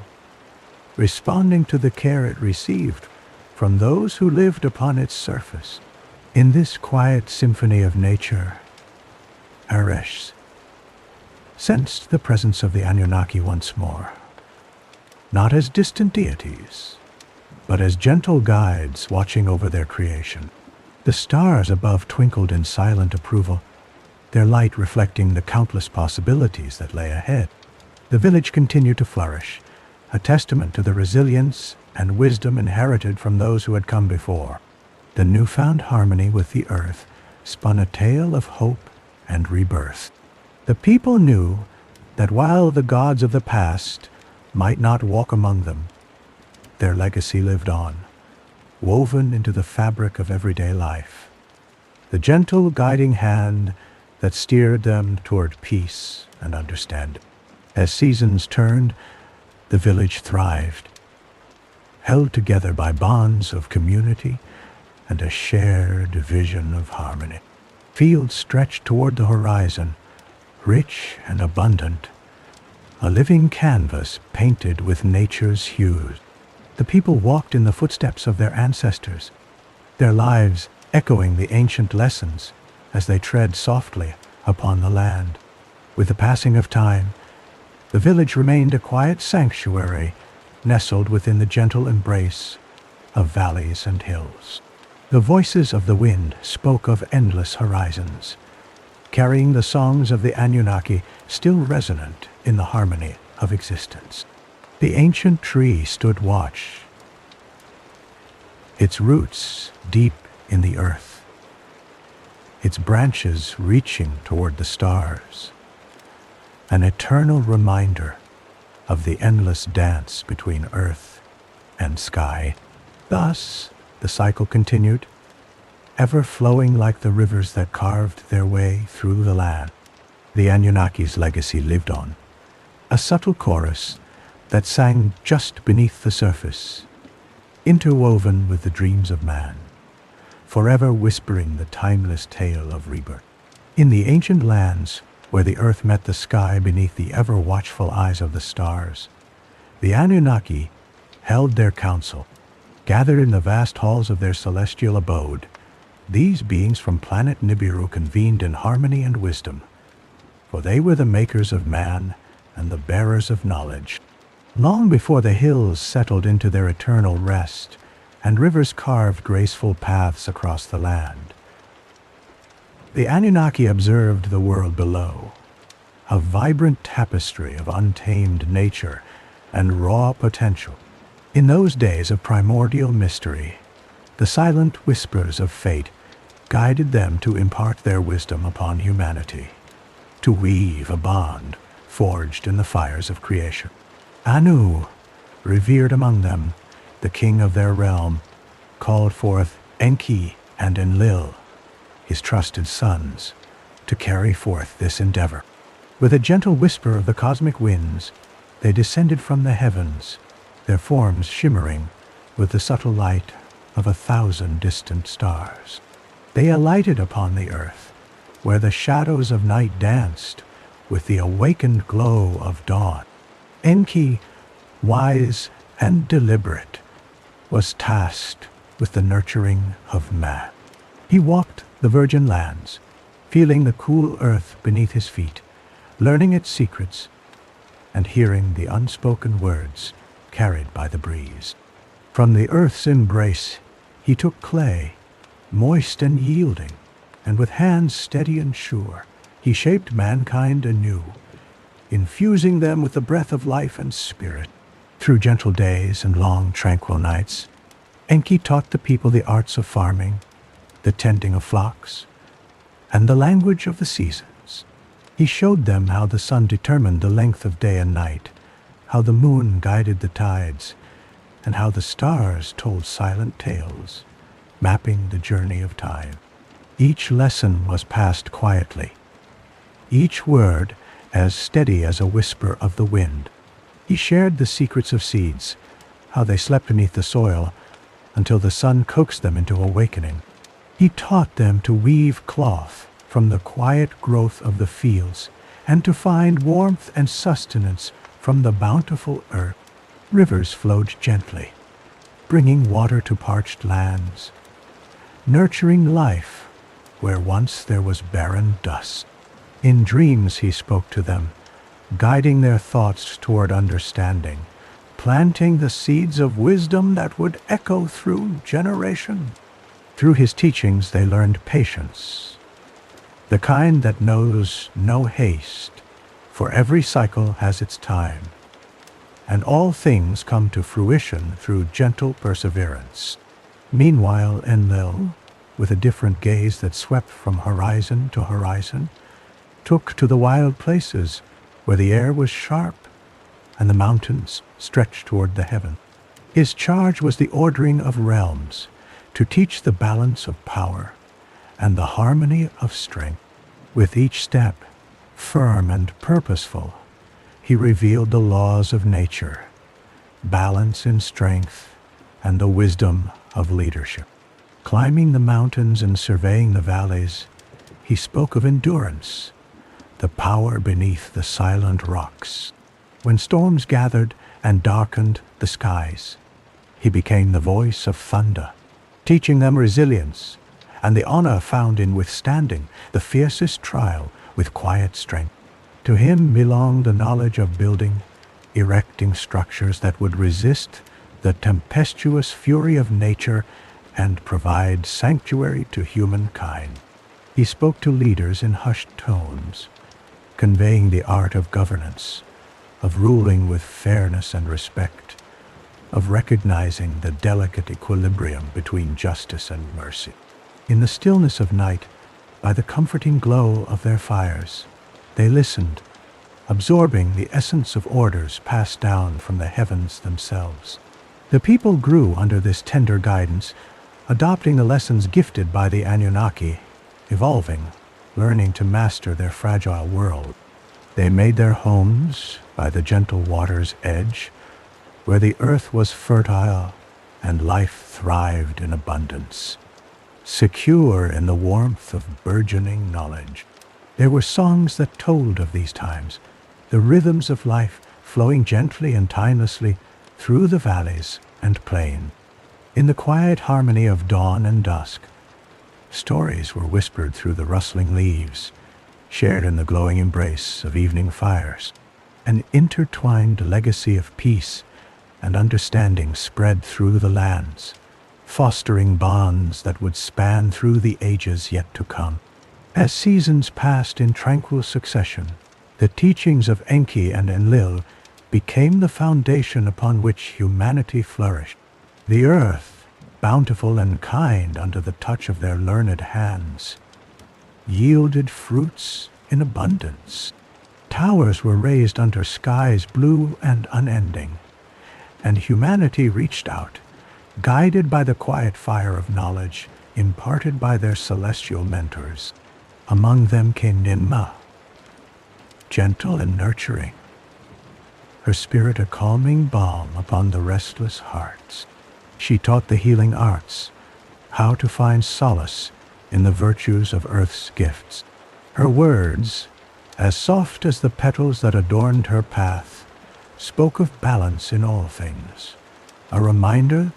responding to the care it received from those who lived upon its surface. In this quiet symphony of nature, Aresh sensed the presence of the Anunnaki once more, not as distant deities, but as gentle guides watching over their creation. The stars above twinkled in silent approval, their light reflecting the countless possibilities that lay ahead. The village continued to flourish, a testament to the resilience and wisdom inherited from those who had come before. The newfound harmony with the earth spun a tale of hope and rebirth. The people knew that while the gods of the past might not walk among them, their legacy lived on, woven into the fabric of everyday life. The gentle guiding hand that steered them toward peace and understanding. As seasons turned, the village thrived, held together by bonds of community and a shared vision of harmony. Fields stretched toward the horizon, rich and abundant, a living canvas painted with nature's hues. The people walked in the footsteps of their ancestors, their lives echoing the ancient lessons as they tread softly upon the land. With the passing of time, the village remained a quiet sanctuary nestled within the gentle embrace of valleys and hills. The voices of the wind spoke of endless horizons, carrying the songs of the Anunnaki still resonant in the harmony of existence. The ancient tree stood watch, its roots deep in the earth, its branches reaching toward the stars, an eternal reminder of the endless dance between earth and sky. Thus, the cycle continued, ever flowing like the rivers that carved their way through the land. The Anunnaki's legacy lived on, a subtle chorus that sang just beneath the surface, interwoven with the dreams of man, forever whispering the timeless tale of rebirth. In the ancient lands where the earth met the sky beneath the ever-watchful eyes of the stars, the Anunnaki held their council. Gathered in the vast halls of their celestial abode, these beings from Planet Nibiru convened in harmony and wisdom, for they were the makers of man and the bearers of knowledge. Long before the hills settled into their eternal rest and rivers carved graceful paths across the land, the Anunnaki observed the world below, a vibrant tapestry of untamed nature and raw potential. In those days of primordial mystery, the silent whispers of fate guided them to impart their wisdom upon humanity, to weave a bond forged in the fires of creation. Anu, revered among them, the king of their realm, called forth Enki and Enlil, his trusted sons, to carry forth this endeavor. With a gentle whisper of the cosmic winds, they descended from the heavens, their forms shimmering with the subtle light of 1,000 distant stars. They alighted upon the earth, where the shadows of night danced with the awakened glow of dawn. Enki, wise and deliberate, was tasked with the nurturing of man. He walked the virgin lands, feeling the cool earth beneath his feet, learning its secrets, and hearing the unspoken words carried by the breeze. From the earth's embrace, he took clay, moist and yielding, and with hands steady and sure, he shaped mankind anew, infusing them with the breath of life and spirit. Through gentle days and long, tranquil nights, Enki taught the people the arts of farming, the tending of flocks, and the language of the seasons. He showed them how the sun determined the length of day and night, how the moon guided the tides, and how the stars told silent tales, mapping the journey of time. Each lesson was passed quietly, each word as steady as a whisper of the wind. He shared the secrets of seeds, how they slept beneath the soil until the sun coaxed them into awakening. He taught them to weave cloth from the quiet growth of the fields and to find warmth and sustenance from the bountiful earth. Rivers flowed gently, bringing water to parched lands, nurturing life where once there was barren dust. In dreams he spoke to them, guiding their thoughts toward understanding, planting the seeds of wisdom that would echo through generations. Through his teachings they learned patience, the kind that knows no haste, for every cycle has its time, and all things come to fruition through gentle perseverance. Meanwhile, Enlil, with a different gaze that swept from horizon to horizon, took to the wild places where the air was sharp and the mountains stretched toward the heaven. His charge was the ordering of realms, to teach the balance of power and the harmony of strength. With each step, firm and purposeful, he revealed the laws of nature, balance in strength, and the wisdom of leadership. Climbing the mountains and surveying the valleys, he spoke of endurance, the power beneath the silent rocks. When storms gathered and darkened the skies, he became the voice of thunder, teaching them resilience and the honor found in withstanding the fiercest trial with quiet strength. To him belonged the knowledge of building, erecting structures that would resist the tempestuous fury of nature and provide sanctuary to humankind. He spoke to leaders in hushed tones, conveying the art of governance, of ruling with fairness and respect, of recognizing the delicate equilibrium between justice and mercy. In the stillness of night, by the comforting glow of their fires, they listened, absorbing the essence of orders passed down from the heavens themselves. The people grew under this tender guidance, adopting the lessons gifted by the Anunnaki, evolving, learning to master their fragile world. They made their homes by the gentle water's edge, where the earth was fertile and life thrived in abundance, secure in the warmth of burgeoning knowledge. There were songs that told of these times, the rhythms of life flowing gently and timelessly through the valleys and plains. In the quiet harmony of dawn and dusk, stories were whispered through the rustling leaves, shared in the glowing embrace of evening fires. An intertwined legacy of peace and understanding spread through the lands, fostering bonds that would span through the ages yet to come. As seasons passed in tranquil succession, the teachings of Enki and Enlil became the foundation upon which humanity flourished. The earth, bountiful and kind under the touch of their learned hands, yielded fruits in abundance. Towers were raised under skies blue and unending, and humanity reached out, guided by the quiet fire of knowledge imparted by their celestial mentors. Among them came Ninmah, gentle and nurturing, her spirit a calming balm upon the restless hearts. She taught the healing arts, how to find solace in the virtues of earth's gifts. Her words, as soft as the petals that adorned her path, spoke of balance in all things, a reminder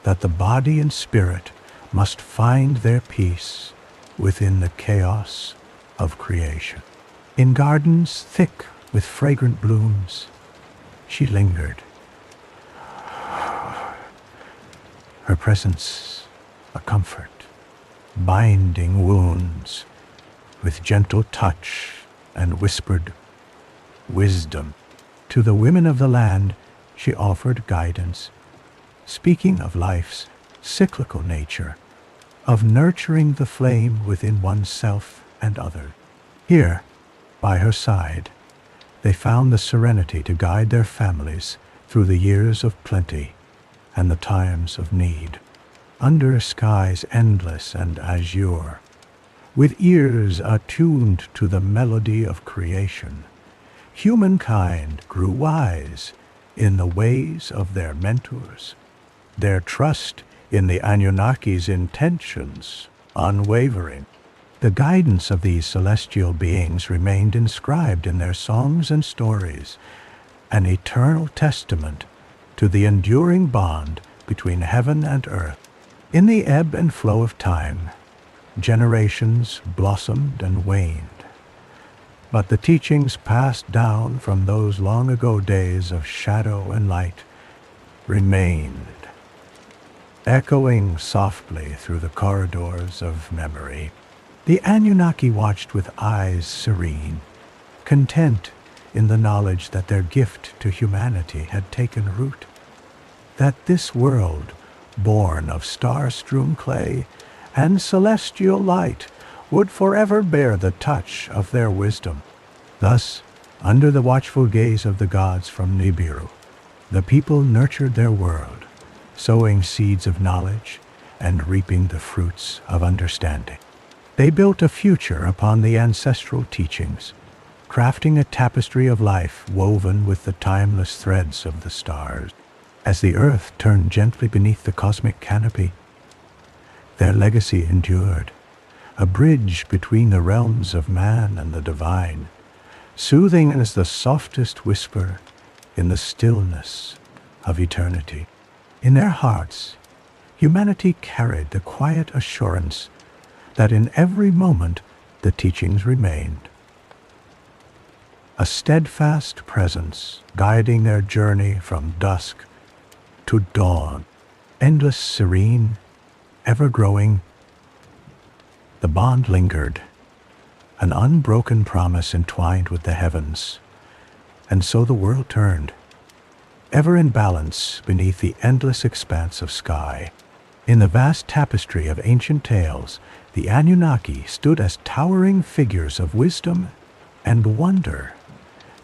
that the body and spirit must find their peace within the chaos of creation. In gardens thick with fragrant blooms, she lingered, her presence a comfort, binding wounds with gentle touch and whispered wisdom. To the women of the land she offered guidance, speaking of life's cyclical nature, of nurturing the flame within oneself and others. Here, by her side, they found the serenity to guide their families through the years of plenty and the times of need. Under skies endless and azure, with ears attuned to the melody of creation, humankind grew wise in the ways of their mentors. Their trust in the Anunnaki's intentions unwavering. The guidance of these celestial beings remained inscribed in their songs and stories, an eternal testament to the enduring bond between heaven and earth. In the ebb and flow of time, generations blossomed and waned, but the teachings passed down from those long ago days of shadow and light remained, echoing softly through the corridors of memory. The Anunnaki watched with eyes serene, content in the knowledge that their gift to humanity had taken root, that this world, born of star-strewn clay and celestial light, would forever bear the touch of their wisdom. Thus, under the watchful gaze of the gods from Nibiru, the people nurtured their world, sowing seeds of knowledge and reaping the fruits of understanding. They built a future upon the ancestral teachings, crafting a tapestry of life woven with the timeless threads of the stars. As the earth turned gently beneath the cosmic canopy, their legacy endured, a bridge between the realms of man and the divine, soothing as the softest whisper in the stillness of eternity. In their hearts, humanity carried the quiet assurance that in every moment the teachings remained, a steadfast presence guiding their journey from dusk to dawn, endless, serene, ever-growing. The bond lingered, an unbroken promise entwined with the heavens, and so the world turned, ever in balance beneath the endless expanse of sky. In the vast tapestry of ancient tales, the Anunnaki stood as towering figures of wisdom and wonder,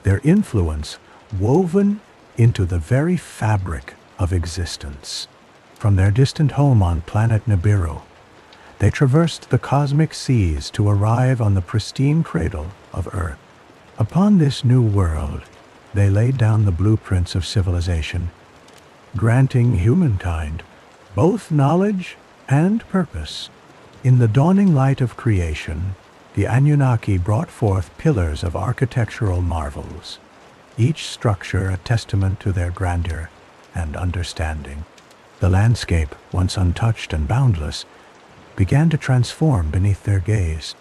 their influence woven into the very fabric of existence. From their distant home on planet Nibiru, they traversed the cosmic seas to arrive on the pristine cradle of Earth. Upon this new world, they laid down the blueprints of civilization, granting humankind both knowledge and purpose. In the dawning light of creation, the Anunnaki brought forth pillars of architectural marvels, each structure a testament to their grandeur and understanding. The landscape, once untouched and boundless, began to transform beneath their gaze.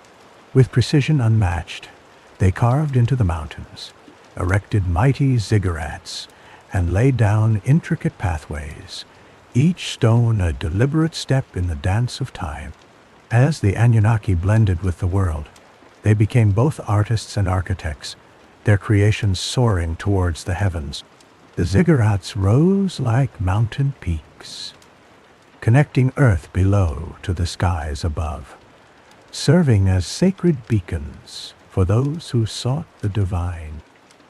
With precision unmatched, they carved into the mountains, erected mighty ziggurats, and laid down intricate pathways, each stone a deliberate step in the dance of time. As the Anunnaki blended with the world, they became both artists and architects, their creations soaring towards the heavens. The ziggurats rose like mountain peaks, connecting earth below to the skies above, serving as sacred beacons for those who sought the divine.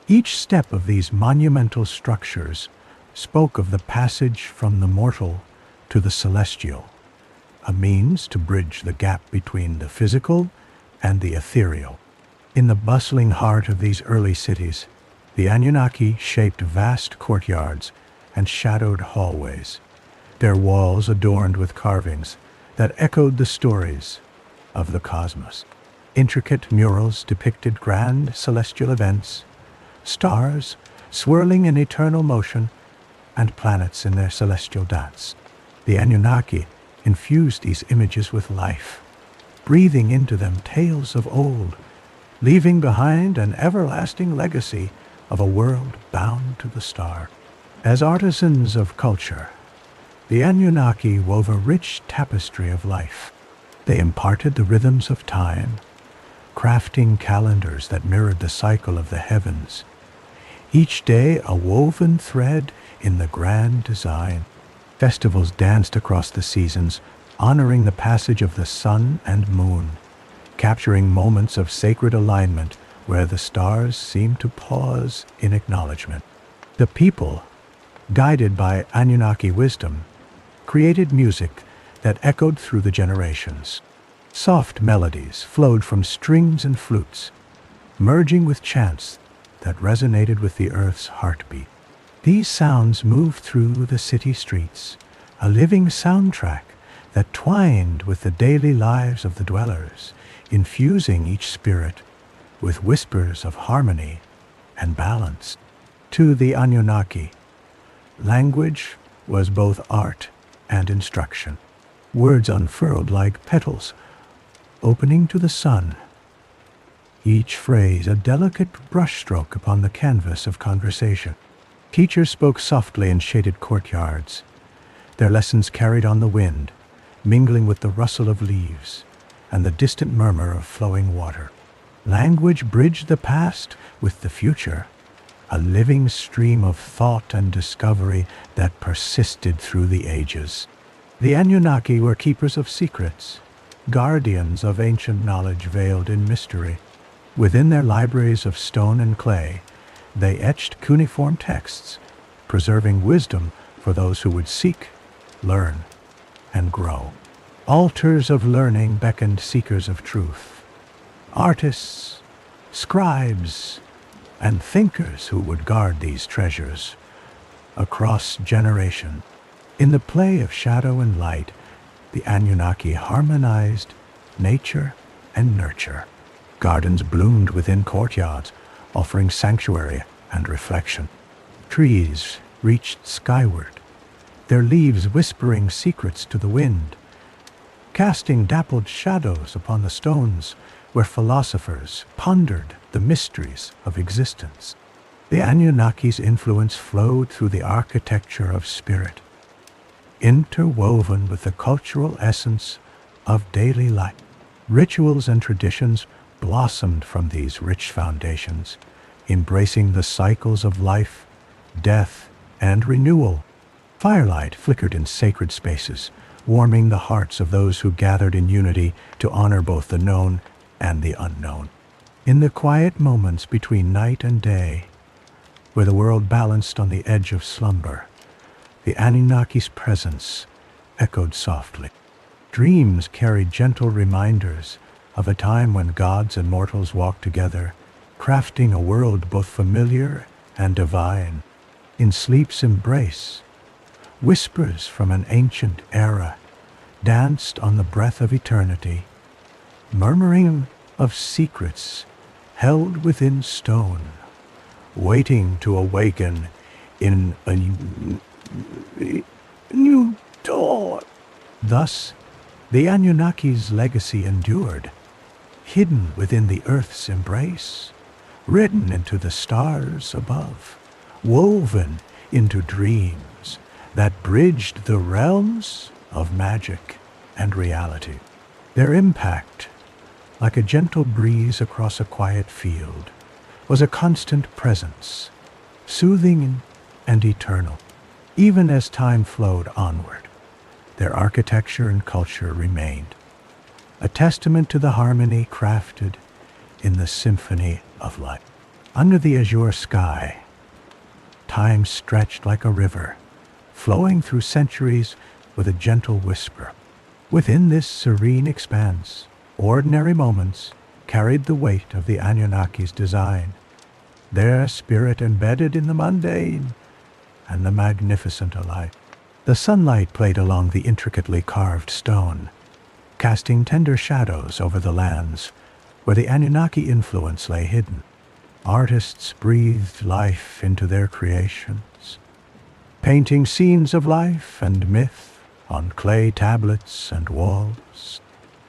Each step of these monumental structures spoke of the passage from the mortal to the celestial, a means to bridge the gap between the physical and the ethereal. In the bustling heart of these early cities, the Anunnaki shaped vast courtyards and shadowed hallways, their walls adorned with carvings that echoed the stories of the cosmos. Intricate murals depicted grand celestial events, stars swirling in eternal motion, and planets in their celestial dance. The Anunnaki infused these images with life, breathing into them tales of old, leaving behind an everlasting legacy of a world bound to the star. As artisans of culture, the Anunnaki wove a rich tapestry of life. They imparted the rhythms of time, crafting calendars that mirrored the cycle of the heavens, each day a woven thread in the grand design. Festivals danced across the seasons, honoring the passage of the sun and moon, capturing moments of sacred alignment where the stars seemed to pause in acknowledgement. The people, guided by Anunnaki wisdom, created music that echoed through the generations. Soft melodies flowed from strings and flutes, merging with chants that resonated with the earth's heartbeat. These sounds moved through the city streets, a living soundtrack that twined with the daily lives of the dwellers, infusing each spirit with whispers of harmony and balance. To the Anunnaki, language was both art and instruction. Words unfurled like petals, opening to the sun. Each phrase a delicate brushstroke upon the canvas of conversation. Teachers spoke softly in shaded courtyards, their lessons carried on the wind, mingling with the rustle of leaves and the distant murmur of flowing water. Language bridged the past with the future, a living stream of thought and discovery that persisted through the ages. The Anunnaki were keepers of secrets, guardians of ancient knowledge veiled in mystery. Within their libraries of stone and clay, they etched cuneiform texts, preserving wisdom for those who would seek, learn, and grow. Altars of learning beckoned seekers of truth. Artists, scribes, and thinkers who would guard these treasures across generations. In the play of shadow and light, the Anunnaki harmonized nature and nurture. Gardens bloomed within courtyards, offering sanctuary and reflection. Trees reached skyward, their leaves whispering secrets to the wind, casting dappled shadows upon the stones where philosophers pondered the mysteries of existence. The Anunnaki's influence flowed through the architecture of spirit, interwoven with the cultural essence of daily life. Rituals and traditions blossomed from these rich foundations, embracing the cycles of life, death, and renewal. Firelight flickered in sacred spaces, warming the hearts of those who gathered in unity to honor both the known and the unknown. In the quiet moments between night and day, where the world balanced on the edge of slumber, the Anunnaki's presence echoed softly. Dreams carried gentle reminders of a time when gods and mortals walked together, crafting a world both familiar and divine. In sleep's embrace, whispers from an ancient era danced on the breath of eternity, murmuring of secrets held within stone, waiting to awaken in a new dawn. Thus, the Anunnaki's legacy endured, hidden within the earth's embrace, written into the stars above, woven into dreams that bridged the realms of magic and reality. Their impact, like a gentle breeze across a quiet field, was a constant presence, soothing and eternal. Even as time flowed onward, their architecture and culture remained, a testament to the harmony crafted in the symphony of life. Under the azure sky, time stretched like a river, flowing through centuries with a gentle whisper. Within this serene expanse, ordinary moments carried the weight of the Anunnaki's design, their spirit embedded in the mundane and the magnificent alike. The sunlight played along the intricately carved stone, casting tender shadows over the lands where the Anunnaki influence lay hidden. Artists breathed life into their creations, painting scenes of life and myth on clay tablets and walls.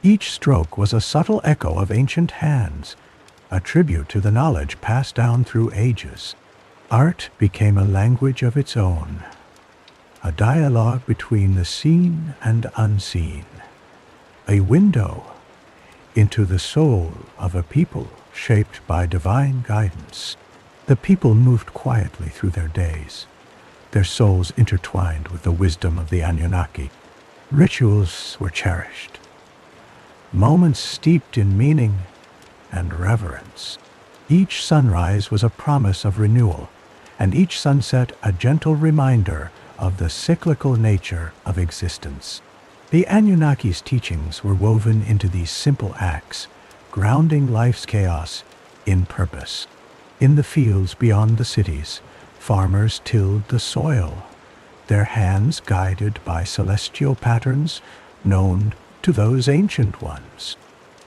Each stroke was a subtle echo of ancient hands, a tribute to the knowledge passed down through ages. Art became a language of its own, a dialogue between the seen and unseen, a window into the soul of a people shaped by divine guidance. The people moved quietly through their days, their souls intertwined with the wisdom of the Anunnaki. Rituals were cherished, moments steeped in meaning and reverence. Each sunrise was a promise of renewal, and each sunset a gentle reminder of the cyclical nature of existence. The Anunnaki's teachings were woven into these simple acts, grounding life's chaos in purpose. In the fields beyond the cities, farmers tilled the soil, their hands guided by celestial patterns known to those ancient ones.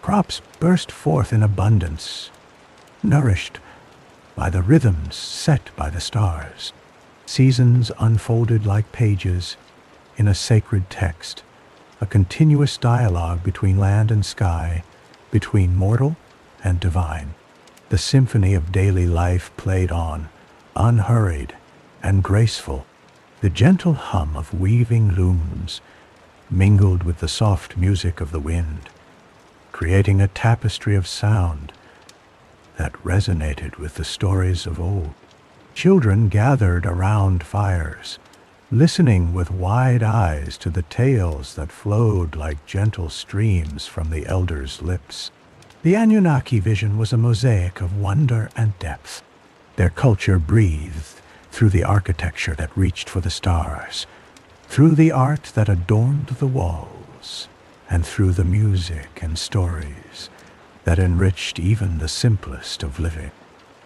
Crops burst forth in abundance, nourished by the rhythms set by the stars. Seasons unfolded like pages in a sacred text, a continuous dialogue between land and sky, between mortal and divine. The symphony of daily life played on, unhurried and graceful. The gentle hum of weaving looms mingled with the soft music of the wind, creating a tapestry of sound that resonated with the stories of old. Children gathered around fires, listening with wide eyes to the tales that flowed like gentle streams from the elders' lips. The Anunnaki vision was a mosaic of wonder and depth. Their culture breathed through the architecture that reached for the stars, through the art that adorned the walls, and through the music and stories that enriched even the simplest of living.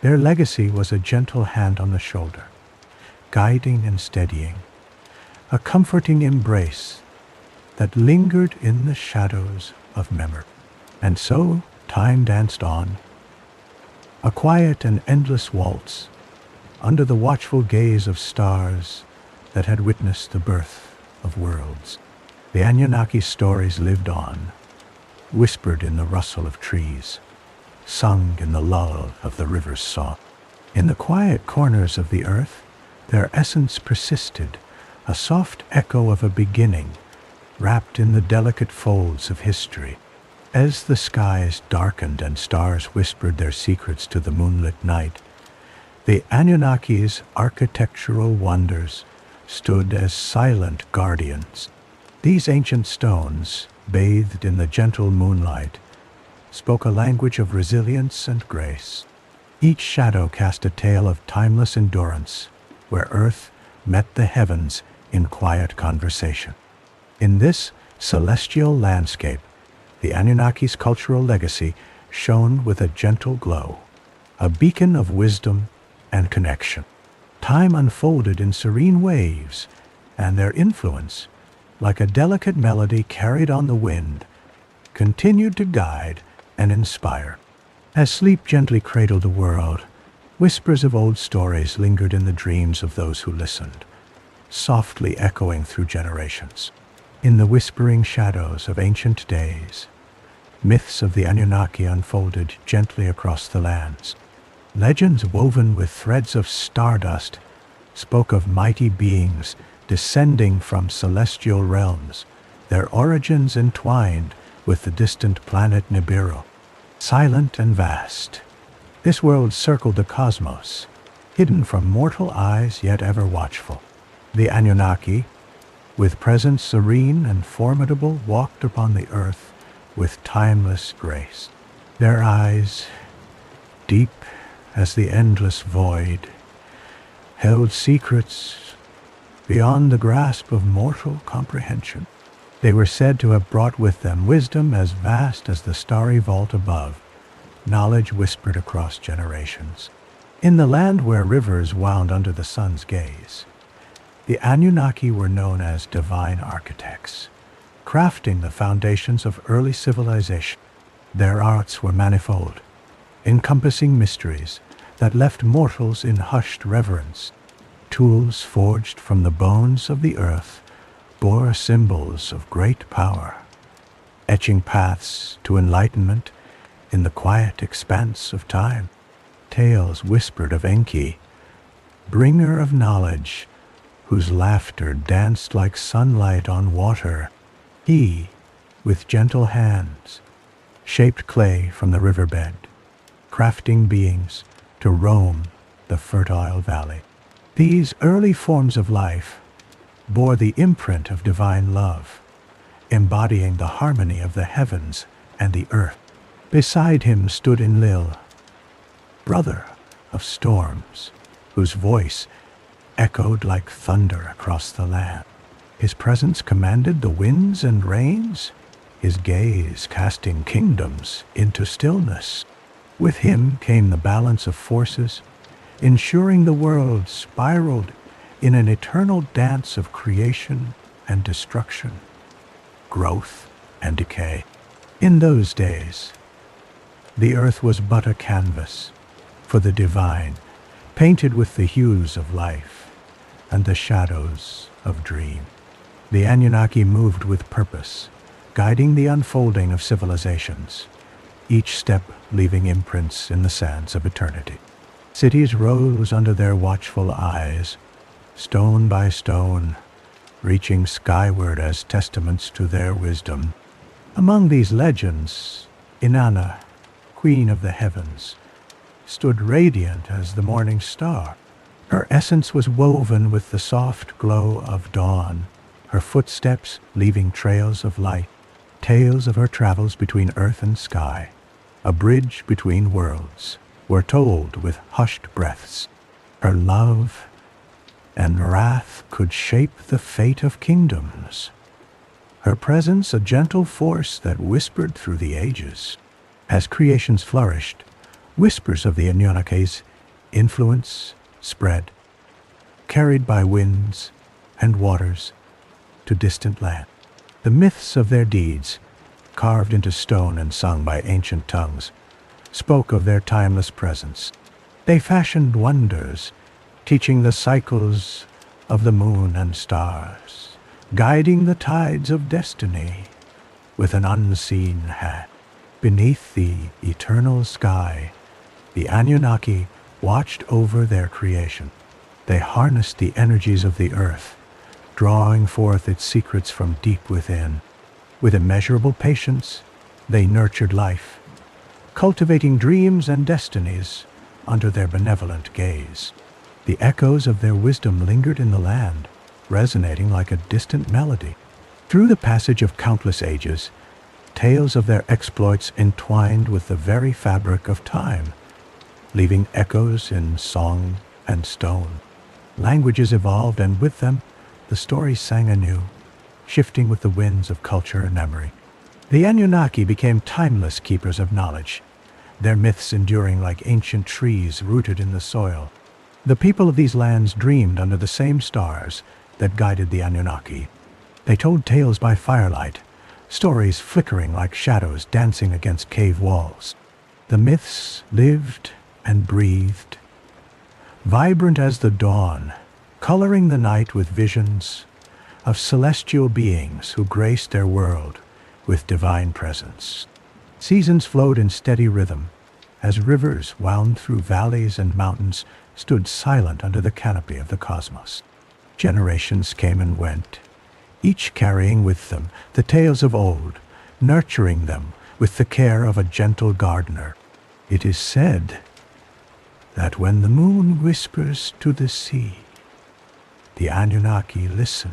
Their legacy was a gentle hand on the shoulder, guiding and steadying, a comforting embrace that lingered in the shadows of memory. And so time danced on, a quiet and endless waltz, under the watchful gaze of stars that had witnessed the birth of worlds. The Anunnaki stories lived on, whispered in the rustle of trees, sung in the lull of the river's song. In the quiet corners of the earth, their essence persisted, a soft echo of a beginning, wrapped in the delicate folds of history. As the skies darkened and stars whispered their secrets to the moonlit night, the Anunnaki's architectural wonders stood as silent guardians. These ancient stones, bathed in the gentle moonlight, spoke a language of resilience and grace. Each shadow cast a tale of timeless endurance, where earth met the heavens in quiet conversation. In this celestial landscape, the Anunnaki's cultural legacy shone with a gentle glow, a beacon of wisdom and connection. Time unfolded in serene waves, and their influence, like a delicate melody carried on the wind, continued to guide and inspire. As sleep gently cradled the world, whispers of old stories lingered in the dreams of those who listened, softly echoing through generations. In the whispering shadows of ancient days, myths of the Anunnaki unfolded gently across the lands. Legends woven with threads of stardust spoke of mighty beings descending from celestial realms, their origins entwined with the distant planet Nibiru. Silent and vast, this world circled the cosmos, hidden from mortal eyes yet ever watchful. The Anunnaki, with presence serene and formidable, walked upon the earth with timeless grace. Their eyes, deep as the endless void, held secrets beyond the grasp of mortal comprehension. They were said to have brought with them wisdom as vast as the starry vault above, knowledge whispered across generations. In the land where rivers wound under the sun's gaze, the Anunnaki were known as divine architects, crafting the foundations of early civilization. Their arts were manifold, encompassing mysteries that left mortals in hushed reverence. Tools forged from the bones of the earth bore symbols of great power, etching paths to enlightenment in the quiet expanse of time. Tales whispered of Enki, bringer of knowledge, whose laughter danced like sunlight on water. He, with gentle hands, shaped clay from the riverbed, crafting beings to roam the fertile valley. These early forms of life bore the imprint of divine love, embodying the harmony of the heavens and the earth. Beside him stood Enlil, brother of storms, whose voice echoed like thunder across the land. His presence commanded the winds and rains, his gaze casting kingdoms into stillness. With him came the balance of forces, ensuring the world spiraled in an eternal dance of creation and destruction, growth and decay. In those days, the earth was but a canvas for the divine, painted with the hues of life and the shadows of dream. The Anunnaki moved with purpose, guiding the unfolding of civilizations, each step leaving imprints in the sands of eternity. Cities rose under their watchful eyes, stone by stone, reaching skyward as testaments to their wisdom. Among these legends, Inanna, Queen of the Heavens, stood radiant as the morning star. Her essence was woven with the soft glow of dawn, her footsteps leaving trails of light, tales of her travels between earth and sky, a bridge between worlds, were told with hushed breaths. Her love and wrath could shape the fate of kingdoms. Her presence a gentle force that whispered through the ages. As creations flourished, whispers of the Anunnaki's influence spread, carried by winds and waters to distant land. The myths of their deeds, carved into stone and sung by ancient tongues, spoke of their timeless presence. They fashioned wonders, teaching the cycles of the moon and stars, guiding the tides of destiny with an unseen hand. Beneath the eternal sky, the Anunnaki watched over their creation. They harnessed the energies of the earth, drawing forth its secrets from deep within. With immeasurable patience, they nurtured life, cultivating dreams and destinies under their benevolent gaze. The echoes of their wisdom lingered in the land, resonating like a distant melody. Through the passage of countless ages, tales of their exploits entwined with the very fabric of time, leaving echoes in song and stone. Languages evolved, and with them, the stories sang anew, shifting with the winds of culture and memory. The Anunnaki became timeless keepers of knowledge, their myths enduring like ancient trees rooted in the soil. The people of these lands dreamed under the same stars that guided the Anunnaki. They told tales by firelight, stories flickering like shadows dancing against cave walls. The myths lived and breathed, vibrant as the dawn, coloring the night with visions of celestial beings who graced their world with divine presence. Seasons flowed in steady rhythm, as rivers wound through valleys and mountains stood silent under the canopy of the cosmos. Generations came and went, each carrying with them the tales of old, nurturing them with the care of a gentle gardener. It is said that when the moon whispers to the sea, the Anunnaki listen,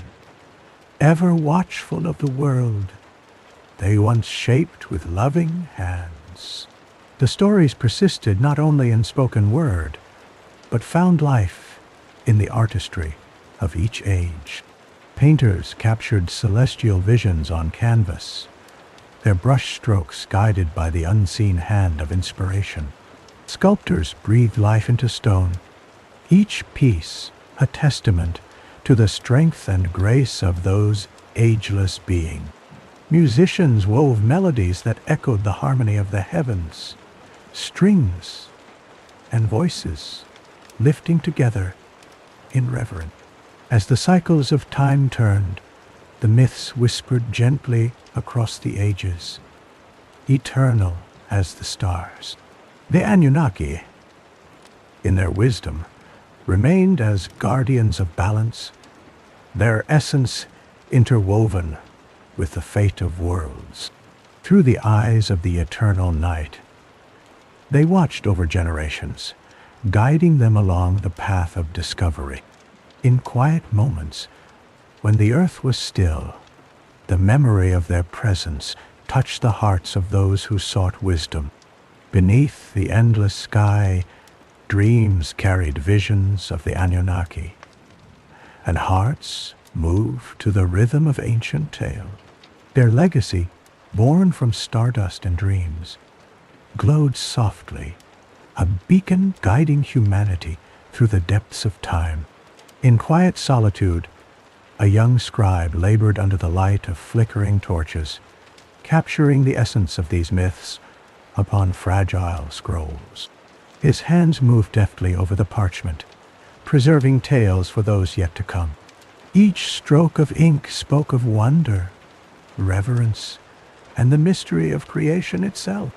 ever watchful of the world they once shaped with loving hands. The stories persisted not only in spoken word, but found life in the artistry of each age. Painters captured celestial visions on canvas, their brushstrokes guided by the unseen hand of inspiration. Sculptors breathed life into stone, each piece a testament to the strength and grace of those ageless beings. Musicians wove melodies that echoed the harmony of the heavens, strings and voices lifting together in reverence. As the cycles of time turned, the myths whispered gently across the ages, eternal as the stars. The Anunnaki, in their wisdom, remained as guardians of balance, their essence interwoven with the fate of worlds. Through the eyes of the eternal night, they watched over generations, guiding them along the path of discovery. In quiet moments, when the earth was still, the memory of their presence touched the hearts of those who sought wisdom. Beneath the endless sky, dreams carried visions of the Anunnaki, and hearts moved to the rhythm of ancient tale. Their legacy, born from stardust and dreams, glowed softly, a beacon guiding humanity through the depths of time. In quiet solitude, a young scribe labored under the light of flickering torches, capturing the essence of these myths upon fragile scrolls. His hands moved deftly over the parchment, preserving tales for those yet to come. Each stroke of ink spoke of wonder, reverence, and the mystery of creation itself.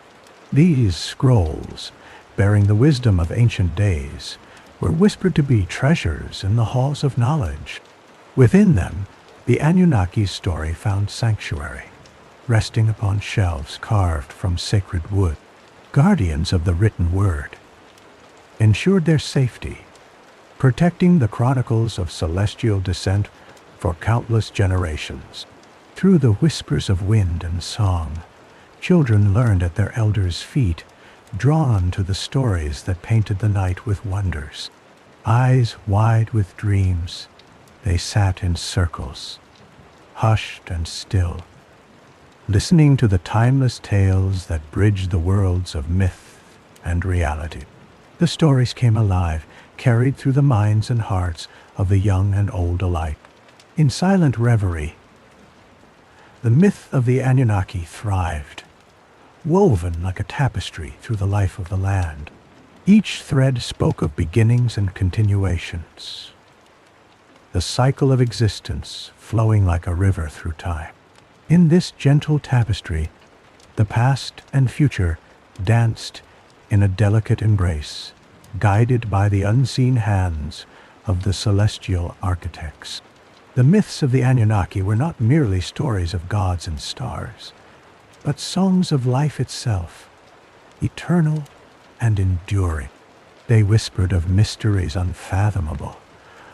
These scrolls, bearing the wisdom of ancient days, were whispered to be treasures in the halls of knowledge. Within them, the Anunnaki's story found sanctuary, resting upon shelves carved from sacred wood. Guardians of the written word ensured their safety, protecting the chronicles of celestial descent for countless generations. Through the whispers of wind and song, children learned at their elders' feet, drawn to the stories that painted the night with wonders. Eyes wide with dreams, they sat in circles, hushed and still, listening to the timeless tales that bridged the worlds of myth and reality. The stories came alive, carried through the minds and hearts of the young and old alike. In silent reverie, the myth of the Anunnaki thrived, woven like a tapestry through the life of the land. Each thread spoke of beginnings and continuations, the cycle of existence flowing like a river through time. In this gentle tapestry, the past and future danced in a delicate embrace, guided by the unseen hands of the celestial architects. The myths of the Anunnaki were not merely stories of gods and stars, but songs of life itself, eternal and enduring. They whispered of mysteries unfathomable,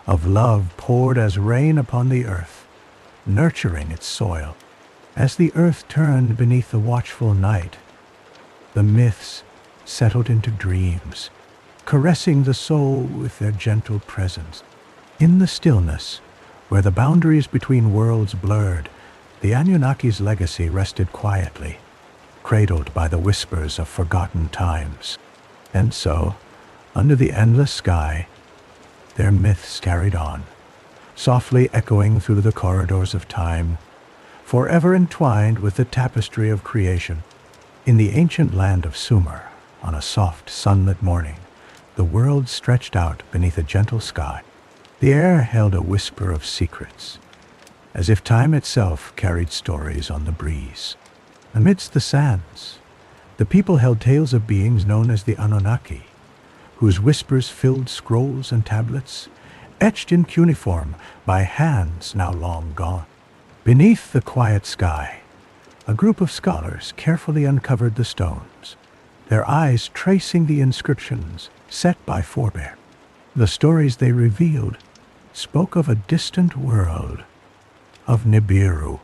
of love poured as rain upon the earth, nurturing its soil. As the earth turned beneath the watchful night, the myths settled into dreams, caressing the soul with their gentle presence. In the stillness, where the boundaries between worlds blurred, the Anunnaki's legacy rested quietly, cradled by the whispers of forgotten times. And so, under the endless sky, their myths carried on, softly echoing through the corridors of time, forever entwined with the tapestry of creation. In the ancient land of Sumer, on a soft, sunlit morning, the world stretched out beneath a gentle sky. The air held a whisper of secrets, as if time itself carried stories on the breeze. Amidst the sands, the people held tales of beings known as the Anunnaki, whose whispers filled scrolls and tablets, etched in cuneiform by hands now long gone. Beneath the quiet sky, a group of scholars carefully uncovered the stones, their eyes tracing the inscriptions set by forebear. The stories they revealed spoke of a distant world, of Nibiru,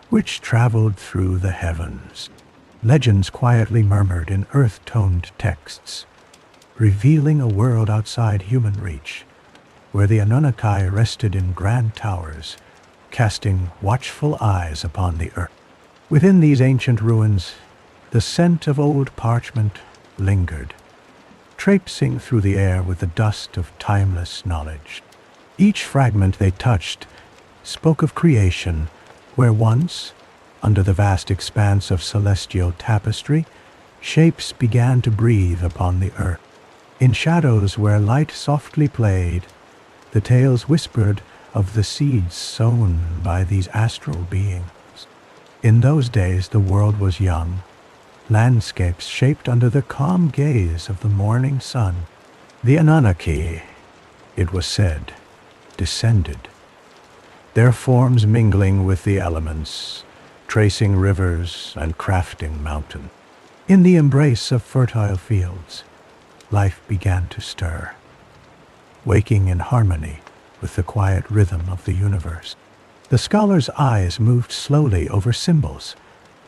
which traveled through the heavens. Legends quietly murmured in earth-toned texts, revealing a world outside human reach, where the Anunnaki rested in grand towers, casting watchful eyes upon the earth. Within these ancient ruins, the scent of old parchment lingered, traipsing through the air with the dust of timeless knowledge. Each fragment they touched spoke of creation, where once, under the vast expanse of celestial tapestry, shapes began to breathe upon the earth. In shadows where light softly played, the tales whispered of the seeds sown by these astral beings. In those days the world was young, landscapes shaped under the calm gaze of the morning sun. The Anunnaki, it was said, descended, their forms mingling with the elements, tracing rivers and crafting mountains. In the embrace of fertile fields, life began to stir, waking in harmony with the quiet rhythm of the universe. The scholar's eyes moved slowly over symbols,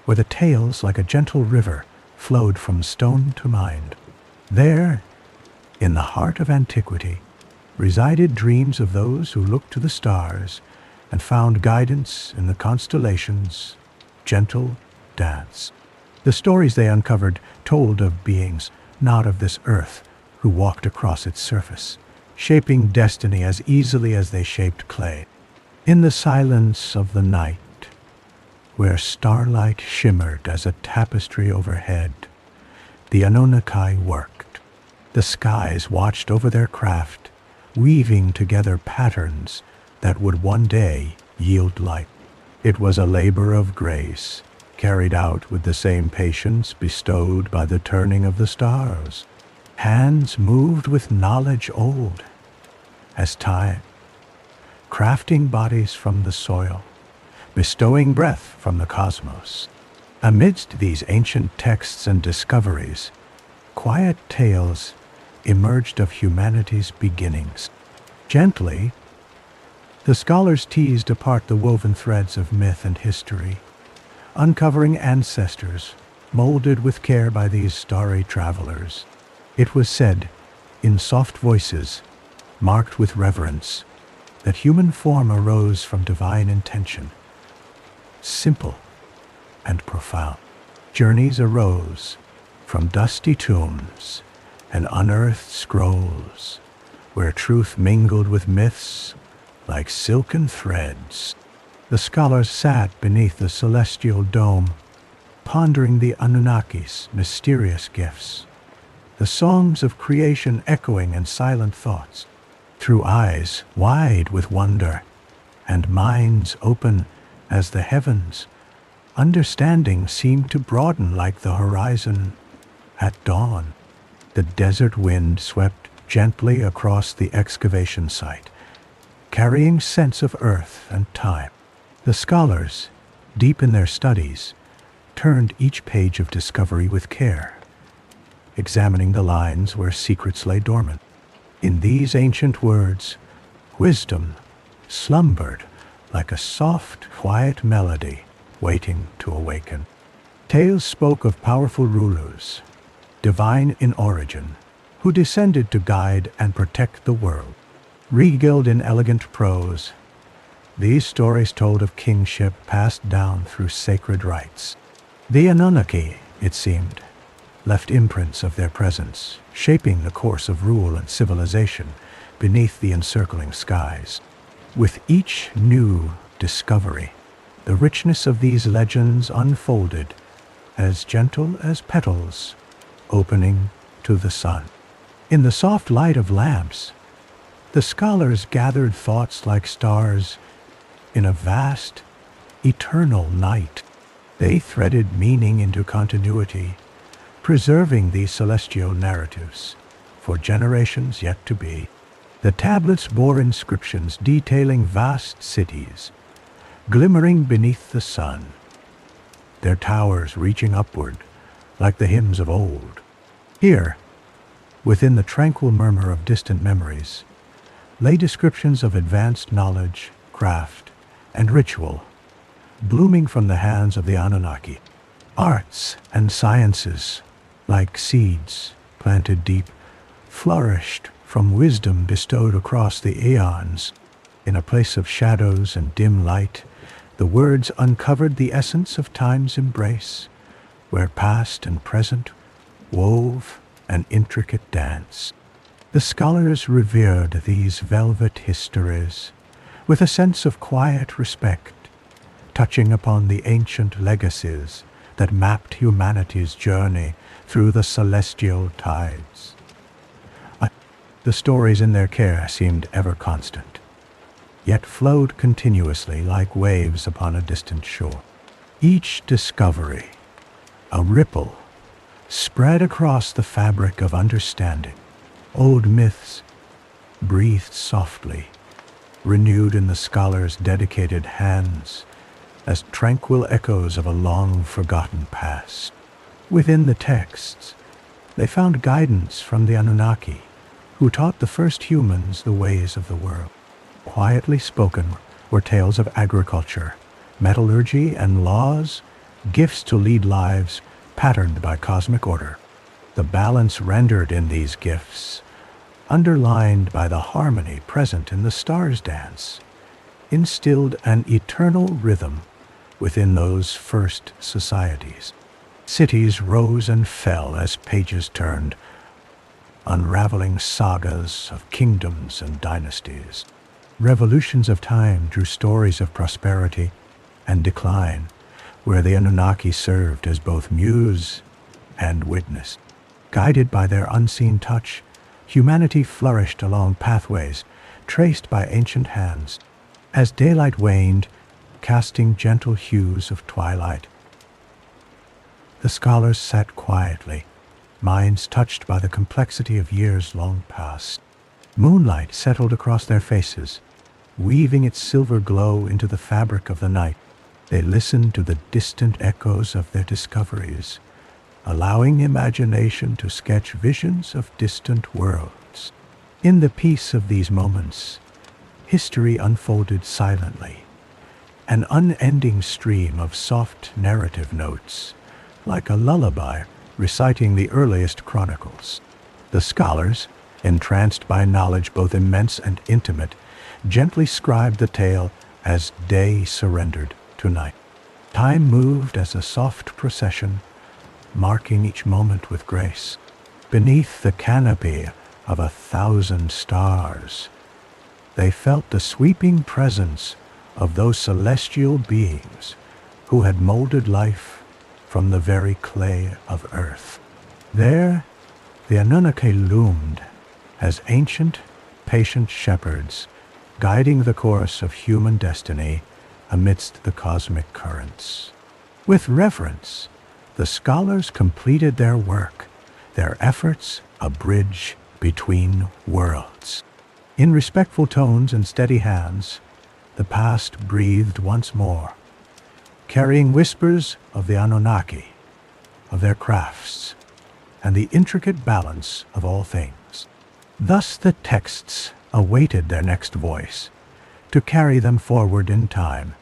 where the tales, like a gentle river, flowed from stone to mind. There, in the heart of antiquity, resided dreams of those who looked to the stars and found guidance in the constellations' gentle dance. The stories they uncovered told of beings not of this earth who walked across its surface, shaping destiny as easily as they shaped clay. In the silence of the night, where starlight shimmered as a tapestry overhead, the Anunnaki worked. The skies watched over their craft, weaving together patterns that would one day yield light. It was a labor of grace, carried out with the same patience bestowed by the turning of the stars. Hands moved with knowledge old as time, crafting bodies from the soil, bestowing breath from the cosmos. Amidst these ancient texts and discoveries, quiet tales emerged of humanity's beginnings. Gently, the scholars teased apart the woven threads of myth and history, uncovering ancestors molded with care by these starry travelers. It was said, in soft voices, marked with reverence, that human form arose from divine intention, simple and profound. Journeys arose from dusty tombs and unearthed scrolls, where truth mingled with myths like silken threads. The scholars sat beneath the celestial dome, pondering the Anunnaki's mysterious gifts, the songs of creation echoing in silent thoughts. Through eyes wide with wonder and minds open as the heavens, understanding seemed to broaden like the horizon at dawn. The desert wind swept gently across the excavation site, carrying scents of earth and time. The scholars, deep in their studies, turned each page of discovery with care, examining the lines where secrets lay dormant. In these ancient words, wisdom slumbered like a soft, quiet melody waiting to awaken. Tales spoke of powerful rulers, divine in origin, who descended to guide and protect the world. Regaled in elegant prose, these stories told of kingship passed down through sacred rites. The Anunnaki, it seemed, left imprints of their presence, shaping the course of rule and civilization beneath the encircling skies. With each new discovery, the richness of these legends unfolded, as gentle as petals opening to the sun. In the soft light of lamps, the scholars gathered thoughts like stars in a vast, eternal night. They threaded meaning into continuity, preserving these celestial narratives for generations yet to be. The tablets bore inscriptions detailing vast cities, glimmering beneath the sun, their towers reaching upward like the hymns of old. Here, within the tranquil murmur of distant memories, lay descriptions of advanced knowledge, craft, and ritual, blooming from the hands of the Anunnaki. Arts and sciences, like seeds planted deep, flourished from wisdom bestowed across the eons. In a place of shadows and dim light, the words uncovered the essence of time's embrace, where past and present wove an intricate dance. The scholars revered these velvet histories with a sense of quiet respect, touching upon the ancient legacies that mapped humanity's journey through the celestial tides. The stories in their care seemed ever constant, yet flowed continuously like waves upon a distant shore. Each discovery, a ripple, spread across the fabric of understanding. Old myths breathed softly, renewed in the scholar's dedicated hands as tranquil echoes of a long-forgotten past. Within the texts, they found guidance from the Anunnaki, who taught the first humans the ways of the world. Quietly spoken were tales of agriculture, metallurgy, and laws, gifts to lead lives patterned by cosmic order. The balance rendered in these gifts, underlined by the harmony present in the stars' dance, instilled an eternal rhythm within those first societies. Cities rose and fell as pages turned, unraveling sagas of kingdoms and dynasties. Revolutions of time drew stories of prosperity and decline, where the Anunnaki served as both muse and witness. Guided by their unseen touch, humanity flourished along pathways traced by ancient hands. As daylight waned, casting gentle hues of twilight, the scholars sat quietly, minds touched by the complexity of years long past. Moonlight settled across their faces, weaving its silver glow into the fabric of the night. They listened to the distant echoes of their discoveries, allowing imagination to sketch visions of distant worlds. In the peace of these moments, history unfolded silently, an unending stream of soft narrative notes, like a lullaby reciting the earliest chronicles. The scholars, entranced by knowledge both immense and intimate, gently scribed the tale as day surrendered to night. Time moved as a soft procession, marking each moment with grace. Beneath the canopy of 1,000 stars, they felt the sweeping presence of those celestial beings who had molded life from the very clay of earth. There, the Anunnaki loomed as ancient, patient shepherds, guiding the course of human destiny amidst the cosmic currents. With reverence, the scholars completed their work, their efforts a bridge between worlds. In respectful tones and steady hands, the past breathed once more, carrying whispers of the Anunnaki, of their crafts, and the intricate balance of all things. Thus the texts awaited their next voice, to carry them forward in time,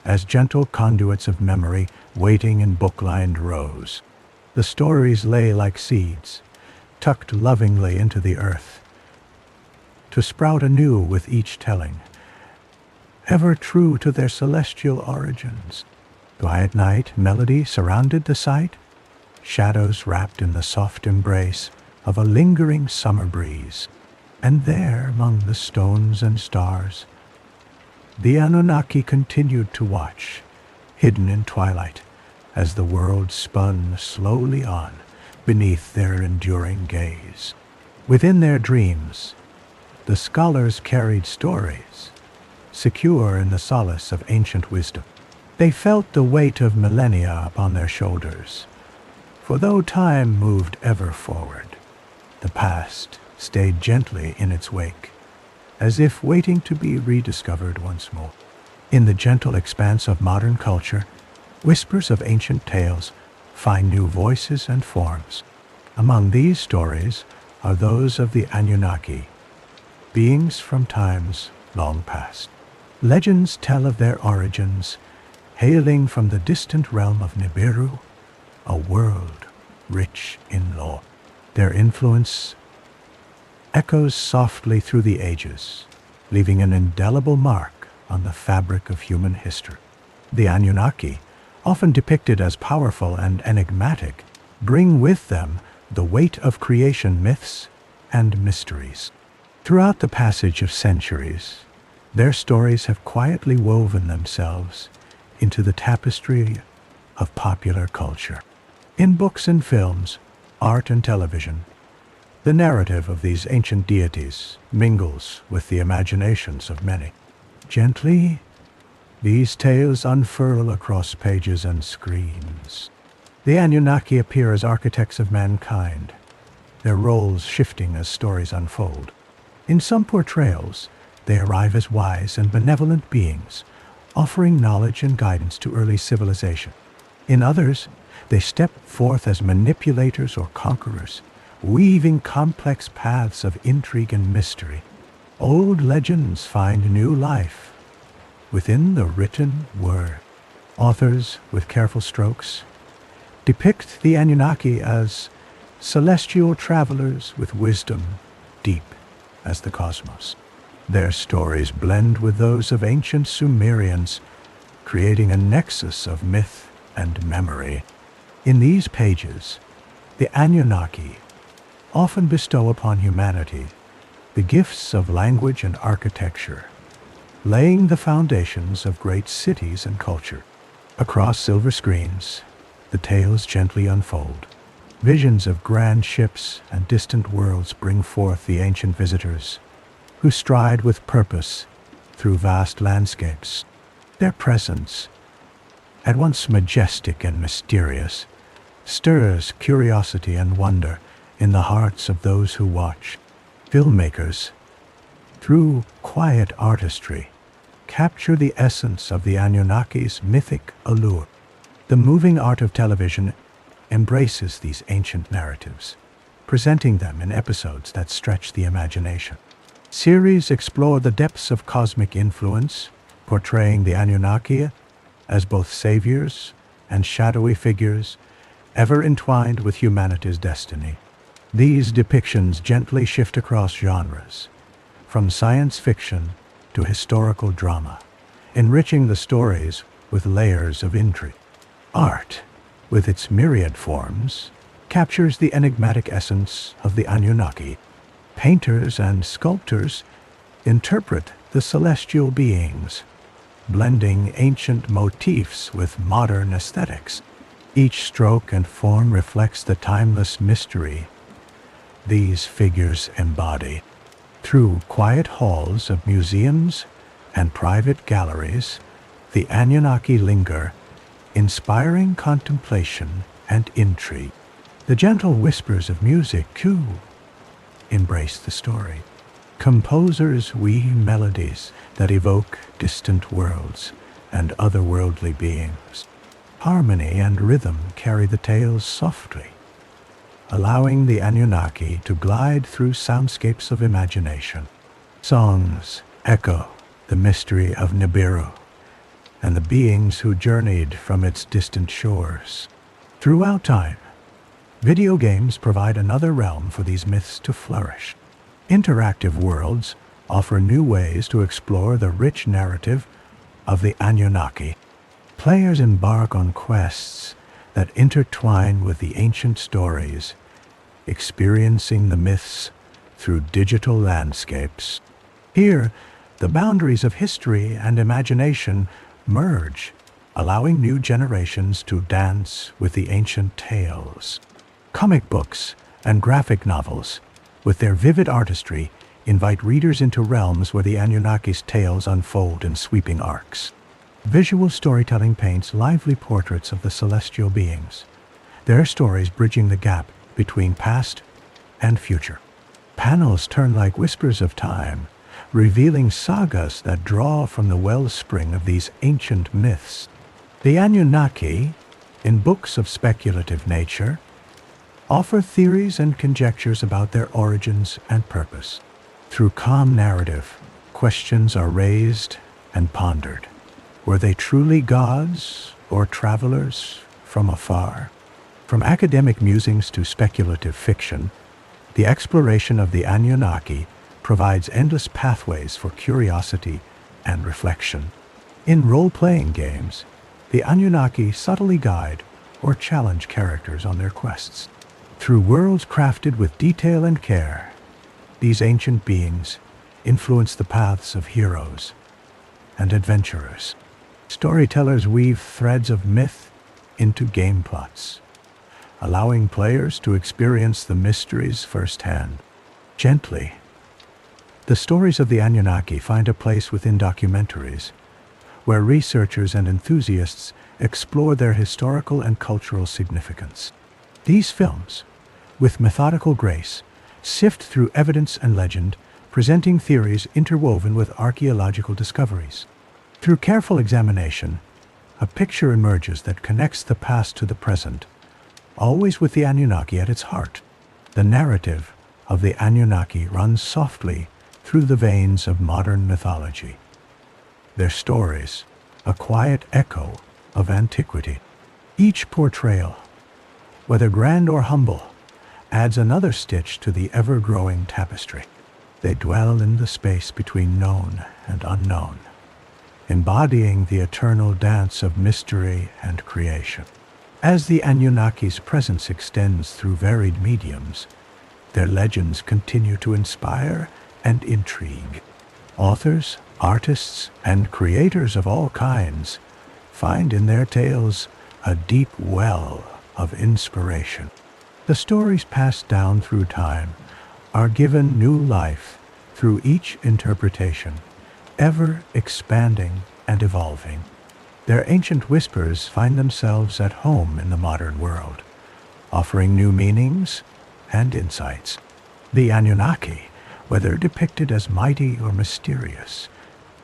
as gentle conduits of memory waiting in book-lined rows. The stories lay like seeds, tucked lovingly into the earth, to sprout anew with each telling, ever true to their celestial origins. Quiet night melody surrounded the sight, shadows wrapped in the soft embrace of a lingering summer breeze. And there, among the stones and stars, the Anunnaki continued to watch, hidden in twilight, as the world spun slowly on beneath their enduring gaze. Within their dreams, the scholars carried stories, secure in the solace of ancient wisdom. They felt the weight of millennia upon their shoulders, for though time moved ever forward, the past stayed gently in its wake, as if waiting to be rediscovered once more. In the gentle expanse of modern culture, whispers of ancient tales find new voices and forms. Among these stories are those of the Anunnaki, beings from times long past. Legends tell of their origins, hailing from the distant realm of Nibiru, a world rich in lore. Their influence echoes softly through the ages, leaving an indelible mark on the fabric of human history. The Anunnaki, often depicted as powerful and enigmatic, bring with them the weight of creation myths and mysteries. Throughout the passage of centuries, their stories have quietly woven themselves into the tapestry of popular culture. In books and films, art and television, the narrative of these ancient deities mingles with the imaginations of many. Gently, these tales unfurl across pages and screens. The Anunnaki appear as architects of mankind, their roles shifting as stories unfold. In some portrayals, they arrive as wise and benevolent beings, offering knowledge and guidance to early civilization. In others, they step forth as manipulators or conquerors, weaving complex paths of intrigue and mystery. Old legends find new life within the written word. Authors, with careful strokes, depict the Anunnaki as celestial travelers with wisdom deep as the cosmos. Their stories blend with those of ancient Sumerians, creating a nexus of myth and memory. In these pages, the Anunnaki often bestow upon humanity the gifts of language and architecture, laying the foundations of great cities and culture. Across silver screens, the tales gently unfold. Visions of grand ships and distant worlds bring forth the ancient visitors who stride with purpose through vast landscapes. Their presence, at once majestic and mysterious, stirs curiosity and wonder in the hearts of those who watch. Filmmakers, through quiet artistry, capture the essence of the Anunnaki's mythic allure. The moving art of television embraces these ancient narratives, presenting them in episodes that stretch the imagination. Series explore the depths of cosmic influence, portraying the Anunnaki as both saviors and shadowy figures ever entwined with humanity's destiny. These depictions gently shift across genres, from science fiction to historical drama, enriching the stories with layers of intrigue. Art, with its myriad forms, captures the enigmatic essence of the Anunnaki. Painters and sculptors interpret the celestial beings, blending ancient motifs with modern aesthetics. Each stroke and form reflects the timeless mystery these figures embody. Through quiet halls of museums and private galleries, the Anunnaki linger, inspiring contemplation and intrigue. The gentle whispers of music, too, embrace the story. Composers weave melodies that evoke distant worlds and otherworldly beings. Harmony and rhythm carry the tales softly, allowing the Anunnaki to glide through soundscapes of imagination. Songs echo the mystery of Nibiru and the beings who journeyed from its distant shores. Throughout time, video games provide another realm for these myths to flourish. Interactive worlds offer new ways to explore the rich narrative of the Anunnaki. Players embark on quests that intertwine with the ancient stories, experiencing the myths through digital landscapes. Here, the boundaries of history and imagination merge, allowing new generations to dance with the ancient tales. Comic books and graphic novels, with their vivid artistry, invite readers into realms where the Anunnaki's tales unfold in sweeping arcs. Visual storytelling paints lively portraits of the celestial beings, their stories bridging the gap between past and future. Panels turn like whispers of time, revealing sagas that draw from the wellspring of these ancient myths. The Anunnaki, in books of speculative nature, offer theories and conjectures about their origins and purpose. Through calm narrative, questions are raised and pondered. Were they truly gods or travelers from afar? From academic musings to speculative fiction, the exploration of the Anunnaki provides endless pathways for curiosity and reflection. In role-playing games, the Anunnaki subtly guide or challenge characters on their quests. Through worlds crafted with detail and care, these ancient beings influence the paths of heroes and adventurers. Storytellers weave threads of myth into game plots, allowing players to experience the mysteries firsthand. Gently, the stories of the Anunnaki find a place within documentaries, where researchers and enthusiasts explore their historical and cultural significance. These films, with methodical grace, sift through evidence and legend, presenting theories interwoven with archaeological discoveries. Through careful examination, a picture emerges that connects the past to the present, always with the Anunnaki at its heart. The narrative of the Anunnaki runs softly through the veins of modern mythology. Their stories, a quiet echo of antiquity. Each portrayal, whether grand or humble, adds another stitch to the ever-growing tapestry. They dwell in the space between known and unknown, embodying the eternal dance of mystery and creation. As the Anunnaki's presence extends through varied mediums, their legends continue to inspire and intrigue. Authors, artists, and creators of all kinds find in their tales a deep well of inspiration. The stories passed down through time are given new life through each interpretation, ever expanding and evolving. Their ancient whispers find themselves at home in the modern world, offering new meanings and insights. The Anunnaki, whether depicted as mighty or mysterious,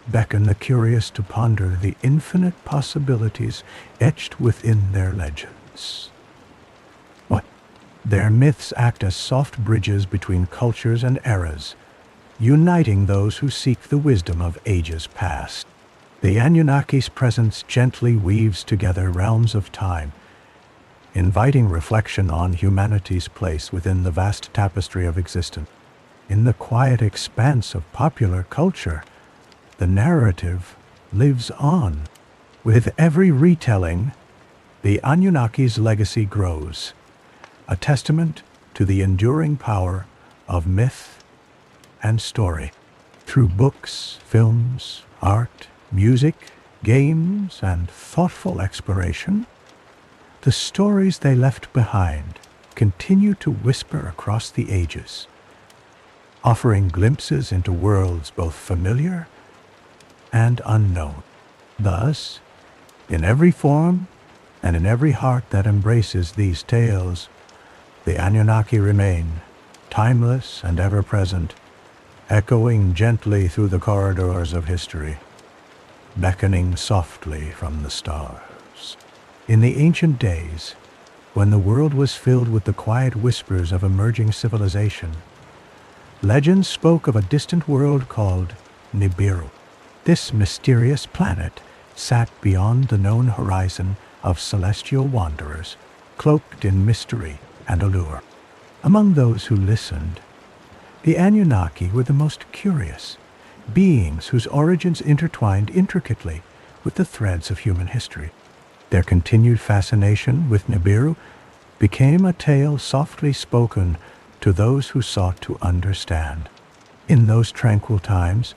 beckon the curious to ponder the infinite possibilities etched within their legends. Their myths act as soft bridges between cultures and eras, uniting those who seek the wisdom of ages past. The Anunnaki's presence gently weaves together realms of time, inviting reflection on humanity's place within the vast tapestry of existence. In the quiet expanse of popular culture, the narrative lives on. With every retelling, the Anunnaki's legacy grows, a testament to the enduring power of myth and story. Through books, films, art, music, games, and thoughtful exploration, the stories they left behind continue to whisper across the ages, offering glimpses into worlds both familiar and unknown. Thus, in every form and in every heart that embraces these tales, the Anunnaki remain, timeless and ever-present, echoing gently through the corridors of history, beckoning softly from the stars. In the ancient days, when the world was filled with the quiet whispers of emerging civilization, legends spoke of a distant world called Nibiru. This mysterious planet sat beyond the known horizon of celestial wanderers, cloaked in mystery and allure. Among those who listened, the Anunnaki were the most curious, beings whose origins intertwined intricately with the threads of human history. Their continued fascination with Nibiru became a tale softly spoken to those who sought to understand. In those tranquil times,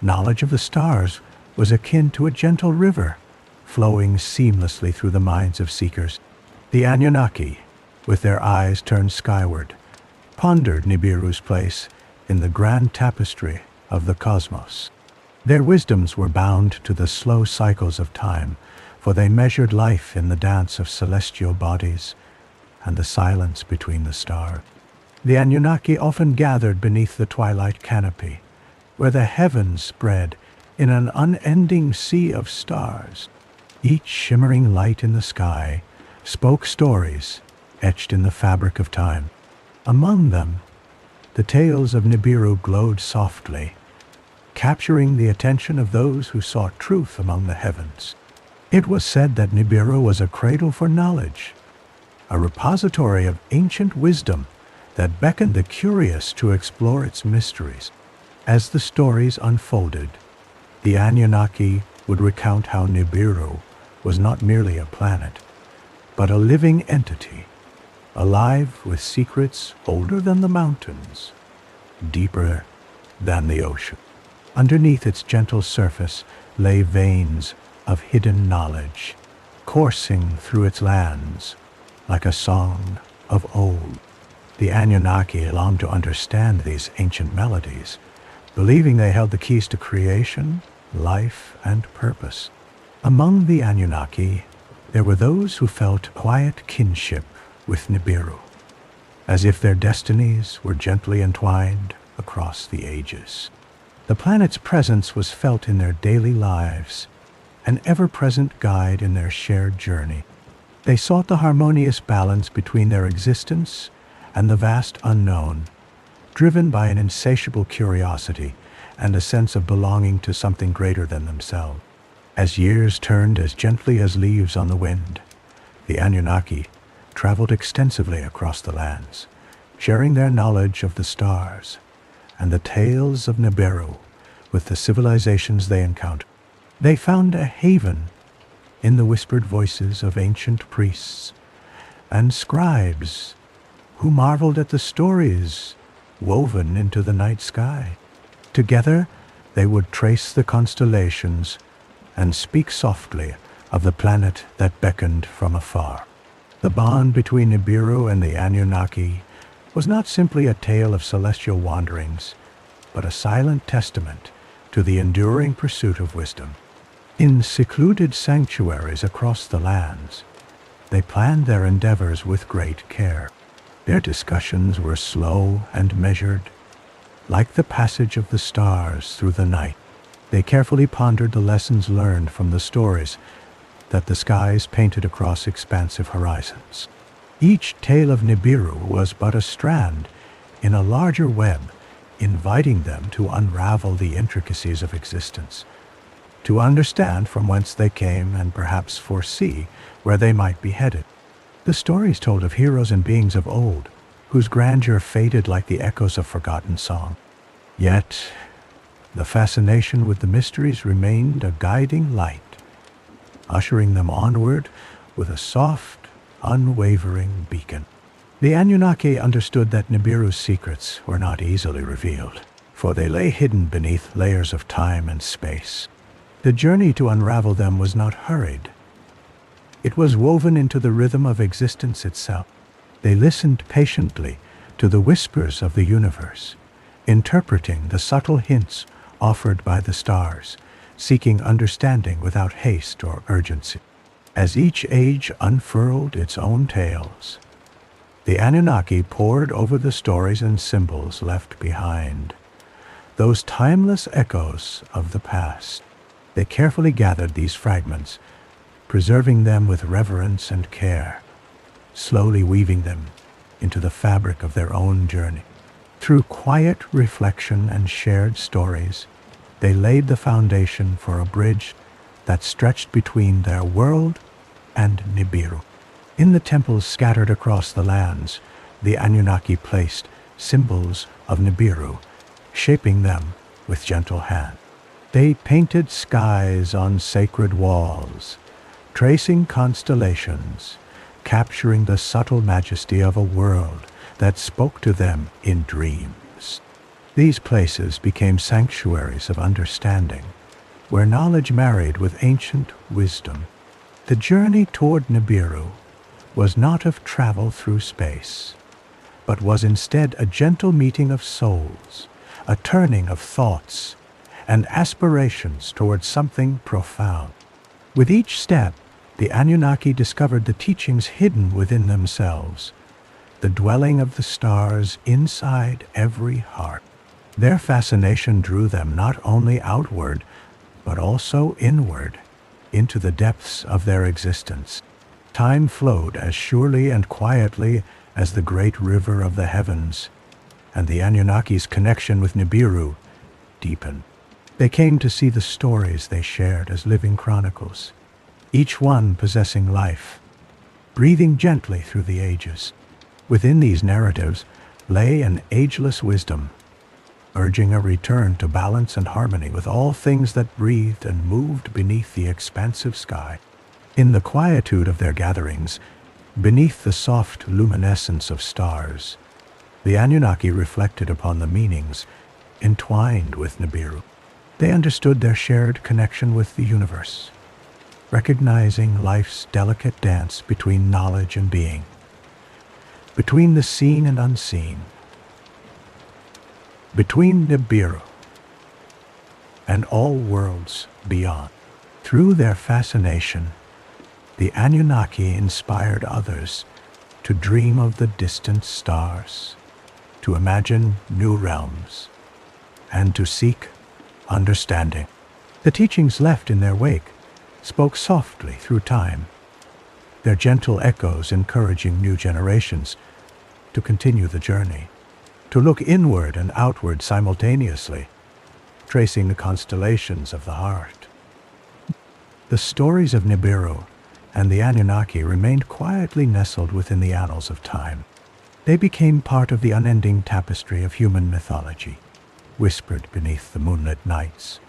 knowledge of the stars was akin to a gentle river, flowing seamlessly through the minds of seekers. The Anunnaki, with their eyes turned skyward, pondered Nibiru's place in the grand tapestry of the cosmos. Their wisdoms were bound to the slow cycles of time, for they measured life in the dance of celestial bodies and the silence between the stars. The Anunnaki often gathered beneath the twilight canopy, where the heavens spread in an unending sea of stars. Each shimmering light in the sky spoke stories etched in the fabric of time. Among them, the tales of Nibiru glowed softly, capturing the attention of those who sought truth among the heavens. It was said that Nibiru was a cradle for knowledge, a repository of ancient wisdom that beckoned the curious to explore its mysteries. As the stories unfolded, the Anunnaki would recount how Nibiru was not merely a planet, but a living entity, alive with secrets older than the mountains, deeper than the ocean. Underneath its gentle surface lay veins of hidden knowledge, coursing through its lands like a song of old. The Anunnaki longed to understand these ancient melodies, believing they held the keys to creation, life, and purpose. Among the Anunnaki, there were those who felt quiet kinship with Nibiru, as if their destinies were gently entwined across the ages. The planet's presence was felt in their daily lives, an ever-present guide in their shared journey. They sought the harmonious balance between their existence and the vast unknown, driven by an insatiable curiosity and a sense of belonging to something greater than themselves. As years turned as gently as leaves on the wind, the Anunnaki traveled extensively across the lands, sharing their knowledge of the stars and the tales of Nibiru with the civilizations they encountered. They found a haven in the whispered voices of ancient priests and scribes who marveled at the stories woven into the night sky. Together, they would trace the constellations and speak softly of the planet that beckoned from afar. The bond between Nibiru and the Anunnaki was not simply a tale of celestial wanderings, but a silent testament to the enduring pursuit of wisdom. In secluded sanctuaries across the lands, they planned their endeavors with great care. Their discussions were slow and measured, like the passage of the stars through the night. They carefully pondered the lessons learned from the stories that the skies painted across expansive horizons. Each tale of Nibiru was but a strand in a larger web, inviting them to unravel the intricacies of existence, to understand from whence they came and perhaps foresee where they might be headed. The stories told of heroes and beings of old, whose grandeur faded like the echoes of forgotten song. Yet, the fascination with the mysteries remained a guiding light, ushering them onward with a soft, unwavering beacon. The Anunnaki understood that Nibiru's secrets were not easily revealed, for they lay hidden beneath layers of time and space. The journey to unravel them was not hurried. It was woven into the rhythm of existence itself. They listened patiently to the whispers of the universe, interpreting the subtle hints offered by the stars, seeking understanding without haste or urgency. As each age unfurled its own tales, the Anunnaki pored over the stories and symbols left behind, those timeless echoes of the past. They carefully gathered these fragments, preserving them with reverence and care, slowly weaving them into the fabric of their own journey. Through quiet reflection and shared stories, they laid the foundation for a bridge that stretched between their world and Nibiru. In the temples scattered across the lands, the Anunnaki placed symbols of Nibiru, shaping them with gentle hand. They painted skies on sacred walls, tracing constellations, capturing the subtle majesty of a world that spoke to them in dreams. These places became sanctuaries of understanding, where knowledge married with ancient wisdom. The journey toward Nibiru was not of travel through space, but was instead a gentle meeting of souls, a turning of thoughts and aspirations towards something profound. With each step, the Anunnaki discovered the teachings hidden within themselves, the dwelling of the stars inside every heart. Their fascination drew them not only outward, but also inward, into the depths of their existence. Time flowed as surely and quietly as the great river of the heavens, and the Anunnaki's connection with Nibiru deepened. They came to see the stories they shared as living chronicles, each one possessing life, breathing gently through the ages. Within these narratives lay an ageless wisdom, urging a return to balance and harmony with all things that breathed and moved beneath the expansive sky. In the quietude of their gatherings, beneath the soft luminescence of stars, the Anunnaki reflected upon the meanings entwined with Nibiru. They understood their shared connection with the universe, recognizing life's delicate dance between knowledge and being, between the seen and unseen, between Nibiru and all worlds beyond. Through their fascination, the Anunnaki inspired others to dream of the distant stars, to imagine new realms, and to seek understanding. The teachings left in their wake spoke softly through time, their gentle echoes encouraging new generations to continue the journey, to look inward and outward simultaneously, tracing the constellations of the heart. The stories of Nibiru and the Anunnaki remained quietly nestled within the annals of time. They became part of the unending tapestry of human mythology, whispered beneath the moonlit nights,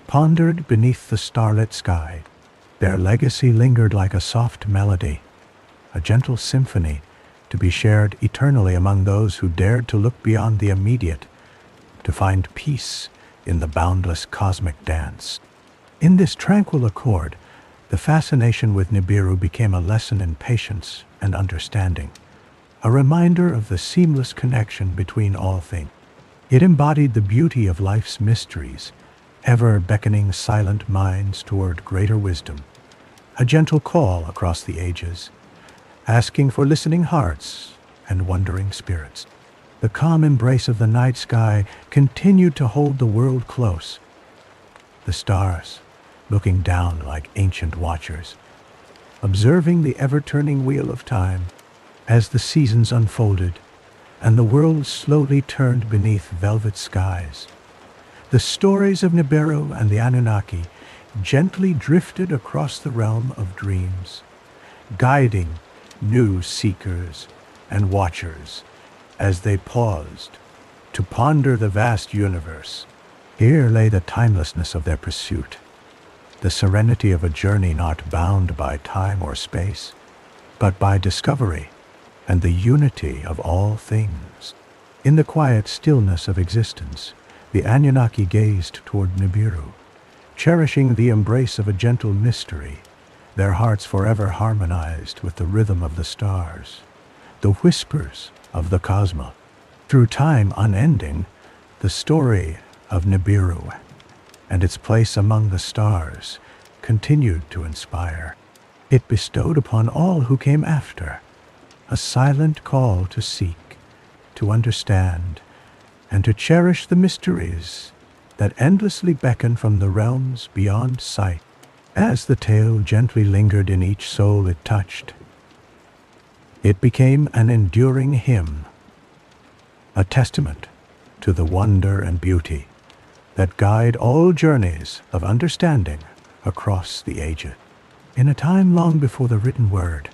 pondered beneath the starlit sky. Their legacy lingered like a soft melody, a gentle symphony to be shared eternally among those who dared to look beyond the immediate, to find peace in the boundless cosmic dance. In this tranquil accord, the fascination with Nibiru became a lesson in patience and understanding, a reminder of the seamless connection between all things. It embodied the beauty of life's mysteries, ever beckoning silent minds toward greater wisdom, a gentle call across the ages, asking for listening hearts and wondering spirits. The calm embrace of the night sky continued to hold the world close. The stars, looking down like ancient watchers, observing the ever-turning wheel of time as the seasons unfolded and the world slowly turned beneath velvet skies. The stories of Nibiru and the Anunnaki gently drifted across the realm of dreams, guiding new seekers and watchers as they paused to ponder the vast universe. Here lay the timelessness of their pursuit, the serenity of a journey not bound by time or space, but by discovery and the unity of all things. In the quiet stillness of existence, the Anunnaki gazed toward Nibiru, cherishing the embrace of a gentle mystery, their hearts forever harmonized with the rhythm of the stars, the whispers of the cosmos. Through time unending, the story of Nibiru and its place among the stars continued to inspire. It bestowed upon all who came after a silent call to seek, to understand, and to cherish the mysteries that endlessly beckon from the realms beyond sight. As the tale gently lingered in each soul it touched, it became an enduring hymn, a testament to the wonder and beauty that guide all journeys of understanding across the ages. In a time long before the written word,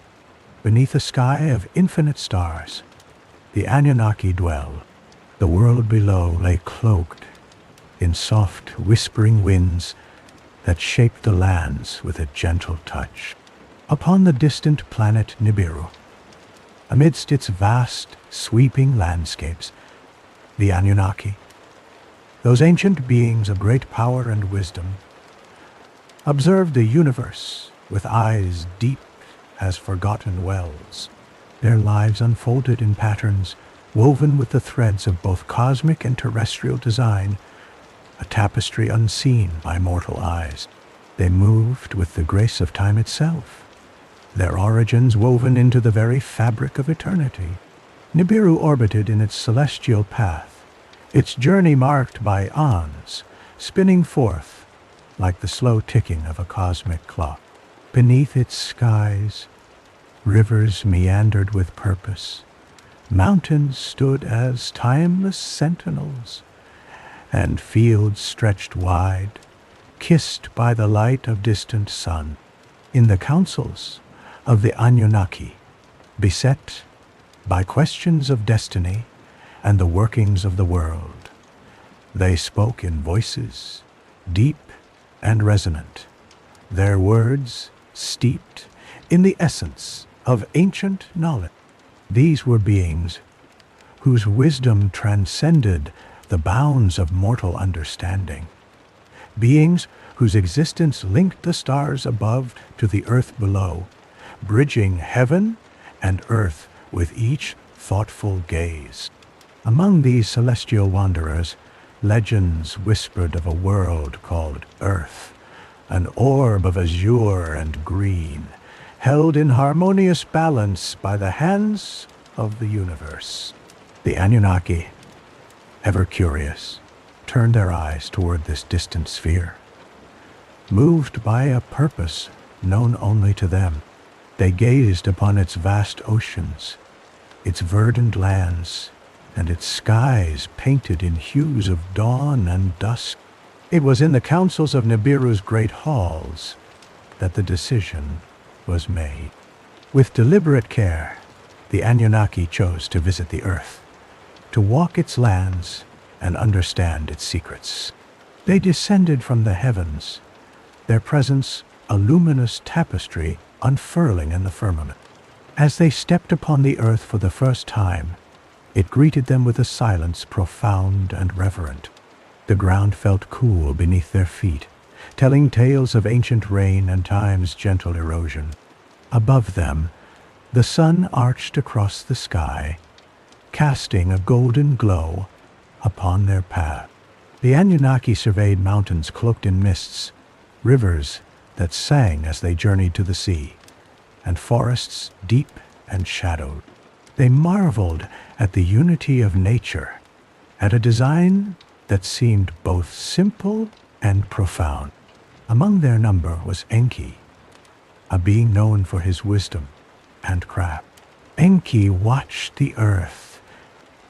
beneath a sky of infinite stars, the Anunnaki dwell. The world below lay cloaked in soft, whispering winds that shaped the lands with a gentle touch. Upon the distant planet Nibiru, amidst its vast, sweeping landscapes, the Anunnaki, those ancient beings of great power and wisdom, observed the universe with eyes deep as forgotten wells. Their lives unfolded in patterns woven with the threads of both cosmic and terrestrial design, a tapestry unseen by mortal eyes. They moved with the grace of time itself, their origins woven into the very fabric of eternity. Nibiru orbited in its celestial path, its journey marked by aeons, spinning forth like the slow ticking of a cosmic clock. Beneath its skies, rivers meandered with purpose, mountains stood as timeless sentinels, and fields stretched wide, kissed by the light of distant sun. In the councils of the Anunnaki, beset by questions of destiny and the workings of the world, they spoke in voices deep and resonant, their words steeped in the essence of ancient knowledge. These were beings whose wisdom transcended the bounds of mortal understanding, beings whose existence linked the stars above to the earth below, bridging heaven and earth with each thoughtful gaze. Among these celestial wanderers, legends whispered of a world called Earth, an orb of azure and green, held in harmonious balance by the hands of the universe. The Anunnaki, ever curious, turned their eyes toward this distant sphere. Moved by a purpose known only to them, they gazed upon its vast oceans, its verdant lands, and its skies painted in hues of dawn and dusk. It was in the councils of Nibiru's great halls that the decision was made. With deliberate care, the Anunnaki chose to visit the earth, to walk its lands and understand its secrets. They descended from the heavens, their presence a luminous tapestry unfurling in the firmament. As they stepped upon the earth for the first time, it greeted them with a silence profound and reverent. The ground felt cool beneath their feet, telling tales of ancient rain and time's gentle erosion. Above them, the sun arched across the sky, casting a golden glow upon their path. The Anunnaki surveyed mountains cloaked in mists, rivers that sang as they journeyed to the sea, and forests deep and shadowed. They marveled at the unity of nature, at a design that seemed both simple and profound. Among their number was Enki, a being known for his wisdom and craft. Enki watched the earth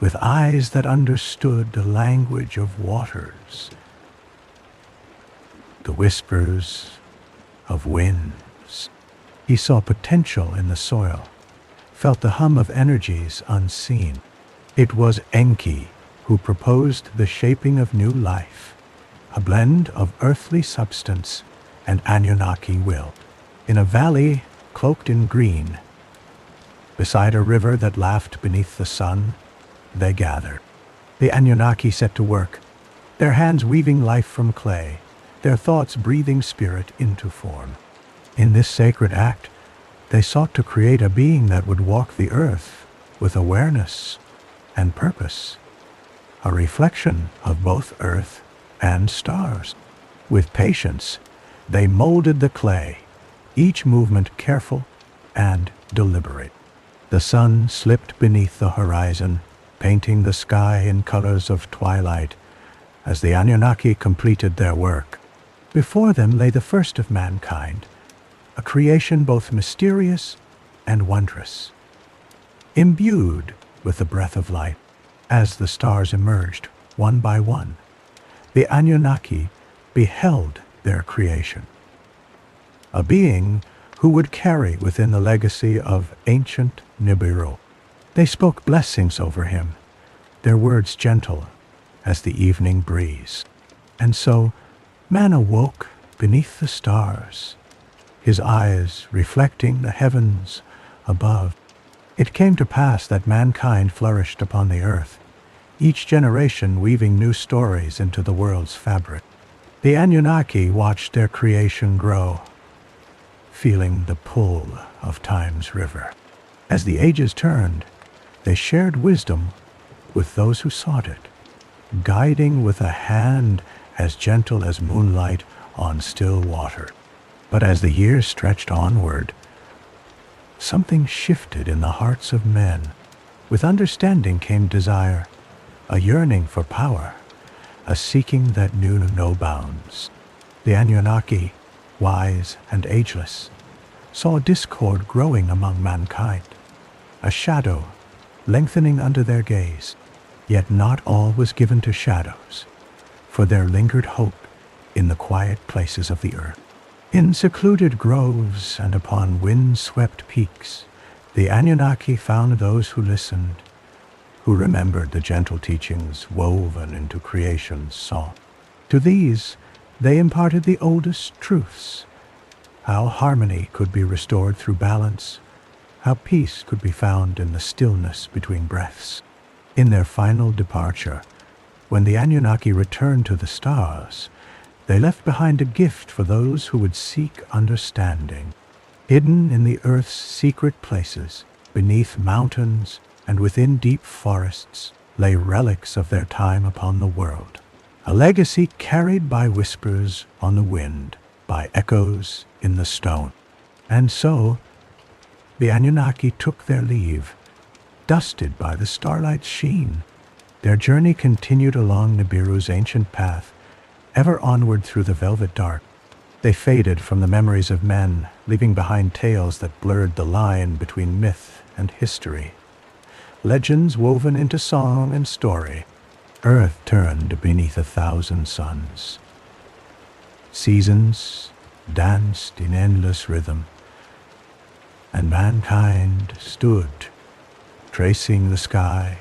with eyes that understood the language of waters, the whispers of winds. He saw potential in the soil, felt the hum of energies unseen. It was Enki who proposed the shaping of new life, a blend of earthly substance and Anunnaki will. In a valley cloaked in green, beside a river that laughed beneath the sun, they gathered. The Anunnaki set to work, their hands weaving life from clay, their thoughts breathing spirit into form. In this sacred act, they sought to create a being that would walk the earth with awareness and purpose, a reflection of both earth and stars. With patience, they molded the clay, each movement careful and deliberate. The sun slipped beneath the horizon, painting the sky in colors of twilight as the Anunnaki completed their work. Before them lay the first of mankind, a creation both mysterious and wondrous, imbued with the breath of light. As the stars emerged, one by one, the Anunnaki beheld their creation, a being who would carry within the legacy of ancient Nibiru. They spoke blessings over him, their words gentle as the evening breeze. And so man awoke beneath the stars, his eyes reflecting the heavens above. It came to pass that mankind flourished upon the earth, each generation weaving new stories into the world's fabric. The Anunnaki watched their creation grow, feeling the pull of time's river. As the ages turned, they shared wisdom with those who sought it, guiding with a hand as gentle as moonlight on still water. But as the years stretched onward, something shifted in the hearts of men. With understanding came desire, a yearning for power, a seeking that knew no bounds. The Anunnaki, wise and ageless, saw discord growing among mankind, a shadow lengthening under their gaze. Yet not all was given to shadows, for there lingered hope in the quiet places of the earth. In secluded groves and upon wind-swept peaks, the Anunnaki found those who listened, who remembered the gentle teachings woven into creation's song. To these, they imparted the oldest truths, how harmony could be restored through balance, how peace could be found in the stillness between breaths. In their final departure, when the Anunnaki returned to the stars, they left behind a gift for those who would seek understanding. Hidden in the earth's secret places, beneath mountains and within deep forests, lay relics of their time upon the world, a legacy carried by whispers on the wind, by echoes in the stone. And so, the Anunnaki took their leave, dusted by the starlight's sheen. Their journey continued along Nibiru's ancient path, ever onward through the velvet dark. They faded from the memories of men, leaving behind tales that blurred the line between myth and history. Legends woven into song and story. Earth turned beneath 1,000 suns. Seasons danced in endless rhythm, and mankind stood, tracing the sky,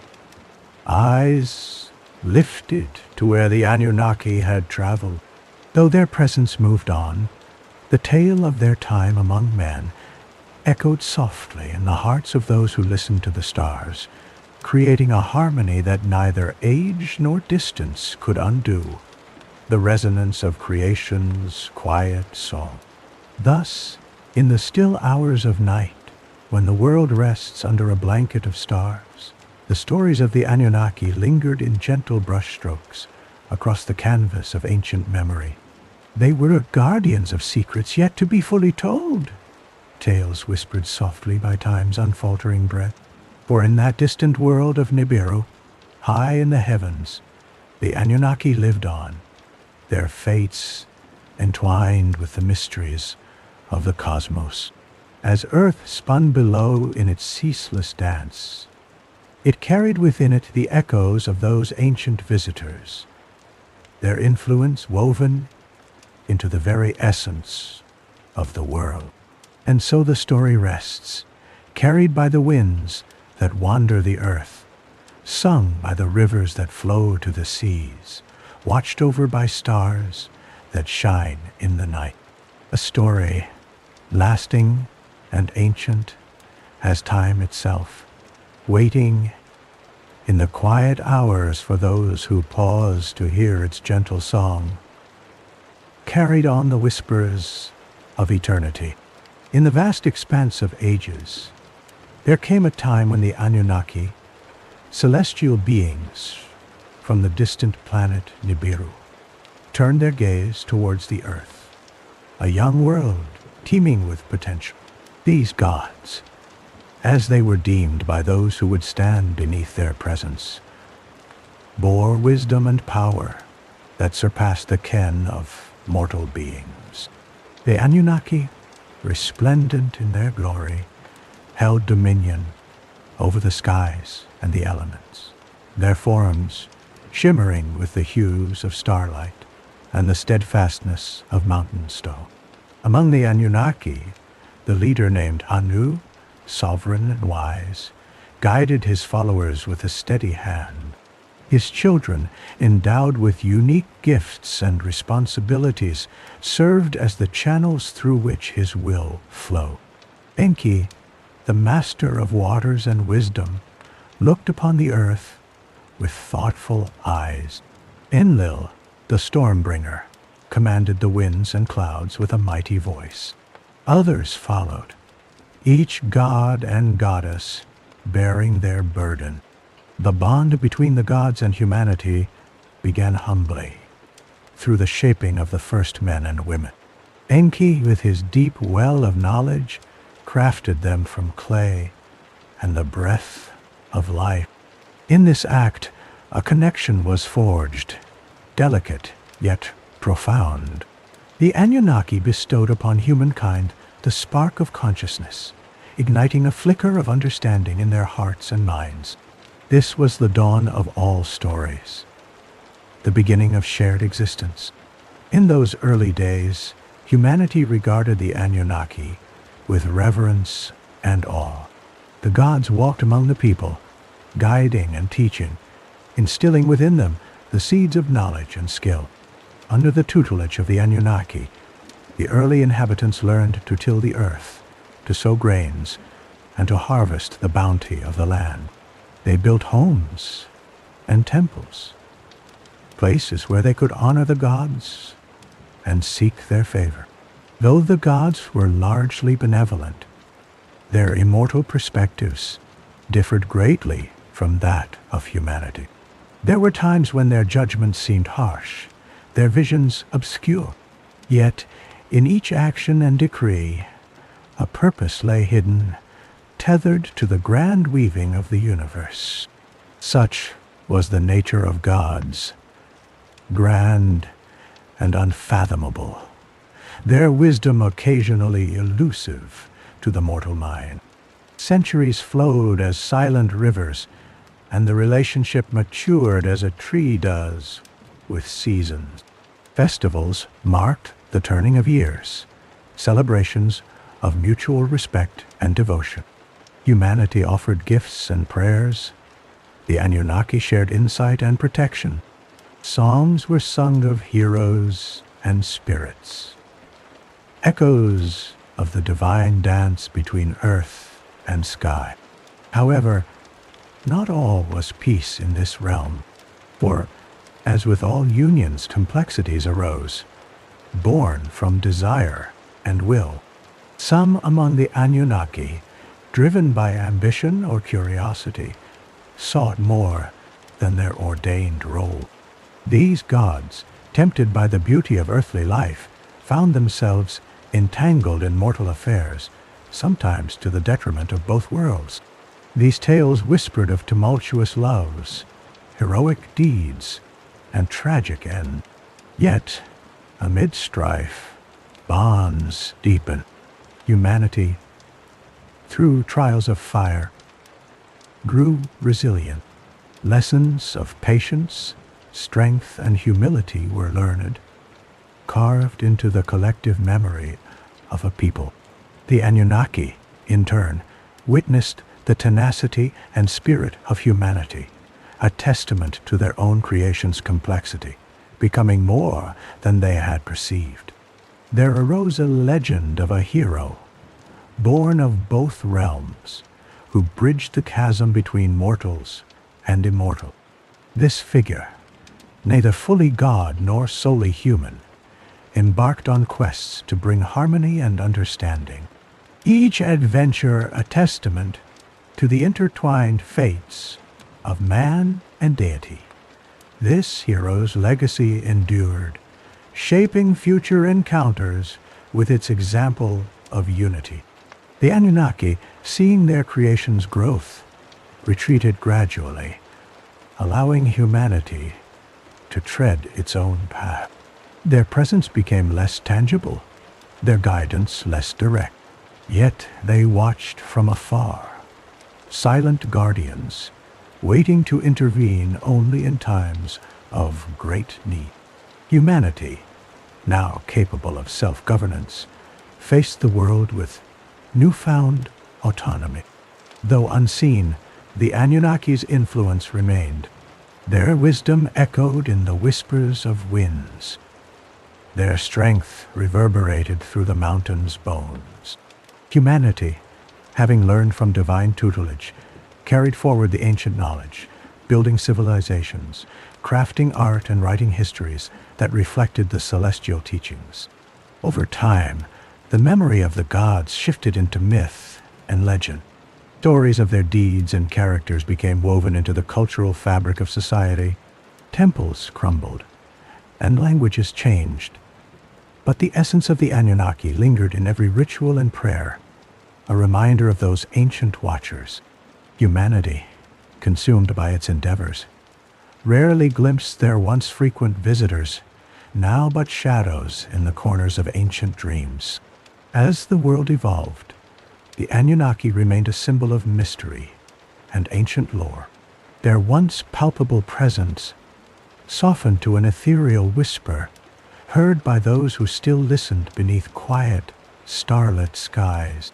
eyes lifted to where the Anunnaki had traveled. Though their presence moved on, the tale of their time among men echoed softly in the hearts of those who listened to the stars, creating a harmony that neither age nor distance could undo, the resonance of creation's quiet song. Thus, in the still hours of night, when the world rests under a blanket of stars, the stories of the Anunnaki lingered in gentle brushstrokes across the canvas of ancient memory. They were guardians of secrets yet to be fully told, tales whispered softly by time's unfaltering breath. For in that distant world of Nibiru, high in the heavens, the Anunnaki lived on, their fates entwined with the mysteries of the cosmos. As Earth spun below in its ceaseless dance, it carried within it the echoes of those ancient visitors, their influence woven into the very essence of the world. And so the story rests, carried by the winds that wander the earth, sung by the rivers that flow to the seas, watched over by stars that shine in the night. A story lasting and ancient as time itself, waiting in the quiet hours for those who pause to hear its gentle song, carried on the whispers of eternity. In the vast expanse of ages, there came a time when the Anunnaki, celestial beings from the distant planet Nibiru, turned their gaze towards the earth, a young world teeming with potential. These gods, as they were deemed by those who would stand beneath their presence, bore wisdom and power that surpassed the ken of mortal beings. The Anunnaki, resplendent in their glory, held dominion over the skies and the elements, their forms shimmering with the hues of starlight and the steadfastness of mountain stone. Among the Anunnaki, the leader named Anu, sovereign and wise, guided his followers with a steady hand. His children, endowed with unique gifts and responsibilities, served as the channels through which his will flowed. Enki, the master of waters and wisdom, looked upon the earth with thoughtful eyes. Enlil, the stormbringer, commanded the winds and clouds with a mighty voice. Others followed, each god and goddess bearing their burden. The bond between the gods and humanity began humbly, through the shaping of the first men and women. Enki, with his deep well of knowledge, crafted them from clay and the breath of life. In this act, a connection was forged, delicate yet profound. The Anunnaki bestowed upon humankind the spark of consciousness, igniting a flicker of understanding in their hearts and minds. This was the dawn of all stories, the beginning of shared existence. In those early days, humanity regarded the Anunnaki with reverence and awe. The gods walked among the people, guiding and teaching, instilling within them the seeds of knowledge and skill. Under the tutelage of the Anunnaki, the early inhabitants learned to till the earth, to sow grains, and to harvest the bounty of the land. They built homes and temples, places where they could honor the gods and seek their favor. Though the gods were largely benevolent, their immortal perspectives differed greatly from that of humanity. There were times when their judgments seemed harsh, their visions obscure. Yet, in each action and decree, a purpose lay hidden, tethered to the grand weaving of the universe. Such was the nature of gods, grand and unfathomable, their wisdom occasionally elusive to the mortal mind. Centuries flowed as silent rivers, and the relationship matured as a tree does with seasons. Festivals marked the turning of years, celebrations of mutual respect and devotion. Humanity offered gifts and prayers. The Anunnaki shared insight and protection. Songs were sung of heroes and spirits. Echoes of the divine dance between earth and sky. However, not all was peace in this realm, for, as with all unions, complexities arose, born from desire and will. Some among the Anunnaki, driven by ambition or curiosity, sought more than their ordained role. These gods, tempted by the beauty of earthly life, found themselves entangled in mortal affairs, sometimes to the detriment of both worlds. These tales whispered of tumultuous loves, heroic deeds, and tragic ends. Yet, amid strife, bonds deepen. Humanity, through trials of fire, grew resilient. Lessons of patience, strength, and humility were learned, carved into the collective memory of a people. The Anunnaki, in turn, witnessed the tenacity and spirit of humanity, a testament to their own creation's complexity, becoming more than they had perceived. There arose a legend of a hero, born of both realms, who bridged the chasm between mortals and immortal. This figure, neither fully god nor solely human, embarked on quests to bring harmony and understanding, each adventure a testament to the intertwined fates of man and deity. This hero's legacy endured, shaping future encounters with its example of unity. The Anunnaki, seeing their creation's growth, retreated gradually, allowing humanity to tread its own path. Their presence became less tangible, their guidance less direct. Yet they watched from afar, silent guardians, waiting to intervene only in times of great need. Humanity, now capable of self-governance, faced the world with newfound autonomy. Though unseen, the Anunnaki's influence remained. Their wisdom echoed in the whispers of winds. Their strength reverberated through the mountain's bones. Humanity, having learned from divine tutelage, carried forward the ancient knowledge, building civilizations, crafting art and writing histories that reflected the celestial teachings. Over time, the memory of the gods shifted into myth and legend. Stories of their deeds and characters became woven into the cultural fabric of society. Temples crumbled, and languages changed. But the essence of the Anunnaki lingered in every ritual and prayer, a reminder of those ancient watchers. Humanity, consumed by its endeavors, rarely glimpsed their once frequent visitors, now but shadows in the corners of ancient dreams. As the world evolved, the Anunnaki remained a symbol of mystery and ancient lore. Their once palpable presence softened to an ethereal whisper, heard by those who still listened beneath quiet, starlit skies.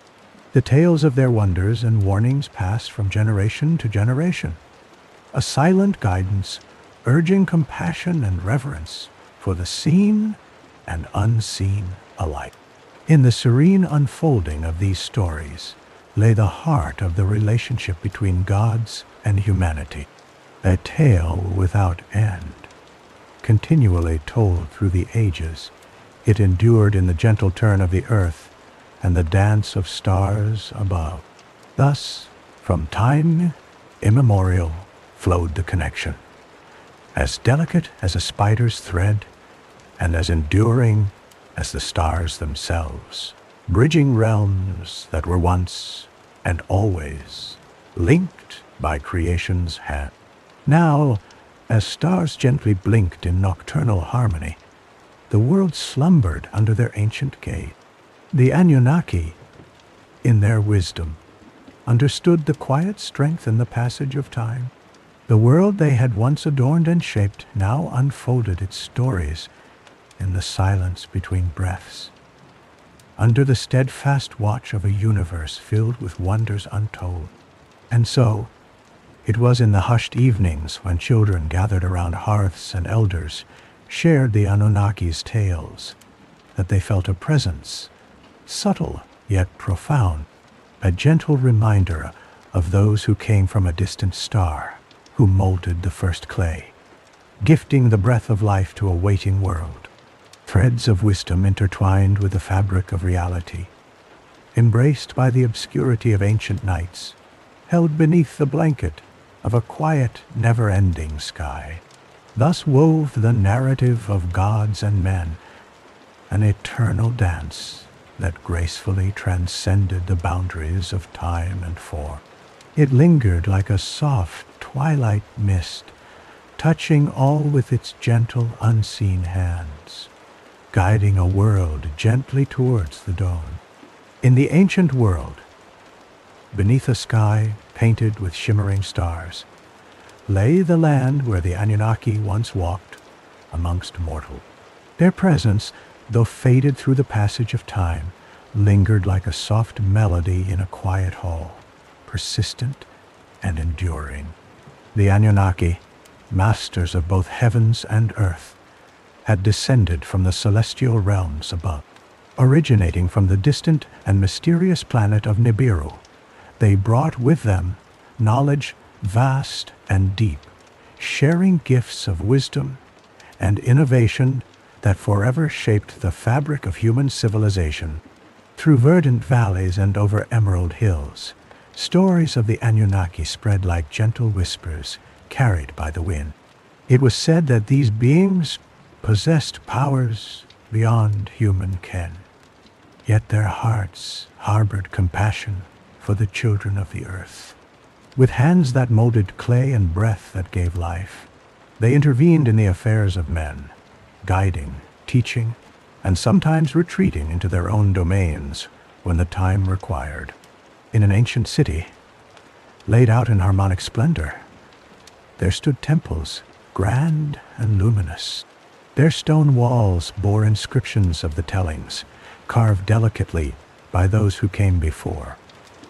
The tales of their wonders and warnings passed from generation to generation, a silent guidance urging compassion and reverence for the seen and unseen alike. In the serene unfolding of these stories lay the heart of the relationship between gods and humanity, a tale without end. Continually told through the ages, it endured in the gentle turn of the earth and the dance of stars above. Thus, from time immemorial flowed the connection, as delicate as a spider's thread and as enduring as the stars themselves, bridging realms that were once and always linked by creation's hand. Now, as stars gently blinked in nocturnal harmony, the world slumbered under their ancient gaze. The Anunnaki, in their wisdom, understood the quiet strength in the passage of time. The world they had once adorned and shaped now unfolded its stories in the silence between breaths, under the steadfast watch of a universe filled with wonders untold. And so, it was in the hushed evenings when children gathered around hearths and elders shared the Anunnaki's tales that they felt a presence, subtle yet profound, a gentle reminder of those who came from a distant star, who molded the first clay, gifting the breath of life to a waiting world. Threads of wisdom intertwined with the fabric of reality, embraced by the obscurity of ancient nights, held beneath the blanket of a quiet, never-ending sky. Thus wove the narrative of gods and men, an eternal dance that gracefully transcended the boundaries of time and form. It lingered like a soft twilight mist, touching all with its gentle, unseen hands, guiding a world gently towards the dawn. In the ancient world, beneath a sky painted with shimmering stars, lay the land where the Anunnaki once walked amongst mortals. Their presence, though faded through the passage of time, lingered like a soft melody in a quiet hall, persistent and enduring. The Anunnaki, masters of both heavens and earth, had descended from the celestial realms above. Originating from the distant and mysterious planet of Nibiru, they brought with them knowledge vast and deep, sharing gifts of wisdom and innovation that forever shaped the fabric of human civilization. Through verdant valleys and over emerald hills, stories of the Anunnaki spread like gentle whispers carried by the wind. It was said that these beings possessed powers beyond human ken, yet their hearts harbored compassion for the children of the earth. With hands that molded clay and breath that gave life, they intervened in the affairs of men, guiding, teaching, and sometimes retreating into their own domains when the time required. In an ancient city, laid out in harmonic splendor, there stood temples, grand and luminous. Their stone walls bore inscriptions of the tellings, carved delicately by those who came before.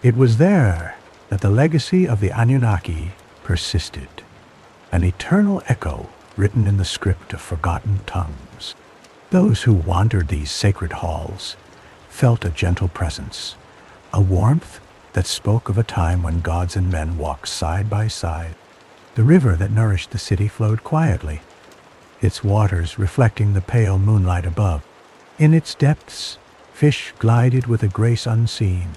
It was there that the legacy of the Anunnaki persisted, an eternal echo written in the script of forgotten tongues. Those who wandered these sacred halls felt a gentle presence, a warmth that spoke of a time when gods and men walked side by side. The river that nourished the city flowed quietly, its waters reflecting the pale moonlight above. In its depths, fish glided with a grace unseen,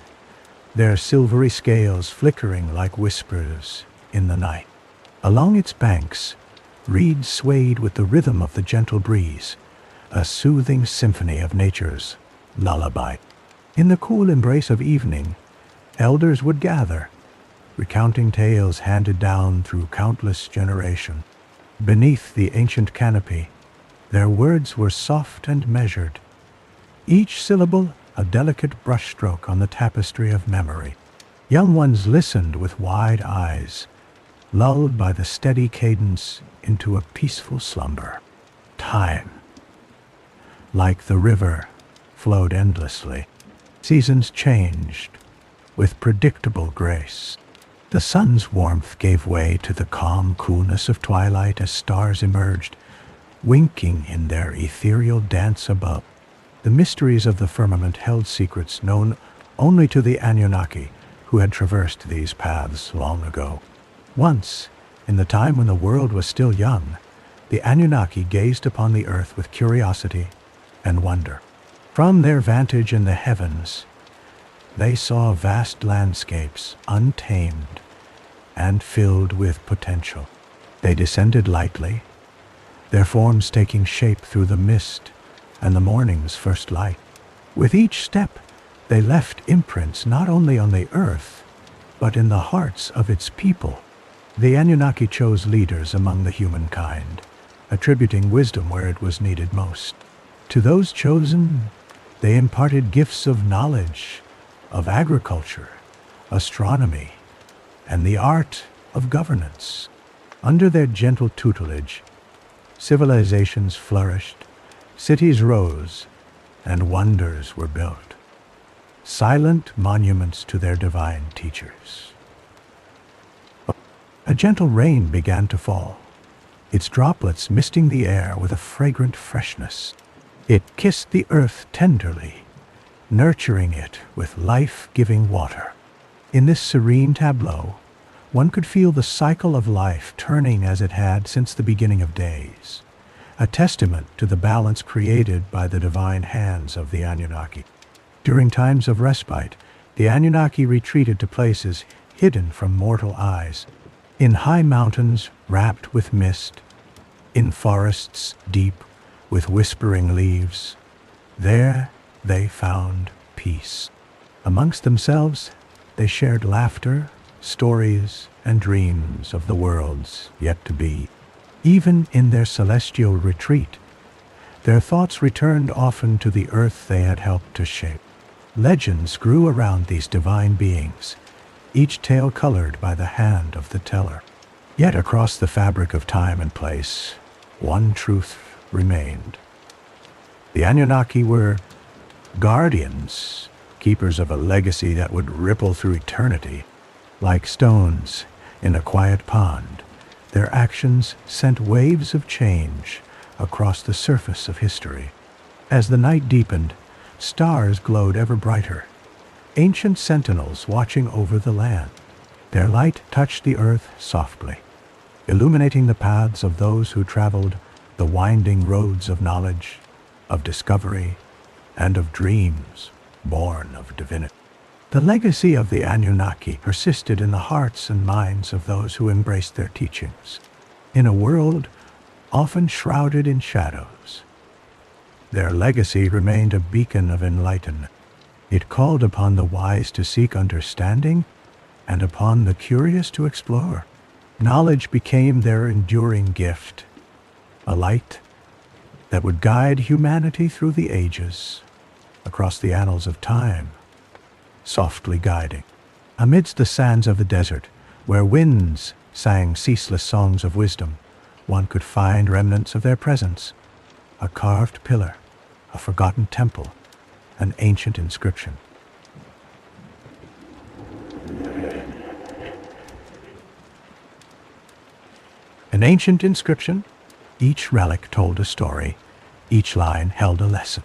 their silvery scales flickering like whispers in the night. Along its banks, reeds swayed with the rhythm of the gentle breeze, a soothing symphony of nature's lullaby. In the cool embrace of evening, elders would gather, recounting tales handed down through countless generations. Beneath the ancient canopy, their words were soft and measured, each syllable a delicate brushstroke on the tapestry of memory. Young ones listened with wide eyes, lulled by the steady cadence into a peaceful slumber. Time, like the river, flowed endlessly. Seasons changed with predictable grace. The sun's warmth gave way to the calm coolness of twilight as stars emerged, winking in their ethereal dance above. The mysteries of the firmament held secrets known only to the Anunnaki, who had traversed these paths long ago. Once, in the time when the world was still young, the Anunnaki gazed upon the earth with curiosity and wonder. From their vantage in the heavens, they saw vast landscapes untamed and filled with potential. They descended lightly, their forms taking shape through the mist and the morning's first light. With each step, they left imprints not only on the earth, but in the hearts of its people. The Anunnaki chose leaders among the humankind, attributing wisdom where it was needed most. To those chosen, they imparted gifts of knowledge, of agriculture, astronomy, and the art of governance. Under their gentle tutelage, civilizations flourished, cities rose, and wonders were built, silent monuments to their divine teachers. A gentle rain began to fall, its droplets misting the air with a fragrant freshness. It kissed the earth tenderly, nurturing it with life-giving water. In this serene tableau, one could feel the cycle of life turning as it had since the beginning of days, a testament to the balance created by the divine hands of the Anunnaki. During times of respite, the Anunnaki retreated to places hidden from mortal eyes, in high mountains wrapped with mist, in forests deep with whispering leaves. There they found peace. Amongst themselves, they shared laughter, stories, and dreams of the worlds yet to be. Even in their celestial retreat, their thoughts returned often to the earth they had helped to shape. Legends grew around these divine beings, each tale colored by the hand of the teller. Yet across the fabric of time and place, one truth remained. The Anunnaki were guardians, keepers of a legacy that would ripple through eternity. Like stones in a quiet pond, their actions sent waves of change across the surface of history. As the night deepened, stars glowed ever brighter, ancient sentinels watching over the land. Their light touched the earth softly, illuminating the paths of those who traveled the winding roads of knowledge, of discovery, and of dreams born of divinity. The legacy of the Anunnaki persisted in the hearts and minds of those who embraced their teachings. In a world often shrouded in shadows, their legacy remained a beacon of enlightenment. It called upon the wise to seek understanding and upon the curious to explore. Knowledge became their enduring gift, a light that would guide humanity through the ages, across the annals of time, softly guiding. Amidst the sands of the desert, where winds sang ceaseless songs of wisdom, one could find remnants of their presence, a carved pillar, a forgotten temple, an ancient inscription. An ancient inscription? Each relic told a story, each line held a lesson.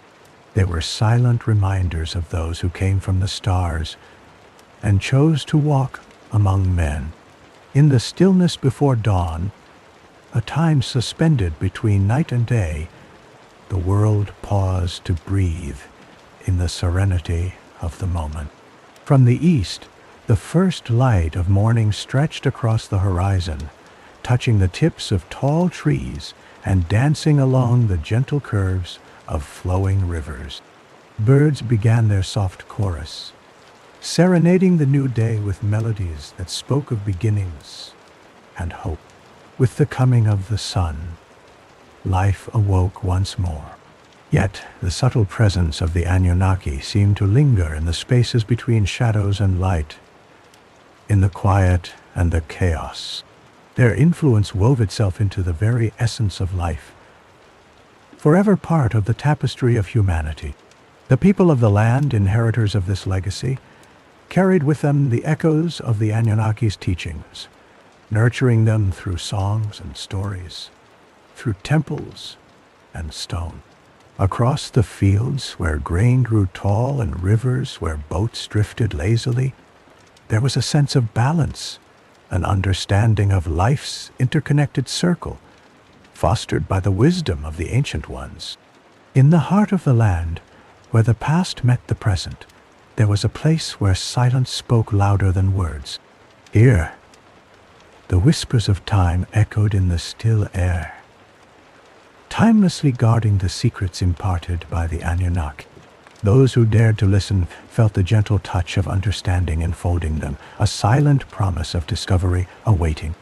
They were silent reminders of those who came from the stars and chose to walk among men. In the stillness before dawn, a time suspended between night and day, the world paused to breathe in the serenity of the moment. From the east, the first light of morning stretched across the horizon, touching the tips of tall trees and dancing along the gentle curves of flowing rivers. Birds began their soft chorus, serenading the new day with melodies that spoke of beginnings and hope. With the coming of the sun, life awoke once more. Yet the subtle presence of the Anunnaki seemed to linger in the spaces between shadows and light, in the quiet and the chaos. Their influence wove itself into the very essence of life, forever part of the tapestry of humanity. The people of the land, inheritors of this legacy, carried with them the echoes of the Anunnaki's teachings, nurturing them through songs and stories, through temples and stone. Across the fields where grain grew tall and rivers where boats drifted lazily, there was a sense of balance, an understanding of life's interconnected circle, fostered by the wisdom of the ancient ones. In the heart of the land, where the past met the present, there was a place where silence spoke louder than words. Here, the whispers of time echoed in the still air, timelessly guarding the secrets imparted by the Anunnaki. Those who dared to listen felt the gentle touch of understanding enfolding them, a silent promise of discovery awaiting.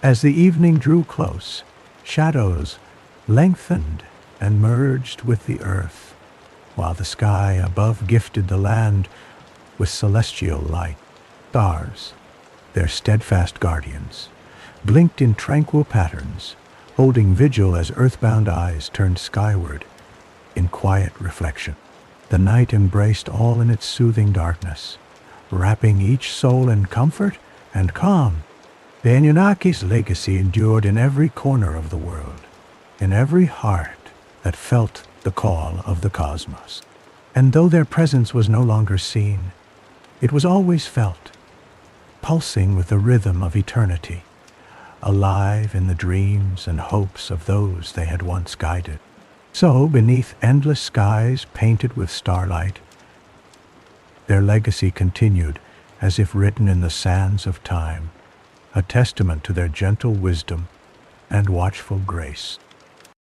As the evening drew close, shadows lengthened and merged with the earth, while the sky above gifted the land with celestial light. Stars, their steadfast guardians, blinked in tranquil patterns, holding vigil as earthbound eyes turned skyward in quiet reflection. The night embraced all in its soothing darkness, wrapping each soul in comfort and calm. The Anunnaki's legacy endured in every corner of the world, in every heart that felt the call of the cosmos. And though their presence was no longer seen, it was always felt, pulsing with the rhythm of eternity, alive in the dreams and hopes of those they had once guided. So, beneath endless skies painted with starlight, their legacy continued as if written in the sands of time, a testament to their gentle wisdom and watchful grace.